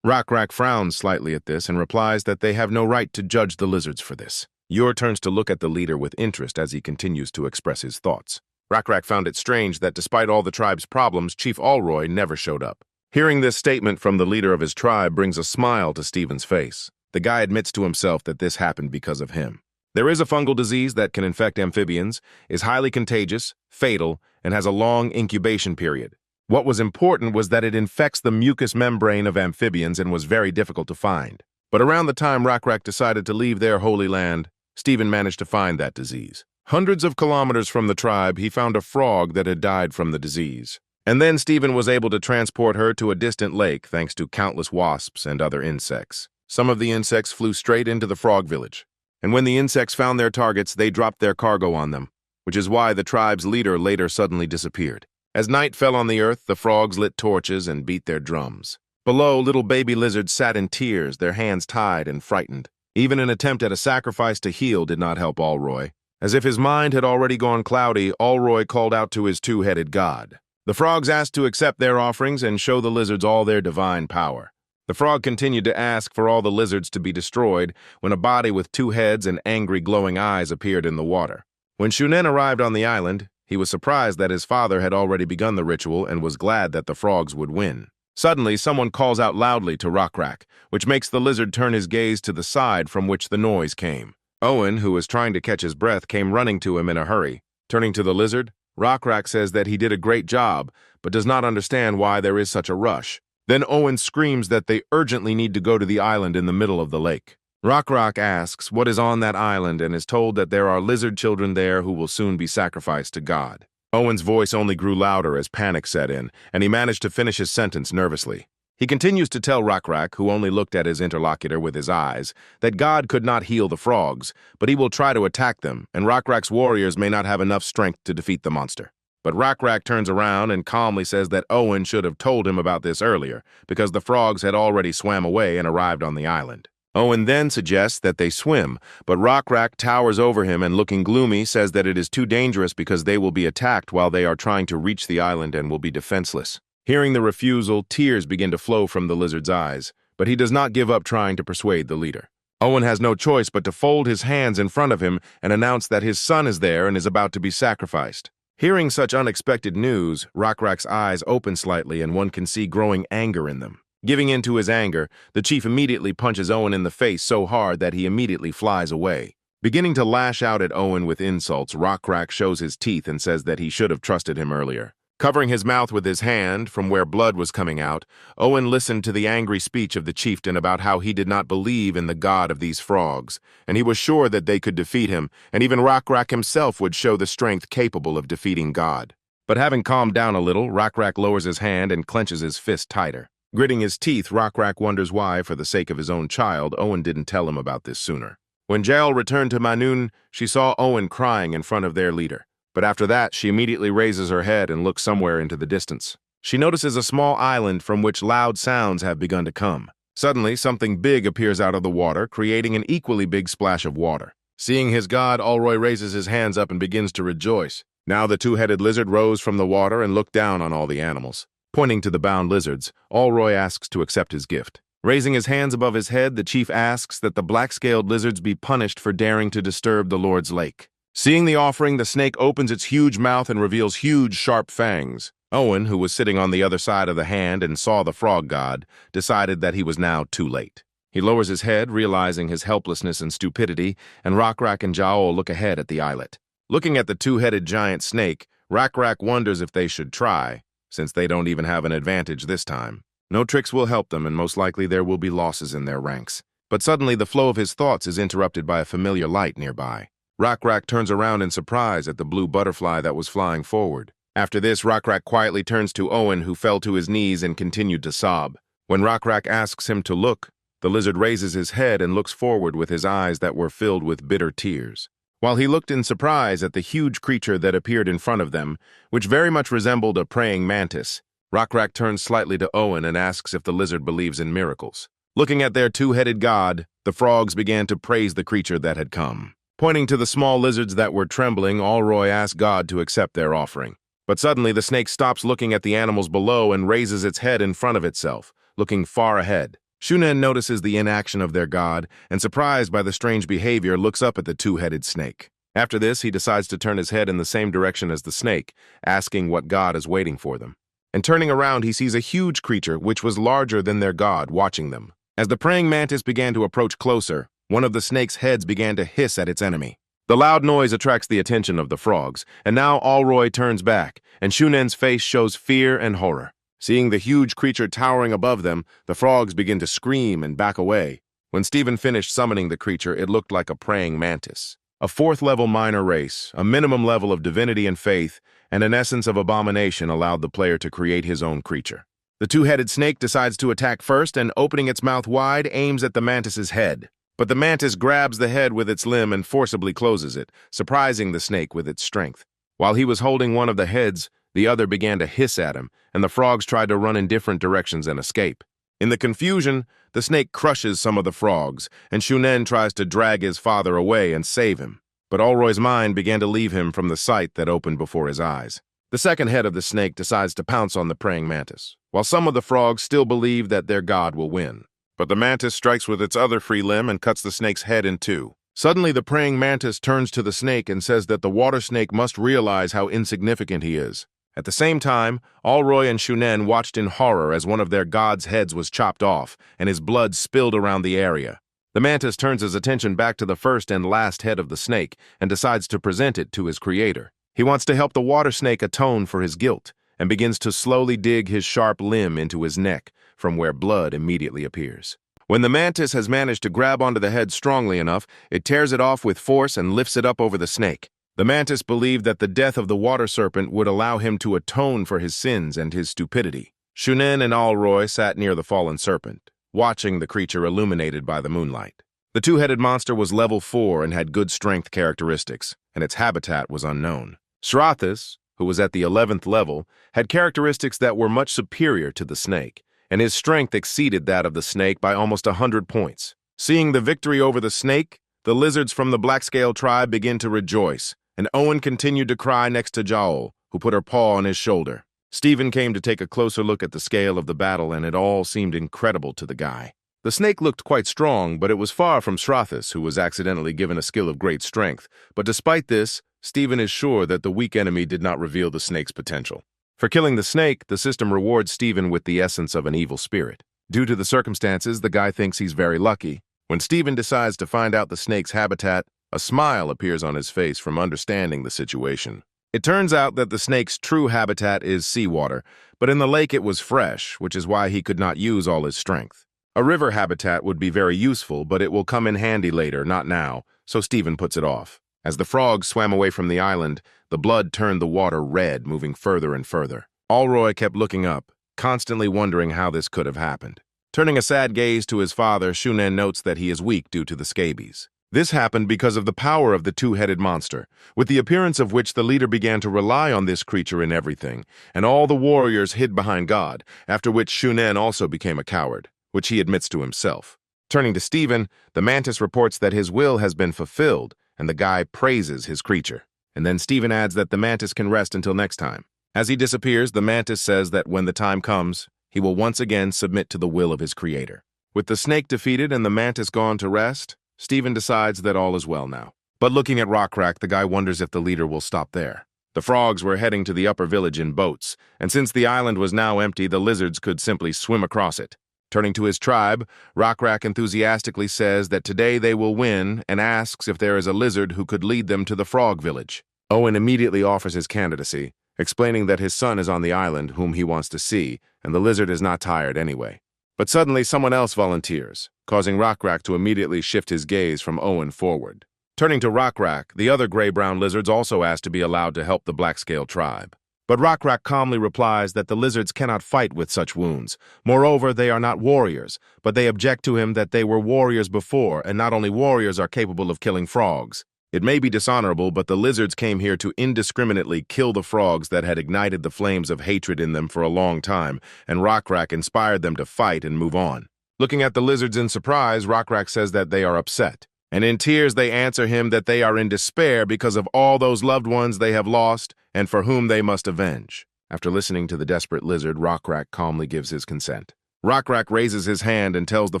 Rakrak frowns slightly at this and replies that they have no right to judge the lizards for this. Yor turns to look at the leader with interest as he continues to express his thoughts. Rakrak found it strange that despite all the tribe's problems, Chief Alroy never showed up. Hearing this statement from the leader of his tribe brings a smile to Stephen's face. The guy admits to himself that this happened because of him. There is a fungal disease that can infect amphibians, is highly contagious, fatal, and has a long incubation period. What was important was that it infects the mucous membrane of amphibians and was very difficult to find. But around the time Rakrak decided to leave their holy land, Stephen managed to find that disease. Hundreds of kilometers from the tribe, he found a frog that had died from the disease. And then Stephen was able to transport her to a distant lake thanks to countless wasps and other insects. Some of the insects flew straight into the frog village. And when the insects found their targets, they dropped their cargo on them. which is why the tribe's leader later suddenly disappeared. As night fell on the earth, the frogs lit torches and beat their drums. Below, little baby lizards sat in tears, their hands tied and frightened. Even an attempt at a sacrifice to heal did not help Allroy. As if his mind had already gone cloudy, Allroy called out to his two-headed god. The frogs asked to accept their offerings and show the lizards all their divine power. The frog continued to ask for all the lizards to be destroyed when a body with two heads and angry glowing eyes appeared in the water. When Shunen arrived on the island, he was surprised that his father had already begun the ritual and was glad that the frogs would win. Suddenly, someone calls out loudly to Rockrak, which makes the lizard turn his gaze to the side from which the noise came. Owen, who was trying to catch his breath, came running to him in a hurry. Turning to the lizard, Rockrak says that he did a great job, but does not understand why there is such a rush. Then Owen screams that they urgently need to go to the island in the middle of the lake. Rockrak asks what is on that island and is told that there are lizard children there who will soon be sacrificed to God. Owen's voice only grew louder as panic set in, and he managed to finish his sentence nervously. He continues to tell Rockrak, who only looked at his interlocutor with his eyes, that God could not heal the frogs, but he will try to attack them, and Rockrak's warriors may not have enough strength to defeat the monster. But Rockrak turns around and calmly says that Owen should have told him about this earlier, because the frogs had already swam away and arrived on the island. Owen then suggests that they swim, but Rockrak towers over him and, looking gloomy, says that it is too dangerous because they will be attacked while they are trying to reach the island and will be defenseless. Hearing the refusal, tears begin to flow from the lizard's eyes, but he does not give up trying to persuade the leader. Owen has no choice but to fold his hands in front of him and announce that his son is there and is about to be sacrificed. Hearing such unexpected news, Rockrak's eyes open slightly and one can see growing anger in them. Giving in to his anger, the chief immediately punches Owen in the face so hard that he immediately flies away. Beginning to lash out at Owen with insults, Rockrak shows his teeth and says that he should have trusted him earlier. Covering his mouth with his hand, from where blood was coming out, Owen listened to the angry speech of the chieftain about how he did not believe in the god of these frogs, and he was sure that they could defeat him, and even Rockrak himself would show the strength capable of defeating God. But having calmed down a little, Rockrak lowers his hand and clenches his fist tighter. Gritting his teeth, Rockrak wonders why, for the sake of his own child, Owen didn't tell him about this sooner. When Jael returned to Manun, she saw Owen crying in front of their leader. But after that, she immediately raises her head and looks somewhere into the distance. She notices a small island from which loud sounds have begun to come. Suddenly, something big appears out of the water, creating an equally big splash of water. Seeing his god, Allroy raises his hands up and begins to rejoice. Now the two-headed lizard rose from the water and looked down on all the animals. Pointing to the bound lizards, Allroy asks to accept his gift. Raising his hands above his head, the chief asks that the black-scaled lizards be punished for daring to disturb the Lord's lake. Seeing the offering, the snake opens its huge mouth and reveals huge, sharp fangs. Owen, who was sitting on the other side of the hand and saw the frog god, decided that he was now too late. He lowers his head, realizing his helplessness and stupidity, and Rockrak and Jael look ahead at the islet. Looking at the two-headed giant snake, Rockrak wonders if they should try, since they don't even have an advantage this time. No tricks will help them, and most likely there will be losses in their ranks. But suddenly the flow of his thoughts is interrupted by a familiar light nearby. Rockrak turns around in surprise at the blue butterfly that was flying forward. After this, Rockrak quietly turns to Owen, who fell to his knees and continued to sob. When Rockrak asks him to look, the lizard raises his head and looks forward with his eyes that were filled with bitter tears. While he looked in surprise at the huge creature that appeared in front of them, which very much resembled a praying mantis, Rockrak turns slightly to Owen and asks if the lizard believes in miracles. Looking at their two-headed god, the frogs began to praise the creature that had come. Pointing to the small lizards that were trembling, Allroy asked God to accept their offering. But suddenly the snake stops looking at the animals below and raises its head in front of itself, looking far ahead. Shunen notices the inaction of their god and, surprised by the strange behavior, looks up at the two-headed snake. After this, he decides to turn his head in the same direction as the snake, asking what god is waiting for them. And turning around, he sees a huge creature which was larger than their god watching them. As the praying mantis began to approach closer, one of the snake's heads began to hiss at its enemy. The loud noise attracts the attention of the frogs, and now Allroy turns back, and Shunen's face shows fear and horror. Seeing the huge creature towering above them, the frogs begin to scream and back away. When Stephen finished summoning the creature, it looked like a praying mantis. A fourth-level minor race, a minimum level of divinity and faith, and an essence of abomination allowed the player to create his own creature. The two-headed snake decides to attack first and, opening its mouth wide, aims at the mantis's head. But the mantis grabs the head with its limb and forcibly closes it, surprising the snake with its strength. While he was holding one of the heads, the other began to hiss at him, and the frogs tried to run in different directions and escape. In the confusion, the snake crushes some of the frogs, and Shunen tries to drag his father away and save him. But Olroy's mind began to leave him from the sight that opened before his eyes. The second head of the snake decides to pounce on the praying mantis, while some of the frogs still believe that their god will win. But the mantis strikes with its other free limb and cuts the snake's head in two. Suddenly, the praying mantis turns to the snake and says that the water snake must realize how insignificant he is. At the same time, Olroy and Shunen watched in horror as one of their god's heads was chopped off, and his blood spilled around the area. The mantis turns his attention back to the first and last head of the snake and decides to present it to his creator. He wants to help the water snake atone for his guilt, and begins to slowly dig his sharp limb into his neck, from where blood immediately appears. When the mantis has managed to grab onto the head strongly enough, it tears it off with force and lifts it up over the snake. The mantis believed that the death of the water serpent would allow him to atone for his sins and his stupidity. Shunen and Olroy sat near the fallen serpent, watching the creature illuminated by the moonlight. The two-headed monster was level 4 and had good strength characteristics, and its habitat was unknown. Shrathis, who was at the 11th level, had characteristics that were much superior to the snake, and his strength exceeded that of the snake by almost 100 points. Seeing the victory over the snake, the lizards from the Blackscale tribe began to rejoice, and Owen continued to cry next to Jaol, who put her paw on his shoulder. Stephen came to take a closer look at the scale of the battle, and it all seemed incredible to the guy. The snake looked quite strong, but it was far from Shrathis, who was accidentally given a skill of great strength. But despite this, Stephen is sure that the weak enemy did not reveal the snake's potential. For killing the snake, the system rewards Stephen with the essence of an evil spirit. Due to the circumstances, the guy thinks he's very lucky. When Stephen decides to find out the snake's habitat, a smile appears on his face from understanding the situation. It turns out that the snake's true habitat is seawater, but in the lake it was fresh, which is why he could not use all his strength. A river habitat would be very useful, but it will come in handy later, not now, so Stephen puts it off. As the frogs swam away from the island, the blood turned the water red, moving further and further. Olroy kept looking up, constantly wondering how this could have happened. Turning a sad gaze to his father, Shunen notes that he is weak due to the scabies. This happened because of the power of the two-headed monster, with the appearance of which the leader began to rely on this creature in everything, and all the warriors hid behind God, after which Shunen also became a coward, which he admits to himself. Turning to Stephen, the mantis reports that his will has been fulfilled, and the guy praises his creature. And then Stephen adds that the mantis can rest until next time. As he disappears, the mantis says that when the time comes, he will once again submit to the will of his creator. With the snake defeated and the mantis gone to rest, Stephen decides that all is well now. But looking at Rockcrack, the guy wonders if the leader will stop there. The frogs were heading to the upper village in boats, and since the island was now empty, the lizards could simply swim across it. Turning to his tribe, Rockcrack enthusiastically says that today they will win and asks if there is a lizard who could lead them to the frog village. Owen immediately offers his candidacy, explaining that his son is on the island whom he wants to see, and the lizard is not tired anyway. But suddenly someone else volunteers, causing Rockcrack to immediately shift his gaze from Owen forward. Turning to Rockcrack, the other gray-brown lizards also ask to be allowed to help the Blackscale tribe. But Rockcrack calmly replies that the lizards cannot fight with such wounds. Moreover, they are not warriors, but they object to him that they were warriors before, and not only warriors are capable of killing frogs. It may be dishonorable, but the lizards came here to indiscriminately kill the frogs that had ignited the flames of hatred in them for a long time, and Rockcrack inspired them to fight and move on. Looking at the lizards in surprise, Rockcrack says that they are upset. And in tears they answer him that they are in despair because of all those loved ones they have lost and for whom they must avenge. After listening to the desperate lizard, Rockcrack calmly gives his consent. Rockcrack raises his hand and tells the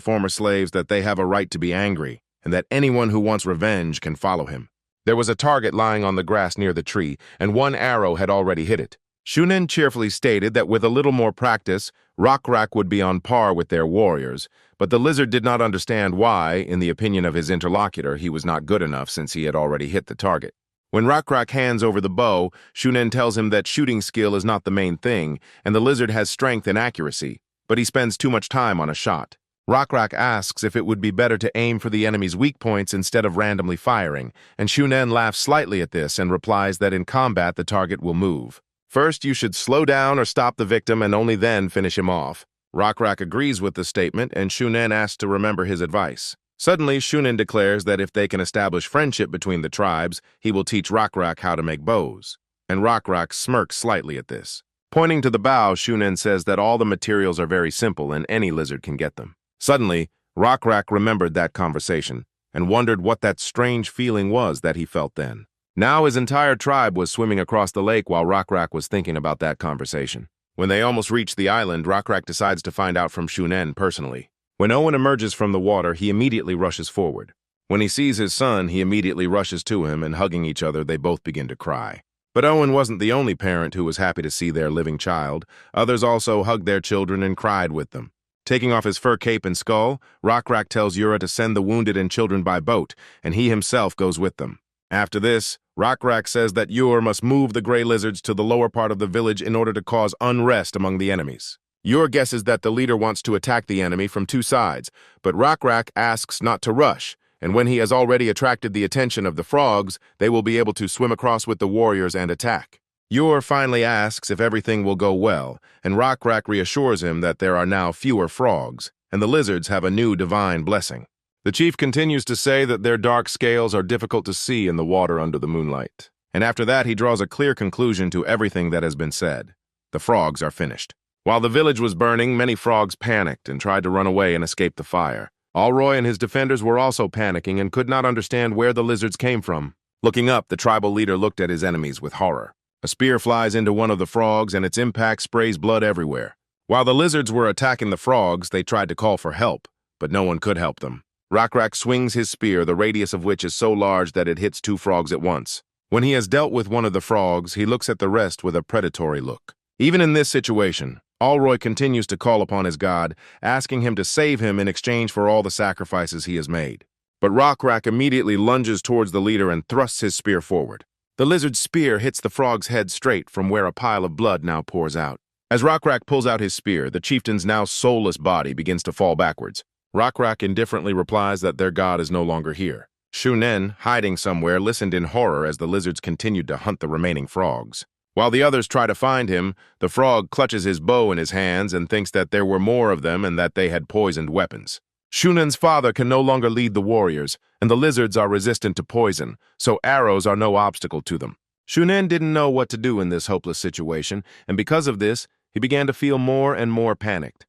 former slaves that they have a right to be angry, and that anyone who wants revenge can follow him. There was a target lying on the grass near the tree, and one arrow had already hit it. Shunen cheerfully stated that with a little more practice, Rockcrack would be on par with their warriors, but the lizard did not understand why, in the opinion of his interlocutor, he was not good enough since he had already hit the target. When Rockcrack hands over the bow, Shunen tells him that shooting skill is not the main thing, and the lizard has strength and accuracy, but he spends too much time on a shot. Rockcrack asks if it would be better to aim for the enemy's weak points instead of randomly firing, and Shunen laughs slightly at this and replies that in combat the target will move. First, you should slow down or stop the victim and only then finish him off. Rockcrack agrees with the statement, and Shunen asks to remember his advice. Suddenly, Shunen declares that if they can establish friendship between the tribes, he will teach Rockrak how to make bows. And Rockrak smirks slightly at this. Pointing to the bow, Shunen says that all the materials are very simple and any lizard can get them. Suddenly, Rockrak remembered that conversation and wondered what that strange feeling was that he felt then. Now his entire tribe was swimming across the lake while Rockrak was thinking about that conversation. When they almost reach the island, Rockrak decides to find out from Shunen personally. When Owen emerges from the water, he immediately rushes forward. When he sees his son, he immediately rushes to him, and hugging each other, they both begin to cry. But Owen wasn't the only parent who was happy to see their living child. Others also hugged their children and cried with them. Taking off his fur cape and skull, Rockrak tells Yura to send the wounded and children by boat, and he himself goes with them. After this, Rockrak says that Yura must move the gray lizards to the lower part of the village in order to cause unrest among the enemies. Yura guesses that the leader wants to attack the enemy from two sides, but Rockrak asks not to rush, and when he has already attracted the attention of the frogs, they will be able to swim across with the warriors and attack. Yura finally asks if everything will go well, and Rockrak reassures him that there are now fewer frogs, and the lizards have a new divine blessing. The chief continues to say that their dark scales are difficult to see in the water under the moonlight, and after that he draws a clear conclusion to everything that has been said. The frogs are finished. While the village was burning, many frogs panicked and tried to run away and escape the fire. Alroy and his defenders were also panicking and could not understand where the lizards came from. Looking up, the tribal leader looked at his enemies with horror. A spear flies into one of the frogs and its impact sprays blood everywhere. While the lizards were attacking the frogs, they tried to call for help, but no one could help them. Rockrak swings his spear, the radius of which is so large that it hits two frogs at once. When he has dealt with one of the frogs, he looks at the rest with a predatory look. Even in this situation, Alroy continues to call upon his god, asking him to save him in exchange for all the sacrifices he has made. But Rockrak immediately lunges towards the leader and thrusts his spear forward. The lizard's spear hits the frog's head straight from where a pile of blood now pours out. As Rockrak pulls out his spear, the chieftain's now soulless body begins to fall backwards. Rockrak indifferently replies that their god is no longer here. Shunen, hiding somewhere, listened in horror as the lizards continued to hunt the remaining frogs. While the others try to find him, the frog clutches his bow in his hands and thinks that there were more of them and that they had poisoned weapons. Shunen's father can no longer lead the warriors, and the lizards are resistant to poison, so arrows are no obstacle to them. Shunen didn't know what to do in this hopeless situation, and because of this, he began to feel more and more panicked.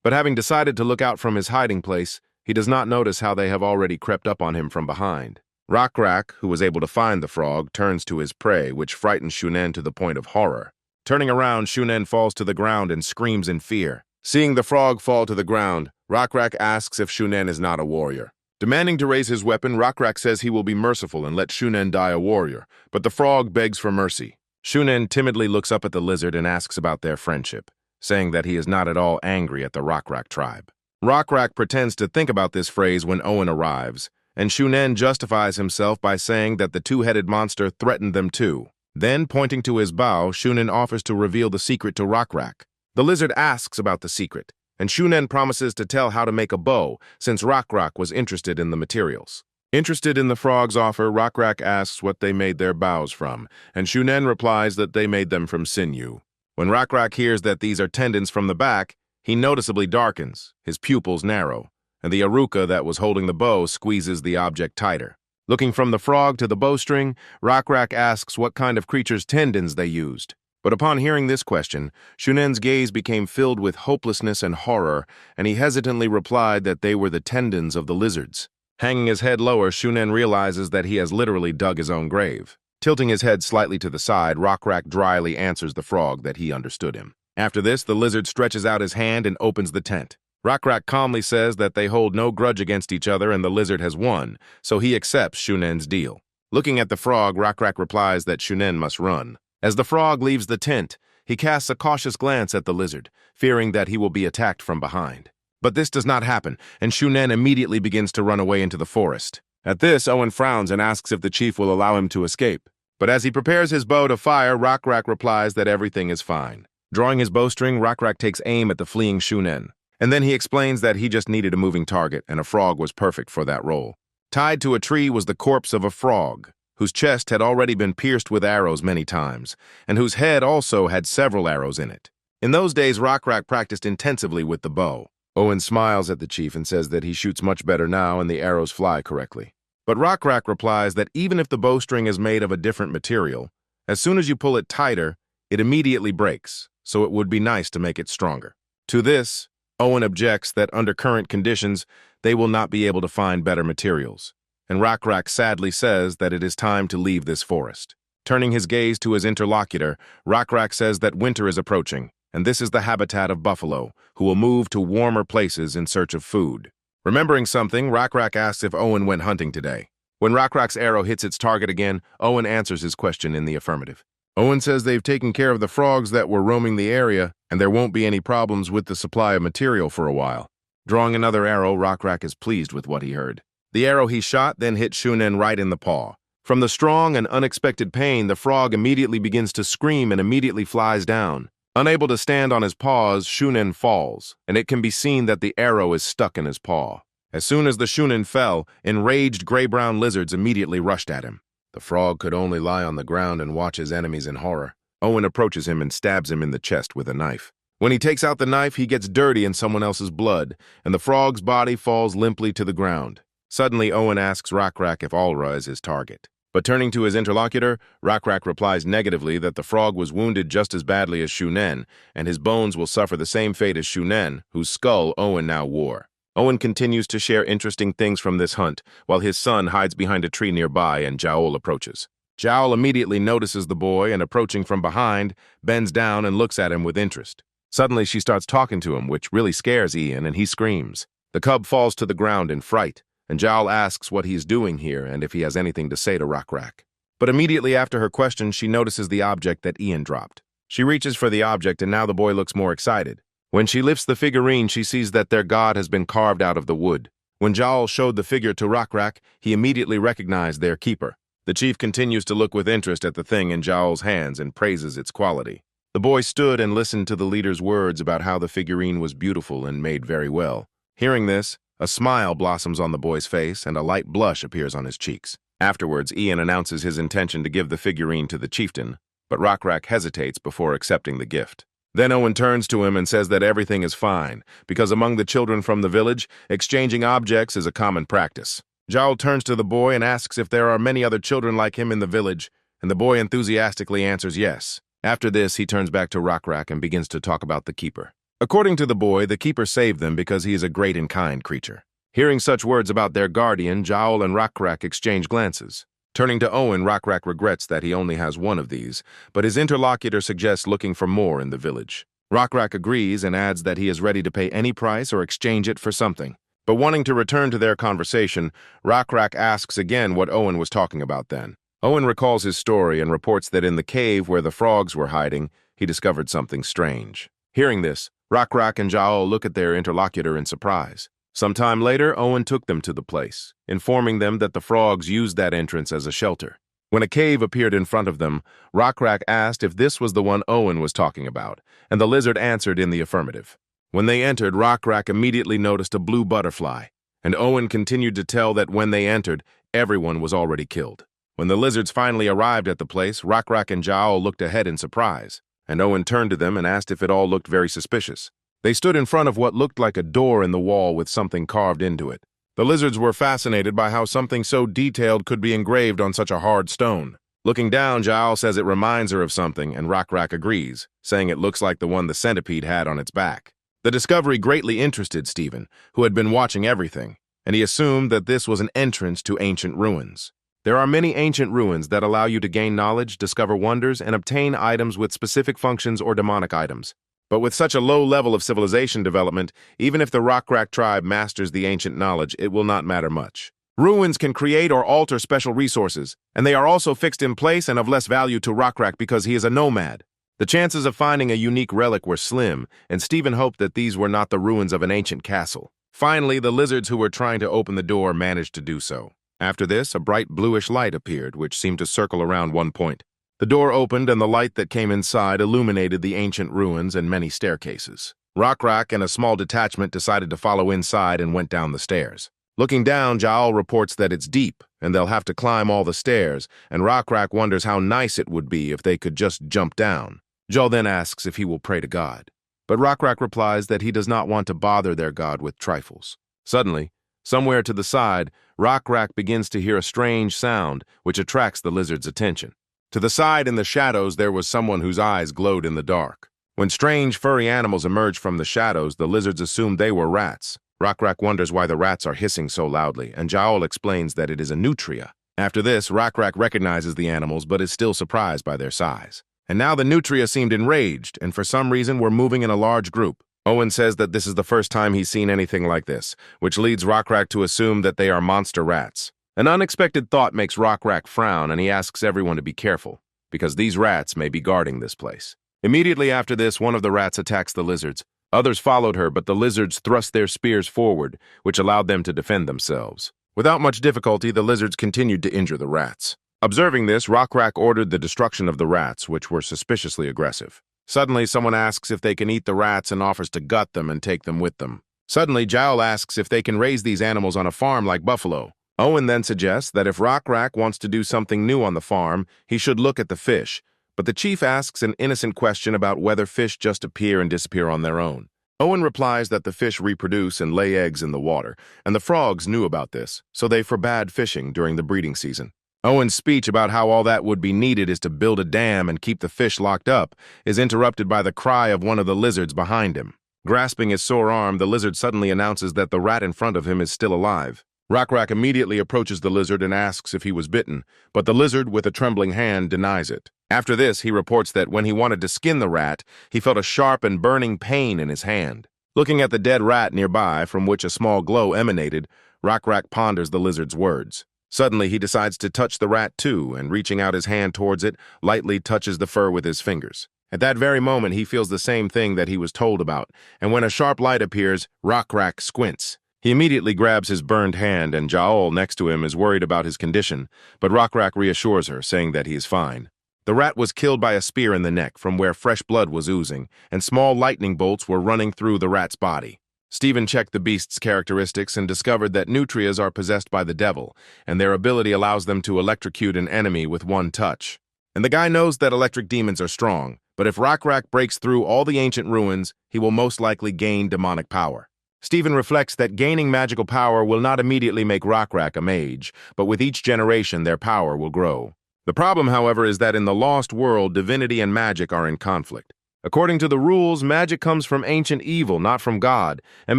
But having decided to look out from his hiding place, he does not notice how they have already crept up on him from behind. Rockrak, who was able to find the frog, turns to his prey, which frightens Shunen to the point of horror. Turning around, Shunen falls to the ground and screams in fear. Seeing the frog fall to the ground, Rockrak asks if Shunen is not a warrior. Demanding to raise his weapon, Rockrak says he will be merciful and let Shunen die a warrior, but the frog begs for mercy. Shunen timidly looks up at the lizard and asks about their friendship, saying that he is not at all angry at the Rockrak tribe. Rockrak pretends to think about this phrase when Owen arrives, and Shunen justifies himself by saying that the two-headed monster threatened them too. Then, pointing to his bow, Shunen offers to reveal the secret to Rockrak. The lizard asks about the secret, and Shunen promises to tell how to make a bow, since Rockrak was interested in the materials. Interested in the frog's offer, Rockrak asks what they made their bows from, and Shunen replies that they made them from sinew. When Rockrak hears that these are tendons from the back, he noticeably darkens, his pupils narrow, and the aruka that was holding the bow squeezes the object tighter. Looking from the frog to the bowstring, Rockrak asks what kind of creature's tendons they used. But upon hearing this question, Shunen's gaze became filled with hopelessness and horror, and he hesitantly replied that they were the tendons of the lizards. Hanging his head lower, Shunen realizes that he has literally dug his own grave. Tilting his head slightly to the side, Rockrak dryly answers the frog that he understood him. After this, the lizard stretches out his hand and opens the tent. Rockrak calmly says that they hold no grudge against each other and the lizard has won, so he accepts Shunen's deal. Looking at the frog, Rockrak replies that Shunen must run. As the frog leaves the tent, he casts a cautious glance at the lizard, fearing that he will be attacked from behind. But this does not happen, and Shunen immediately begins to run away into the forest. At this, Owen frowns and asks if the chief will allow him to escape. But as he prepares his bow to fire, Rockrak replies that everything is fine. Drawing his bowstring, Rockrak takes aim at the fleeing Shunen. And then he explains that he just needed a moving target, and a frog was perfect for that role. Tied to a tree was the corpse of a frog, whose chest had already been pierced with arrows many times, and whose head also had several arrows in it. In those days, Rockrak practiced intensively with the bow. Owen smiles at the chief and says that he shoots much better now and the arrows fly correctly. But Rockrak replies that even if the bowstring is made of a different material, as soon as you pull it tighter, it immediately breaks, so it would be nice to make it stronger. To this, Owen objects that under current conditions, they will not be able to find better materials, and Rockrak sadly says that it is time to leave this forest. Turning his gaze to his interlocutor, Rockrak says that winter is approaching, and this is the habitat of buffalo, who will move to warmer places in search of food. Remembering something, Rockrak asks if Owen went hunting today. When Rockrak's arrow hits its target again, Owen answers his question in the affirmative. Owen says they've taken care of the frogs that were roaming the area, and there won't be any problems with the supply of material for a while. Drawing another arrow, Rockrak is pleased with what he heard. The arrow he shot then hit Shunen right in the paw. From the strong and unexpected pain, the frog immediately begins to scream and immediately flies down. Unable to stand on his paws, Shunen falls, and it can be seen that the arrow is stuck in his paw. As soon as the Shunen fell, enraged gray-brown lizards immediately rushed at him. The frog could only lie on the ground and watch his enemies in horror. Owen approaches him and stabs him in the chest with a knife. When he takes out the knife, he gets dirty in someone else's blood, and the frog's body falls limply to the ground. Suddenly, Owen asks Rockrak if Alra is his target. But turning to his interlocutor, Rockrak replies negatively that the frog was wounded just as badly as Shunen, and his bones will suffer the same fate as Shunen, whose skull Owen now wore. Owen continues to share interesting things from this hunt, while his son hides behind a tree nearby and Jaol approaches. Jaol immediately notices the boy and, approaching from behind, bends down and looks at him with interest. Suddenly, she starts talking to him, which really scares Ian, and he screams. The cub falls to the ground in fright, and Jaol asks what he is doing here and if he has anything to say to Rockrak. But immediately after her question, she notices the object that Ian dropped. She reaches for the object, and now the boy looks more excited. When she lifts the figurine, she sees that their god has been carved out of the wood. When Jaol showed the figure to Rockrak, he immediately recognized their keeper. The chief continues to look with interest at the thing in Jaol's hands and praises its quality. The boy stood and listened to the leader's words about how the figurine was beautiful and made very well. Hearing this, a smile blossoms on the boy's face and a light blush appears on his cheeks. Afterwards, Ian announces his intention to give the figurine to the chieftain, but Rockrak hesitates before accepting the gift. Then Owen turns to him and says that everything is fine, because among the children from the village, exchanging objects is a common practice. Jaol turns to the boy and asks if there are many other children like him in the village, and the boy enthusiastically answers yes. After this, he turns back to Rockrak and begins to talk about the keeper. According to the boy, the keeper saved them because he is a great and kind creature. Hearing such words about their guardian, Jaol and Rockrak exchange glances. Turning to Owen, Rockrak regrets that he only has one of these, but his interlocutor suggests looking for more in the village. Rockrak agrees and adds that he is ready to pay any price or exchange it for something. But wanting to return to their conversation, Rockrak asks again what Owen was talking about then. Owen recalls his story and reports that in the cave where the frogs were hiding, he discovered something strange. Hearing this, Rockrak and Jaol look at their interlocutor in surprise. Some time later, Owen took them to the place, informing them that the frogs used that entrance as a shelter. When a cave appeared in front of them, Rockrak asked if this was the one Owen was talking about, and the lizard answered in the affirmative. When they entered, Rockrak immediately noticed a blue butterfly, and Owen continued to tell that when they entered, everyone was already killed. When the lizards finally arrived at the place, Rockrak and Jaol looked ahead in surprise, and Owen turned to them and asked if it all looked very suspicious. They stood in front of what looked like a door in the wall with something carved into it. The lizards were fascinated by how something so detailed could be engraved on such a hard stone. Looking down, Jaol says it reminds her of something, and Rockrak agrees, saying it looks like the one the centipede had on its back. The discovery greatly interested Stephen, who had been watching everything, and he assumed that this was an entrance to ancient ruins. There are many ancient ruins that allow you to gain knowledge, discover wonders, and obtain items with specific functions or demonic items. But with such a low level of civilization development, even if the Rockrak tribe masters the ancient knowledge, it will not matter much. Ruins can create or alter special resources, and they are also fixed in place and of less value to Rockrak because he is a nomad. The chances of finding a unique relic were slim, and Stephen hoped that these were not the ruins of an ancient castle. Finally, the lizards who were trying to open the door managed to do so. After this, a bright bluish light appeared, which seemed to circle around one point. The door opened, and the light that came inside illuminated the ancient ruins and many staircases. Rockrak and a small detachment decided to follow inside and went down the stairs. Looking down, Jaol reports that it's deep, and they'll have to climb all the stairs, and Rockrak wonders how nice it would be if they could just jump down. Jaol then asks if he will pray to God. but Rockrak replies that he does not want to bother their god with trifles. Suddenly, somewhere to the side, Rockrak begins to hear a strange sound which attracts the lizard's attention. To the side in the shadows there was someone whose eyes glowed in the dark. When strange furry animals emerged from the shadows, the lizards assumed they were rats. Rockrak wonders why the rats are hissing so loudly, and Yahello explains that it is a nutria. After this, Rockrak recognizes the animals but is still surprised by their size. And now the nutria seemed enraged, and for some reason were moving in a large group. Owen says that this is the first time he's seen anything like this, which leads Rockrak to assume that they are monster rats. An unexpected thought makes Rockrak frown, and he asks everyone to be careful, because these rats may be guarding this place. Immediately after this, one of the rats attacks the lizards. Others followed her, but the lizards thrust their spears forward, which allowed them to defend themselves. Without much difficulty, the lizards continued to injure the rats. Observing this, Rockrak ordered the destruction of the rats, which were suspiciously aggressive. Suddenly, someone asks if they can eat the rats and offers to gut them and take them with them. Suddenly, Yahello asks if they can raise these animals on a farm like buffalo. Owen then suggests that if Rockrak wants to do something new on the farm, he should look at the fish, but the chief asks an innocent question about whether fish just appear and disappear on their own. Owen replies that the fish reproduce and lay eggs in the water, and the frogs knew about this, so they forbade fishing during the breeding season. Owen's speech about how all that would be needed is to build a dam and keep the fish locked up is interrupted by the cry of one of the lizards behind him. Grasping his sore arm, the lizard suddenly announces that the rat in front of him is still alive. Rockrak immediately approaches the lizard and asks if he was bitten, but the lizard, with a trembling hand, denies it. After this, he reports that when he wanted to skin the rat, he felt a sharp and burning pain in his hand. Looking at the dead rat nearby, from which a small glow emanated, Rockrak ponders the lizard's words. Suddenly, he decides to touch the rat too, and reaching out his hand towards it, lightly touches the fur with his fingers. At that very moment, he feels the same thing that he was told about, and when a sharp light appears, Rockrak squints. He immediately grabs his burned hand, and Yahello next to him is worried about his condition, but Rockrak reassures her, saying that he is fine. The rat was killed by a spear in the neck, from where fresh blood was oozing, and small lightning bolts were running through the rat's body. Stephen checked the beast's characteristics and discovered that nutrias are possessed by the devil, and their ability allows them to electrocute an enemy with one touch. And the guy knows that electric demons are strong, but if Rockrak breaks through all the ancient ruins, he will most likely gain demonic power. Stephen reflects that gaining magical power will not immediately make Rockrak a mage, but with each generation their power will grow. The problem, however, is that in the lost world, divinity and magic are in conflict. According to the rules, magic comes from ancient evil, not from God, and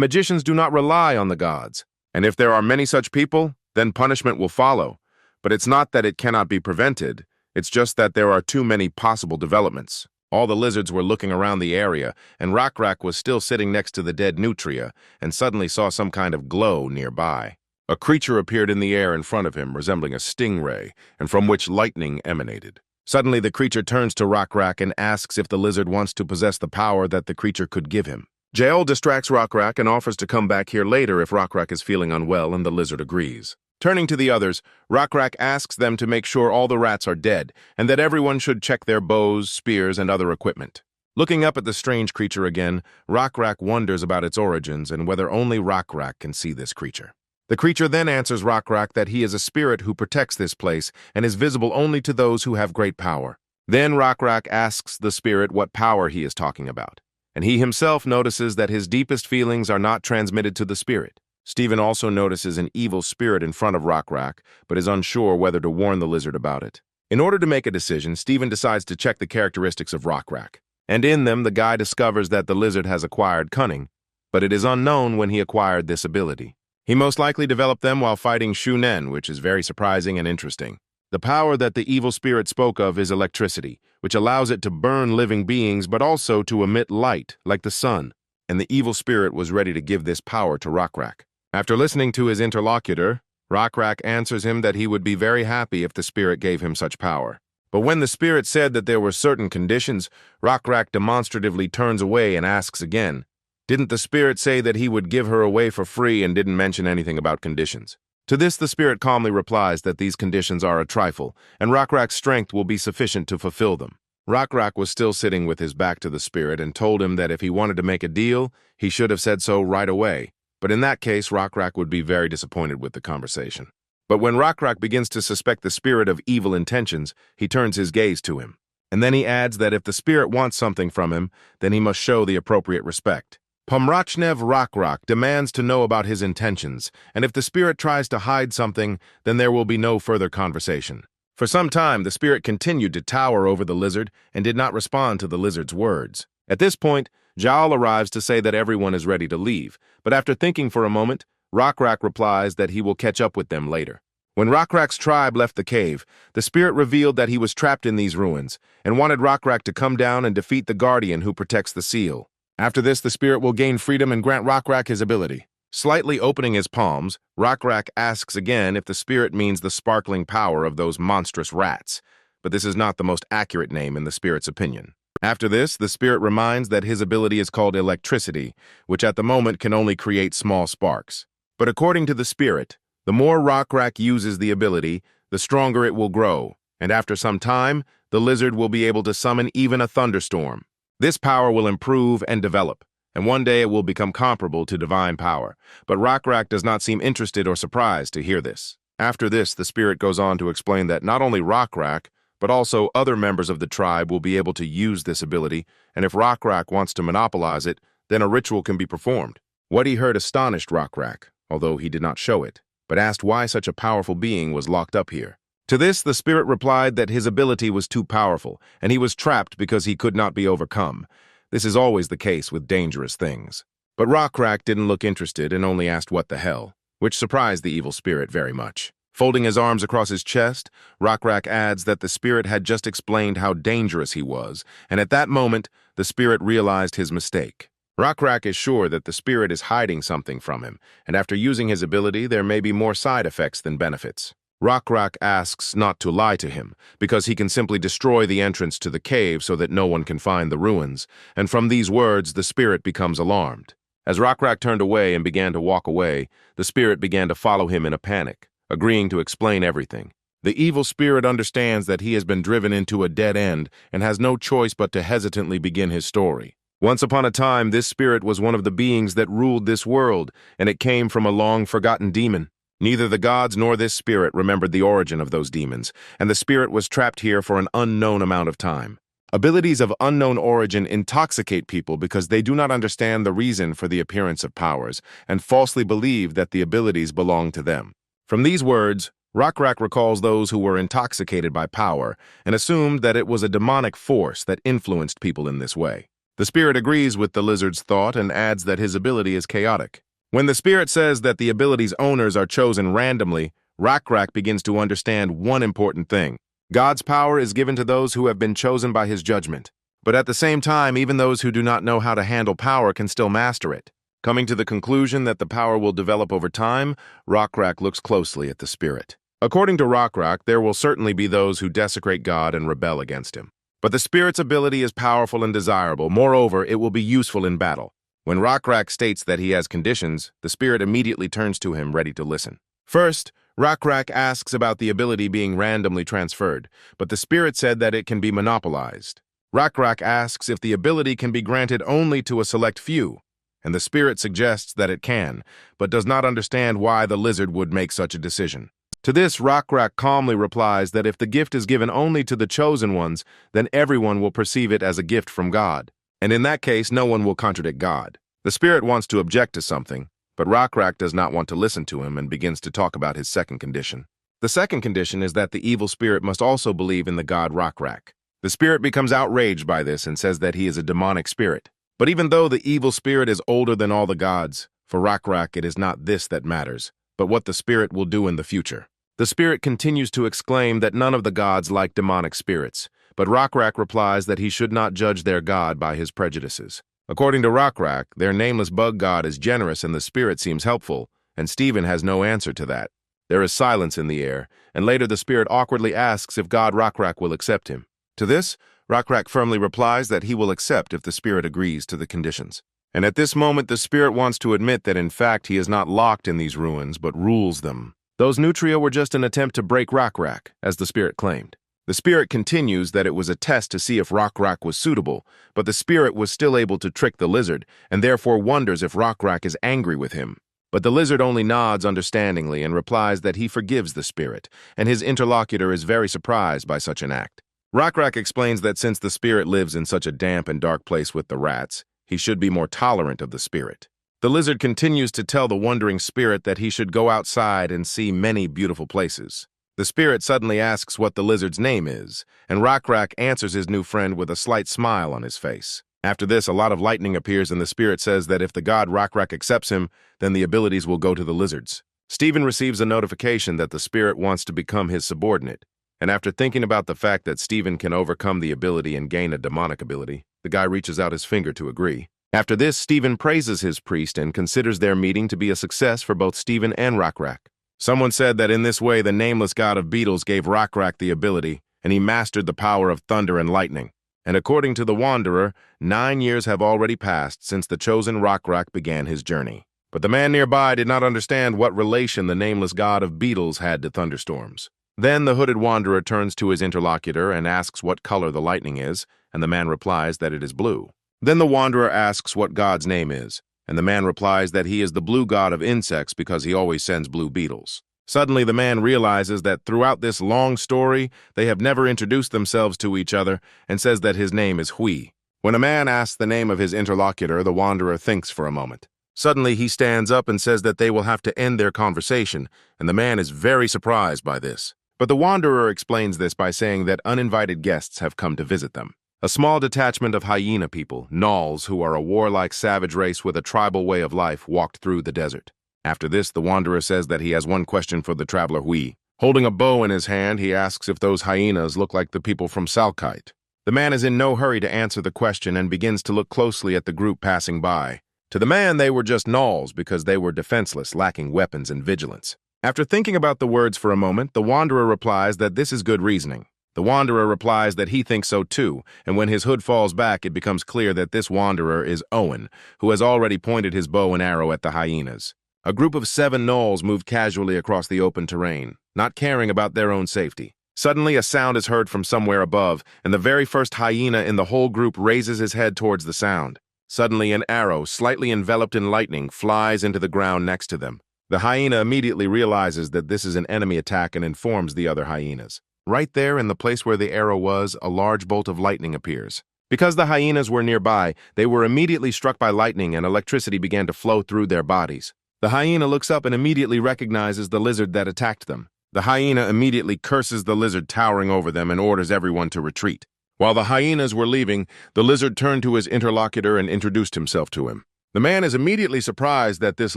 magicians do not rely on the gods. And if there are many such people, then punishment will follow. But it's not that it cannot be prevented, it's just that there are too many possible developments. All the lizards were looking around the area, and Rockrak was still sitting next to the dead nutria, and suddenly saw some kind of glow nearby. A creature appeared in the air in front of him, resembling a stingray, and from which lightning emanated. Suddenly, the creature turns to Rockrak and asks if the lizard wants to possess the power that the creature could give him. Yahello distracts Rockrak and offers to come back here later if Rockrak is feeling unwell, and the lizard agrees. Turning to the others, Rockrak asks them to make sure all the rats are dead, and that everyone should check their bows, spears, and other equipment. Looking up at the strange creature again, Rockrak wonders about its origins and whether only Rockrak can see this creature. The creature then answers Rockrak that he is a spirit who protects this place and is visible only to those who have great power. Then Rockrak asks the spirit what power he is talking about, and he himself notices that his deepest feelings are not transmitted to the spirit. Stephen also notices an evil spirit in front of Rockrak, but is unsure whether to warn the lizard about it. In order to make a decision, Stephen decides to check the characteristics of Rockrak, and in them the guy discovers that the lizard has acquired cunning, but it is unknown when he acquired this ability. He most likely developed them while fighting Shunen, which is very surprising and interesting. The power that the evil spirit spoke of is electricity, which allows it to burn living beings but also to emit light, like the sun, and the evil spirit was ready to give this power to Rockrak. After listening to his interlocutor, Rockrak answers him that he would be very happy if the spirit gave him such power. But when the spirit said that there were certain conditions, Rockrak demonstratively turns away and asks again, "Didn't the spirit say that he would give her away for free and didn't mention anything about conditions?" To this, the spirit calmly replies that these conditions are a trifle, and Rockrak's strength will be sufficient to fulfill them. Rockrak was still sitting with his back to the spirit and told him that if he wanted to make a deal, he should have said so right away. But in that case, Rockrak would be very disappointed with the conversation. But when Rockrak begins to suspect the spirit of evil intentions, he turns his gaze to him. And then he adds that if the spirit wants something from him, then he must show the appropriate respect. Pomrachnev Rakrak demands to know about his intentions, and if the spirit tries to hide something, then there will be no further conversation. For some time, the spirit continued to tower over the lizard and did not respond to the lizard's words. At this point, Yahello arrives to say that everyone is ready to leave, but after thinking for a moment, Rakrak replies that he will catch up with them later. When Rakrak's tribe left the cave, the spirit revealed that he was trapped in these ruins and wanted Rakrak to come down and defeat the guardian who protects the seal. After this, the spirit will gain freedom and grant Rakrak his ability. Slightly opening his palms, Rakrak asks again if the spirit means the sparkling power of those monstrous rats, but this is not the most accurate name in the spirit's opinion. After this, the spirit reminds that his ability is called electricity, which at the moment can only create small sparks. But according to the spirit, the more Rakrak uses the ability, the stronger it will grow, and after some time, the lizard will be able to summon even a thunderstorm. This power will improve and develop, and one day it will become comparable to divine power. But Rakrak does not seem interested or surprised to hear this. After this, the spirit goes on to explain that not only Rakrak, but also other members of the tribe will be able to use this ability, and if Rakrak wants to monopolize it, then a ritual can be performed. What he heard astonished Rakrak, although he did not show it, but asked why such a powerful being was locked up here. To this, the spirit replied that his ability was too powerful, and he was trapped because he could not be overcome. This is always the case with dangerous things. But Rakrak didn't look interested and only asked what the hell, which surprised the evil spirit very much. Folding his arms across his chest, Rakrak adds that the spirit had just explained how dangerous he was, and at that moment, the spirit realized his mistake. Rakrak is sure that the spirit is hiding something from him, and after using his ability, there may be more side effects than benefits. Rakrak asks not to lie to him, because he can simply destroy the entrance to the cave so that no one can find the ruins, and from these words, the spirit becomes alarmed. As Rakrak turned away and began to walk away, the spirit began to follow him in a panic, agreeing to explain everything. The evil spirit understands that he has been driven into a dead end and has no choice but to hesitantly begin his story. Once upon a time, this spirit was one of the beings that ruled this world, and it came from a long-forgotten demon. Neither the gods nor this spirit remembered the origin of those demons, and the spirit was trapped here for an unknown amount of time. Abilities of unknown origin intoxicate people because they do not understand the reason for the appearance of powers, and falsely believe that the abilities belong to them. From these words, Rakrak recalls those who were intoxicated by power, and assumed that it was a demonic force that influenced people in this way. The spirit agrees with the lizard's thought and adds that his ability is chaotic. When the spirit says that the ability's owners are chosen randomly, Rakrak begins to understand one important thing. God's power is given to those who have been chosen by his judgment. But at the same time, even those who do not know how to handle power can still master it. Coming to the conclusion that the power will develop over time, Rakrak looks closely at the spirit. According to Rakrak, there will certainly be those who desecrate God and rebel against him. But the spirit's ability is powerful and desirable. Moreover, it will be useful in battle. When Rakrak states that he has conditions, the spirit immediately turns to him, ready to listen. First, Rakrak asks about the ability being randomly transferred, but the spirit said that it can be monopolized. Rakrak asks if the ability can be granted only to a select few, and the spirit suggests that it can, but does not understand why the lizard would make such a decision. To this, Rakrak calmly replies that if the gift is given only to the chosen ones, then everyone will perceive it as a gift from God. And in that case, no one will contradict God. The spirit wants to object to something, but Rakrak does not want to listen to him and begins to talk about his second condition. The second condition is that the evil spirit must also believe in the god Rakrak. The spirit becomes outraged by this and says that he is a demonic spirit. But even though the evil spirit is older than all the gods, for Rakrak it is not this that matters, but what the spirit will do in the future. The spirit continues to exclaim that none of the gods like demonic spirits, but Rakrak replies that he should not judge their god by his prejudices. According to Rakrak, their nameless bug god is generous and the spirit seems helpful, and Stephen has no answer to that. There is silence in the air, and later the spirit awkwardly asks if god Rakrak will accept him. To this, Rakrak firmly replies that he will accept if the spirit agrees to the conditions. And at this moment, the spirit wants to admit that in fact he is not locked in these ruins, but rules them. Those nutria were just an attempt to break Rakrak, as the spirit claimed. The spirit continues that it was a test to see if Rakrak was suitable, but the spirit was still able to trick the lizard, and therefore wonders if Rakrak is angry with him. But the lizard only nods understandingly and replies that he forgives the spirit, and his interlocutor is very surprised by such an act. Rockrak explains that since the spirit lives in such a damp and dark place with the rats, he should be more tolerant of the spirit. The lizard continues to tell the wandering spirit that he should go outside and see many beautiful places. The spirit suddenly asks what the lizard's name is, and Rockrak answers his new friend with a slight smile on his face. After this, a lot of lightning appears and the spirit says that if the god Rockrak accepts him, then the abilities will go to the lizards. Steven receives a notification that the spirit wants to become his subordinate, and after thinking about the fact that Steven can overcome the ability and gain a demonic ability, the guy reaches out his finger to agree. After this, Steven praises his priest and considers their meeting to be a success for both Steven and Rockrak. Someone said that in this way the nameless god of beetles gave Rockrak the ability, and he mastered the power of thunder and lightning. And according to the Wanderer, 9 years have already passed since the chosen Rockrak began his journey. But the man nearby did not understand what relation the nameless god of beetles had to thunderstorms. Then the hooded wanderer turns to his interlocutor and asks what color the lightning is, and the man replies that it is blue. Then the wanderer asks what god's name is, and the man replies that he is the blue god of insects because he always sends blue beetles. Suddenly the man realizes that throughout this long story, they have never introduced themselves to each other and says that his name is Hui. When a man asks the name of his interlocutor, the wanderer thinks for a moment. Suddenly he stands up and says that they will have to end their conversation, and the man is very surprised by this. But the wanderer explains this by saying that uninvited guests have come to visit them. A small detachment of hyena people, gnolls, who are a warlike savage race with a tribal way of life, walked through the desert. After this, the wanderer says that he has one question for the traveler Hui. Holding a bow in his hand, he asks if those hyenas look like the people from Salkite. The man is in no hurry to answer the question and begins to look closely at the group passing by. To the man, they were just gnolls because they were defenseless, lacking weapons and vigilance. After thinking about the words for a moment, the wanderer replies that this is good reasoning. The wanderer replies that he thinks so too, and when his hood falls back, it becomes clear that this wanderer is Owen, who has already pointed his bow and arrow at the hyenas. A group of 7 gnolls moved casually across the open terrain, not caring about their own safety. Suddenly, a sound is heard from somewhere above, and the very first hyena in the whole group raises his head towards the sound. Suddenly, an arrow, slightly enveloped in lightning, flies into the ground next to them. The hyena immediately realizes that this is an enemy attack and informs the other hyenas. Right there, in the place where the arrow was, a large bolt of lightning appears. Because the hyenas were nearby, they were immediately struck by lightning and electricity began to flow through their bodies. The hyena looks up and immediately recognizes the lizard that attacked them. The hyena immediately curses the lizard towering over them and orders everyone to retreat. While the hyenas were leaving, the lizard turned to his interlocutor and introduced himself to him. The man is immediately surprised that this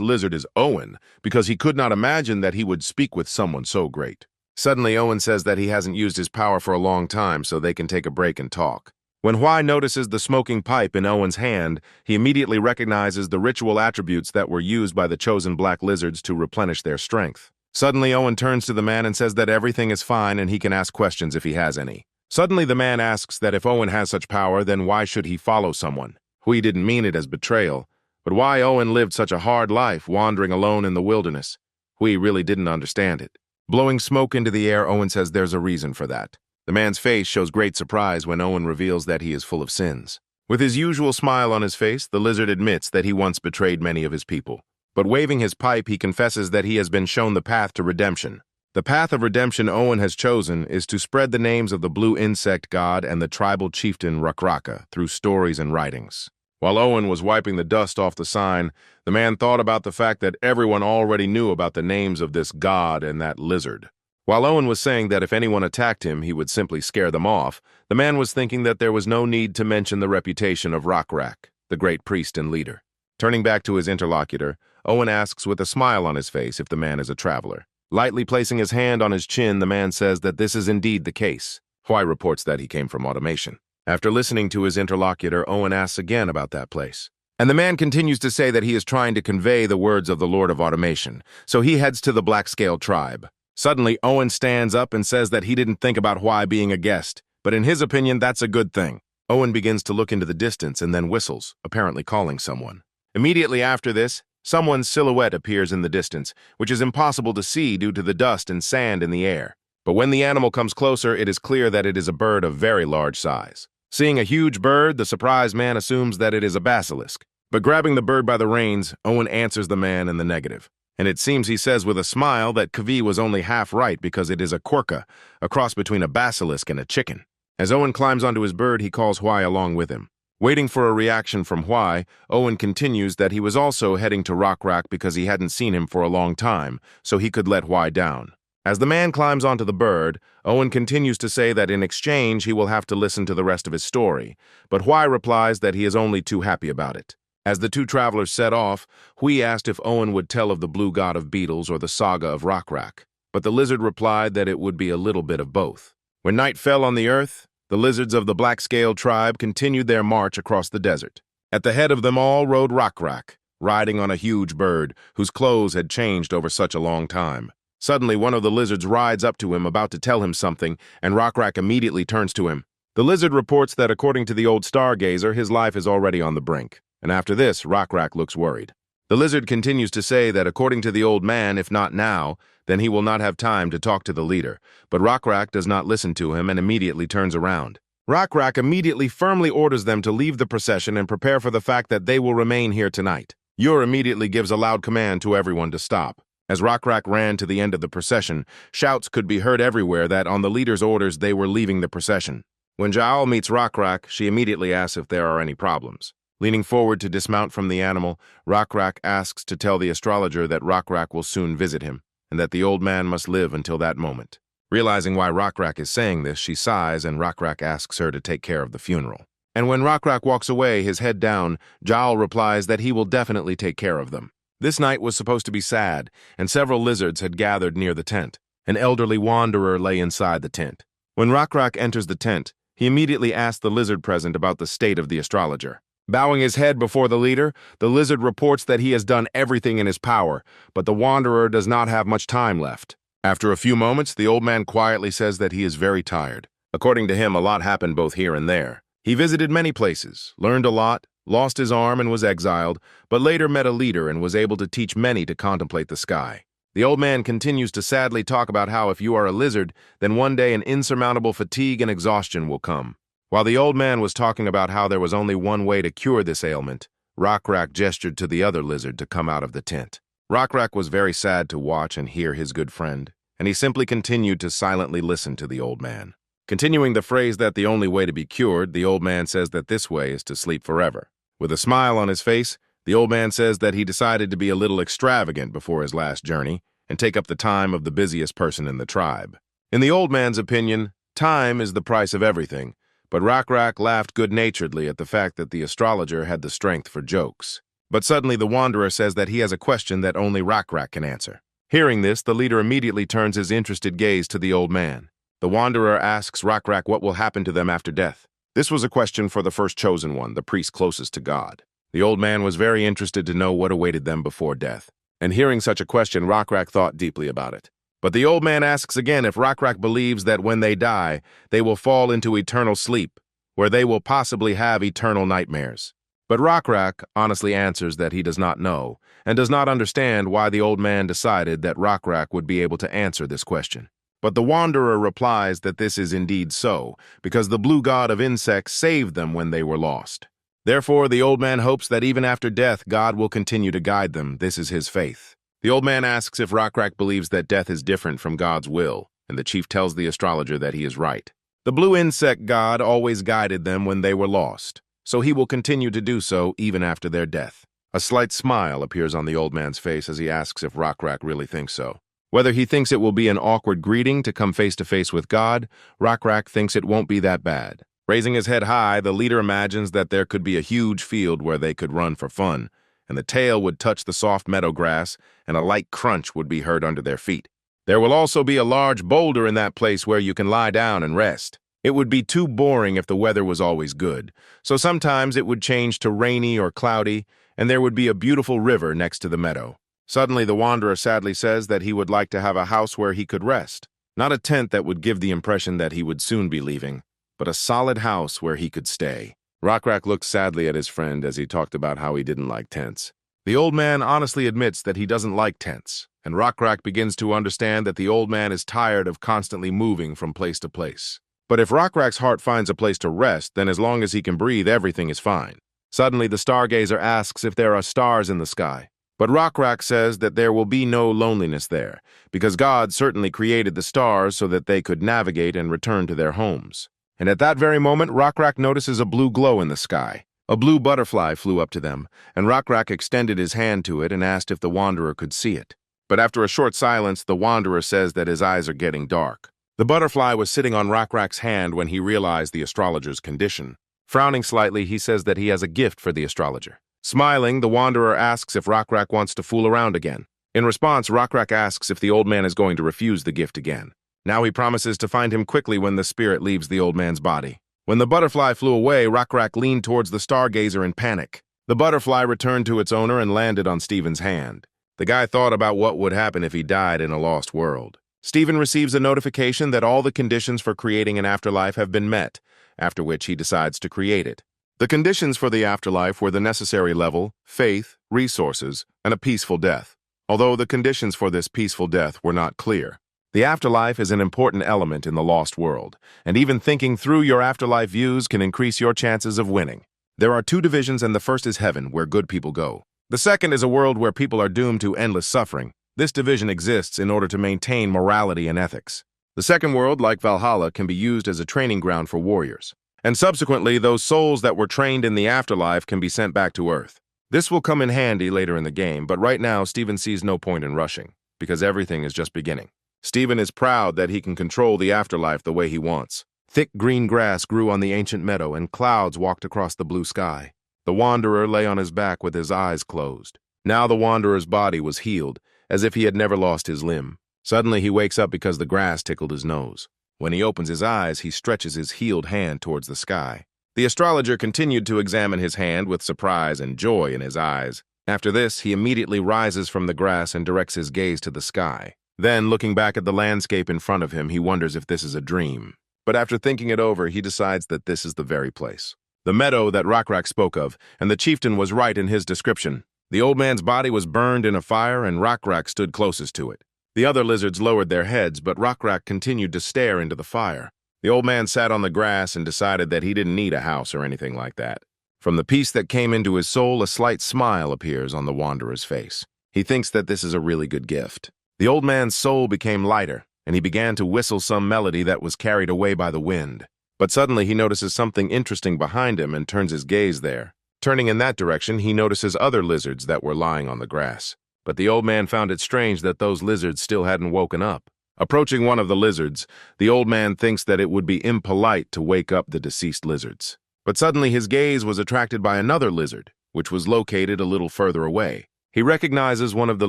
lizard is Owen, because he could not imagine that he would speak with someone so great. Suddenly, Owen says that he hasn't used his power for a long time, so they can take a break and talk. When Hui notices the smoking pipe in Owen's hand, he immediately recognizes the ritual attributes that were used by the chosen black lizards to replenish their strength. Suddenly, Owen turns to the man and says that everything is fine and he can ask questions if he has any. Suddenly, the man asks that if Owen has such power, then why should he follow someone? Hui didn't mean it as betrayal, but why Owen lived such a hard life, wandering alone in the wilderness. Hui really didn't understand it. Blowing smoke into the air, Owen says there's a reason for that. The man's face shows great surprise when Owen reveals that he is full of sins. With his usual smile on his face, the lizard admits that he once betrayed many of his people. But waving his pipe, he confesses that he has been shown the path to redemption. The path of redemption Owen has chosen is to spread the names of the blue insect god and the tribal chieftain Rakraka through stories and writings. While Owen was wiping the dust off the sign, the man thought about the fact that everyone already knew about the names of this god and that lizard. While Owen was saying that if anyone attacked him, he would simply scare them off, the man was thinking that there was no need to mention the reputation of Rockrak, the great priest and leader. Turning back to his interlocutor, Owen asks with a smile on his face if the man is a traveler. Lightly placing his hand on his chin, the man says that this is indeed the case. Hui reports that he came from automation. After listening to his interlocutor, Owen asks again about that place. And the man continues to say that he is trying to convey the words of the Lord of Automation, so he heads to the Black-Scaled tribe. Suddenly, Owen stands up and says that he didn't think about Hui being a guest, but in his opinion, that's a good thing. Owen begins to look into the distance and then whistles, apparently calling someone. Immediately after this, someone's silhouette appears in the distance, which is impossible to see due to the dust and sand in the air. But when the animal comes closer, it is clear that it is a bird of very large size. Seeing a huge bird, the surprised man assumes that it is a basilisk. But grabbing the bird by the reins, Owen answers the man in the negative. And it seems he says with a smile that Kavi was only half right because it is a quokka, a cross between a basilisk and a chicken. As Owen climbs onto his bird, he calls Hwai along with him. Waiting for a reaction from Hwai, Owen continues that he was also heading to Rockrak because he hadn't seen him for a long time, so he could let Hwai down. As the man climbs onto the bird, Owen continues to say that in exchange he will have to listen to the rest of his story, but Hwai replies that he is only too happy about it. As the two travelers set off, Hui asked if Owen would tell of the blue god of beetles or the saga of Rockrak, but the lizard replied that it would be a little bit of both. When night fell on the earth, the lizards of the black-scaled tribe continued their march across the desert. At the head of them all rode Rockrak, riding on a huge bird whose clothes had changed over such a long time. Suddenly, one of the lizards rides up to him about to tell him something, and Rockrak immediately turns to him. The lizard reports that according to the old stargazer, his life is already on the brink, and after this, Rockrak looks worried. The lizard continues to say that according to the old man, if not now, then he will not have time to talk to the leader, but Rockrak does not listen to him and immediately turns around. Rockrak immediately firmly orders them to leave the procession and prepare for the fact that they will remain here tonight. Ur immediately gives a loud command to everyone to stop. As Rockrak ran to the end of the procession, shouts could be heard everywhere that on the leader's orders they were leaving the procession. When Yahello meets Rockrak, she immediately asks if there are any problems. Leaning forward to dismount from the animal, Rockrak asks to tell the astrologer that Rockrak will soon visit him, and that the old man must live until that moment. Realizing why Rockrak is saying this, she sighs and Rockrak asks her to take care of the funeral. And when Rockrak walks away, his head down, Yahello replies that he will definitely take care of them. This night was supposed to be sad, and several lizards had gathered near the tent. An elderly wanderer lay inside the tent. When Rockrak enters the tent, he immediately asks the lizard present about the state of the astrologer. Bowing his head before the leader, the lizard reports that he has done everything in his power, but the wanderer does not have much time left. After a few moments, the old man quietly says that he is very tired. According to him, a lot happened both here and there. He visited many places, learned a lot, lost his arm and was exiled, but later met a leader and was able to teach many to contemplate the sky. The old man continues to sadly talk about how if you are a lizard, then one day an insurmountable fatigue and exhaustion will come. While the old man was talking about how there was only one way to cure this ailment, Rockrak gestured to the other lizard to come out of the tent. Rockrak was very sad to watch and hear his good friend, and he simply continued to silently listen to the old man. Continuing the phrase that the only way to be cured, the old man says that this way is to sleep forever. With a smile on his face, the old man says that he decided to be a little extravagant before his last journey and take up the time of the busiest person in the tribe. In the old man's opinion, time is the price of everything, but Rockrak laughed good-naturedly at the fact that the astrologer had the strength for jokes. But suddenly the wanderer says that he has a question that only Rockrak can answer. Hearing this, the leader immediately turns his interested gaze to the old man. The wanderer asks Rockrak what will happen to them after death. This was a question for the first chosen one, the priest closest to God. The old man was very interested to know what awaited them before death. And hearing such a question, Rockrak thought deeply about it. But the old man asks again if Rockrak believes that when they die, they will fall into eternal sleep, where they will possibly have eternal nightmares. But Rockrak honestly answers that he does not know, and does not understand why the old man decided that Rockrak would be able to answer this question. But the wanderer replies that this is indeed so, because the blue god of insects saved them when they were lost. Therefore, the old man hopes that even after death, God will continue to guide them. This is his faith. The old man asks if Rockrak believes that death is different from God's will, and the chief tells the astrologer that he is right. The blue insect god always guided them when they were lost, so he will continue to do so even after their death. A slight smile appears on the old man's face as he asks if Rockrak really thinks so. Whether he thinks it will be an awkward greeting to come face-to-face with God, Rockrak thinks it won't be that bad. Raising his head high, the leader imagines that there could be a huge field where they could run for fun, and the tail would touch the soft meadow grass, and a light crunch would be heard under their feet. There will also be a large boulder in that place where you can lie down and rest. It would be too boring if the weather was always good, so sometimes it would change to rainy or cloudy, and there would be a beautiful river next to the meadow. Suddenly, the wanderer sadly says that he would like to have a house where he could rest. Not a tent that would give the impression that he would soon be leaving, but a solid house where he could stay. Rockrak looked sadly at his friend as he talked about how he didn't like tents. The old man honestly admits that he doesn't like tents, and Rockrak begins to understand that the old man is tired of constantly moving from place to place. But if Rockrak's heart finds a place to rest, then as long as he can breathe, everything is fine. Suddenly, the stargazer asks if there are stars in the sky. But Rockrak says that there will be no loneliness there, because God certainly created the stars so that they could navigate and return to their homes. And at that very moment, Rockrak notices a blue glow in the sky. A blue butterfly flew up to them, and Rockrak extended his hand to it and asked if the Wanderer could see it. But after a short silence, the Wanderer says that his eyes are getting dark. The butterfly was sitting on Rockrak's hand when he realized the astrologer's condition. Frowning slightly, he says that he has a gift for the astrologer. Smiling, the Wanderer asks if Rockrak wants to fool around again. In response, Rockrak asks if the old man is going to refuse the gift again. Now he promises to find him quickly when the spirit leaves the old man's body. When the butterfly flew away, Rockrak leaned towards the stargazer in panic. The butterfly returned to its owner and landed on Stephen's hand. The guy thought about what would happen if he died in a lost world. Stephen receives a notification that all the conditions for creating an afterlife have been met, after which he decides to create it. The conditions for the afterlife were the necessary level, faith, resources, and a peaceful death, although the conditions for this peaceful death were not clear. The afterlife is an important element in the lost world, and even thinking through your afterlife views can increase your chances of winning. There are two divisions, and the first is heaven, where good people go. The second is a world where people are doomed to endless suffering. This division exists in order to maintain morality and ethics. The second world, like Valhalla, can be used as a training ground for warriors. And subsequently, those souls that were trained in the afterlife can be sent back to Earth. This will come in handy later in the game, but right now Stephen sees no point in rushing, because everything is just beginning. Stephen is proud that he can control the afterlife the way he wants. Thick green grass grew on the ancient meadow, and clouds walked across the blue sky. The Wanderer lay on his back with his eyes closed. Now the Wanderer's body was healed, as if he had never lost his limb. Suddenly he wakes up because the grass tickled his nose. When he opens his eyes, he stretches his healed hand towards the sky. The astrologer continued to examine his hand with surprise and joy in his eyes. After this, he immediately rises from the grass and directs his gaze to the sky. Then, looking back at the landscape in front of him, he wonders if this is a dream. But after thinking it over, he decides that this is the very place. The meadow that Rockrak spoke of, and the chieftain was right in his description. The old man's body was burned in a fire, and Rockrak stood closest to it. The other lizards lowered their heads, but Rockrak continued to stare into the fire. The old man sat on the grass and decided that he didn't need a house or anything like that. From the peace that came into his soul, a slight smile appears on the Wanderer's face. He thinks that this is a really good gift. The old man's soul became lighter, and he began to whistle some melody that was carried away by the wind. But suddenly he notices something interesting behind him and turns his gaze there. Turning in that direction, he notices other lizards that were lying on the grass. But the old man found it strange that those lizards still hadn't woken up. Approaching one of the lizards, the old man thinks that it would be impolite to wake up the deceased lizards. But suddenly his gaze was attracted by another lizard, which was located a little further away. He recognizes one of the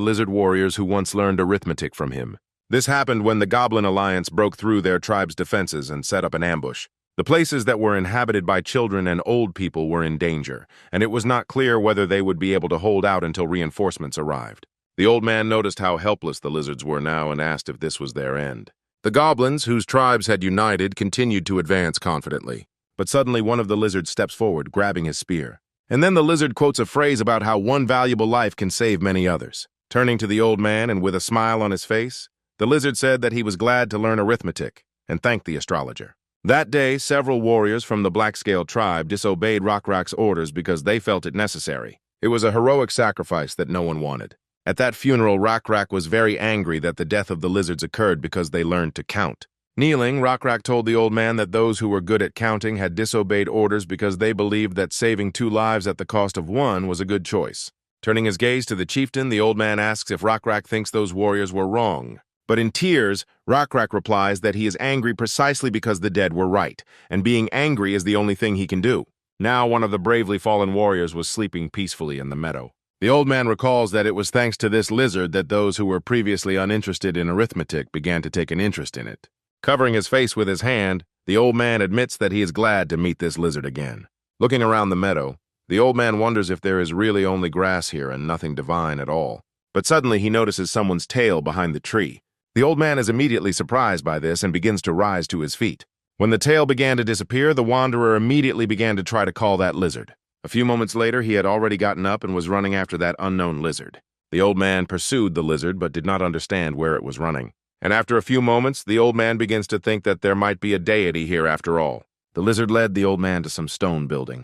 lizard warriors who once learned arithmetic from him. This happened when the Goblin Alliance broke through their tribe's defenses and set up an ambush. The places that were inhabited by children and old people were in danger, and it was not clear whether they would be able to hold out until reinforcements arrived. The old man noticed how helpless the lizards were now and asked if this was their end. The goblins, whose tribes had united, continued to advance confidently. But suddenly one of the lizards steps forward, grabbing his spear. And then the lizard quotes a phrase about how one valuable life can save many others. Turning to the old man and with a smile on his face, the lizard said that he was glad to learn arithmetic and thanked the astrologer. That day, several warriors from the Blackscale tribe disobeyed Rockrak's orders because they felt it necessary. It was a heroic sacrifice that no one wanted. At that funeral, Rockrak was very angry that the death of the lizards occurred because they learned to count. Kneeling, Rockrak told the old man that those who were good at counting had disobeyed orders because they believed that saving 2 lives at the cost of 1 was a good choice. Turning his gaze to the chieftain, the old man asks if Rockrak thinks those warriors were wrong. But in tears, Rockrak replies that he is angry precisely because the dead were right, and being angry is the only thing he can do. Now one of the bravely fallen warriors was sleeping peacefully in the meadow. The old man recalls that it was thanks to this lizard that those who were previously uninterested in arithmetic began to take an interest in it. Covering his face with his hand, the old man admits that he is glad to meet this lizard again. Looking around the meadow, the old man wonders if there is really only grass here and nothing divine at all. But suddenly he notices someone's tail behind the tree. The old man is immediately surprised by this and begins to rise to his feet. When the tail began to disappear, the wanderer immediately began to try to call that lizard. A few moments later, he had already gotten up and was running after that unknown lizard. The old man pursued the lizard but did not understand where it was running. And after a few moments, the old man begins to think that there might be a deity here after all. The lizard led the old man to some stone building.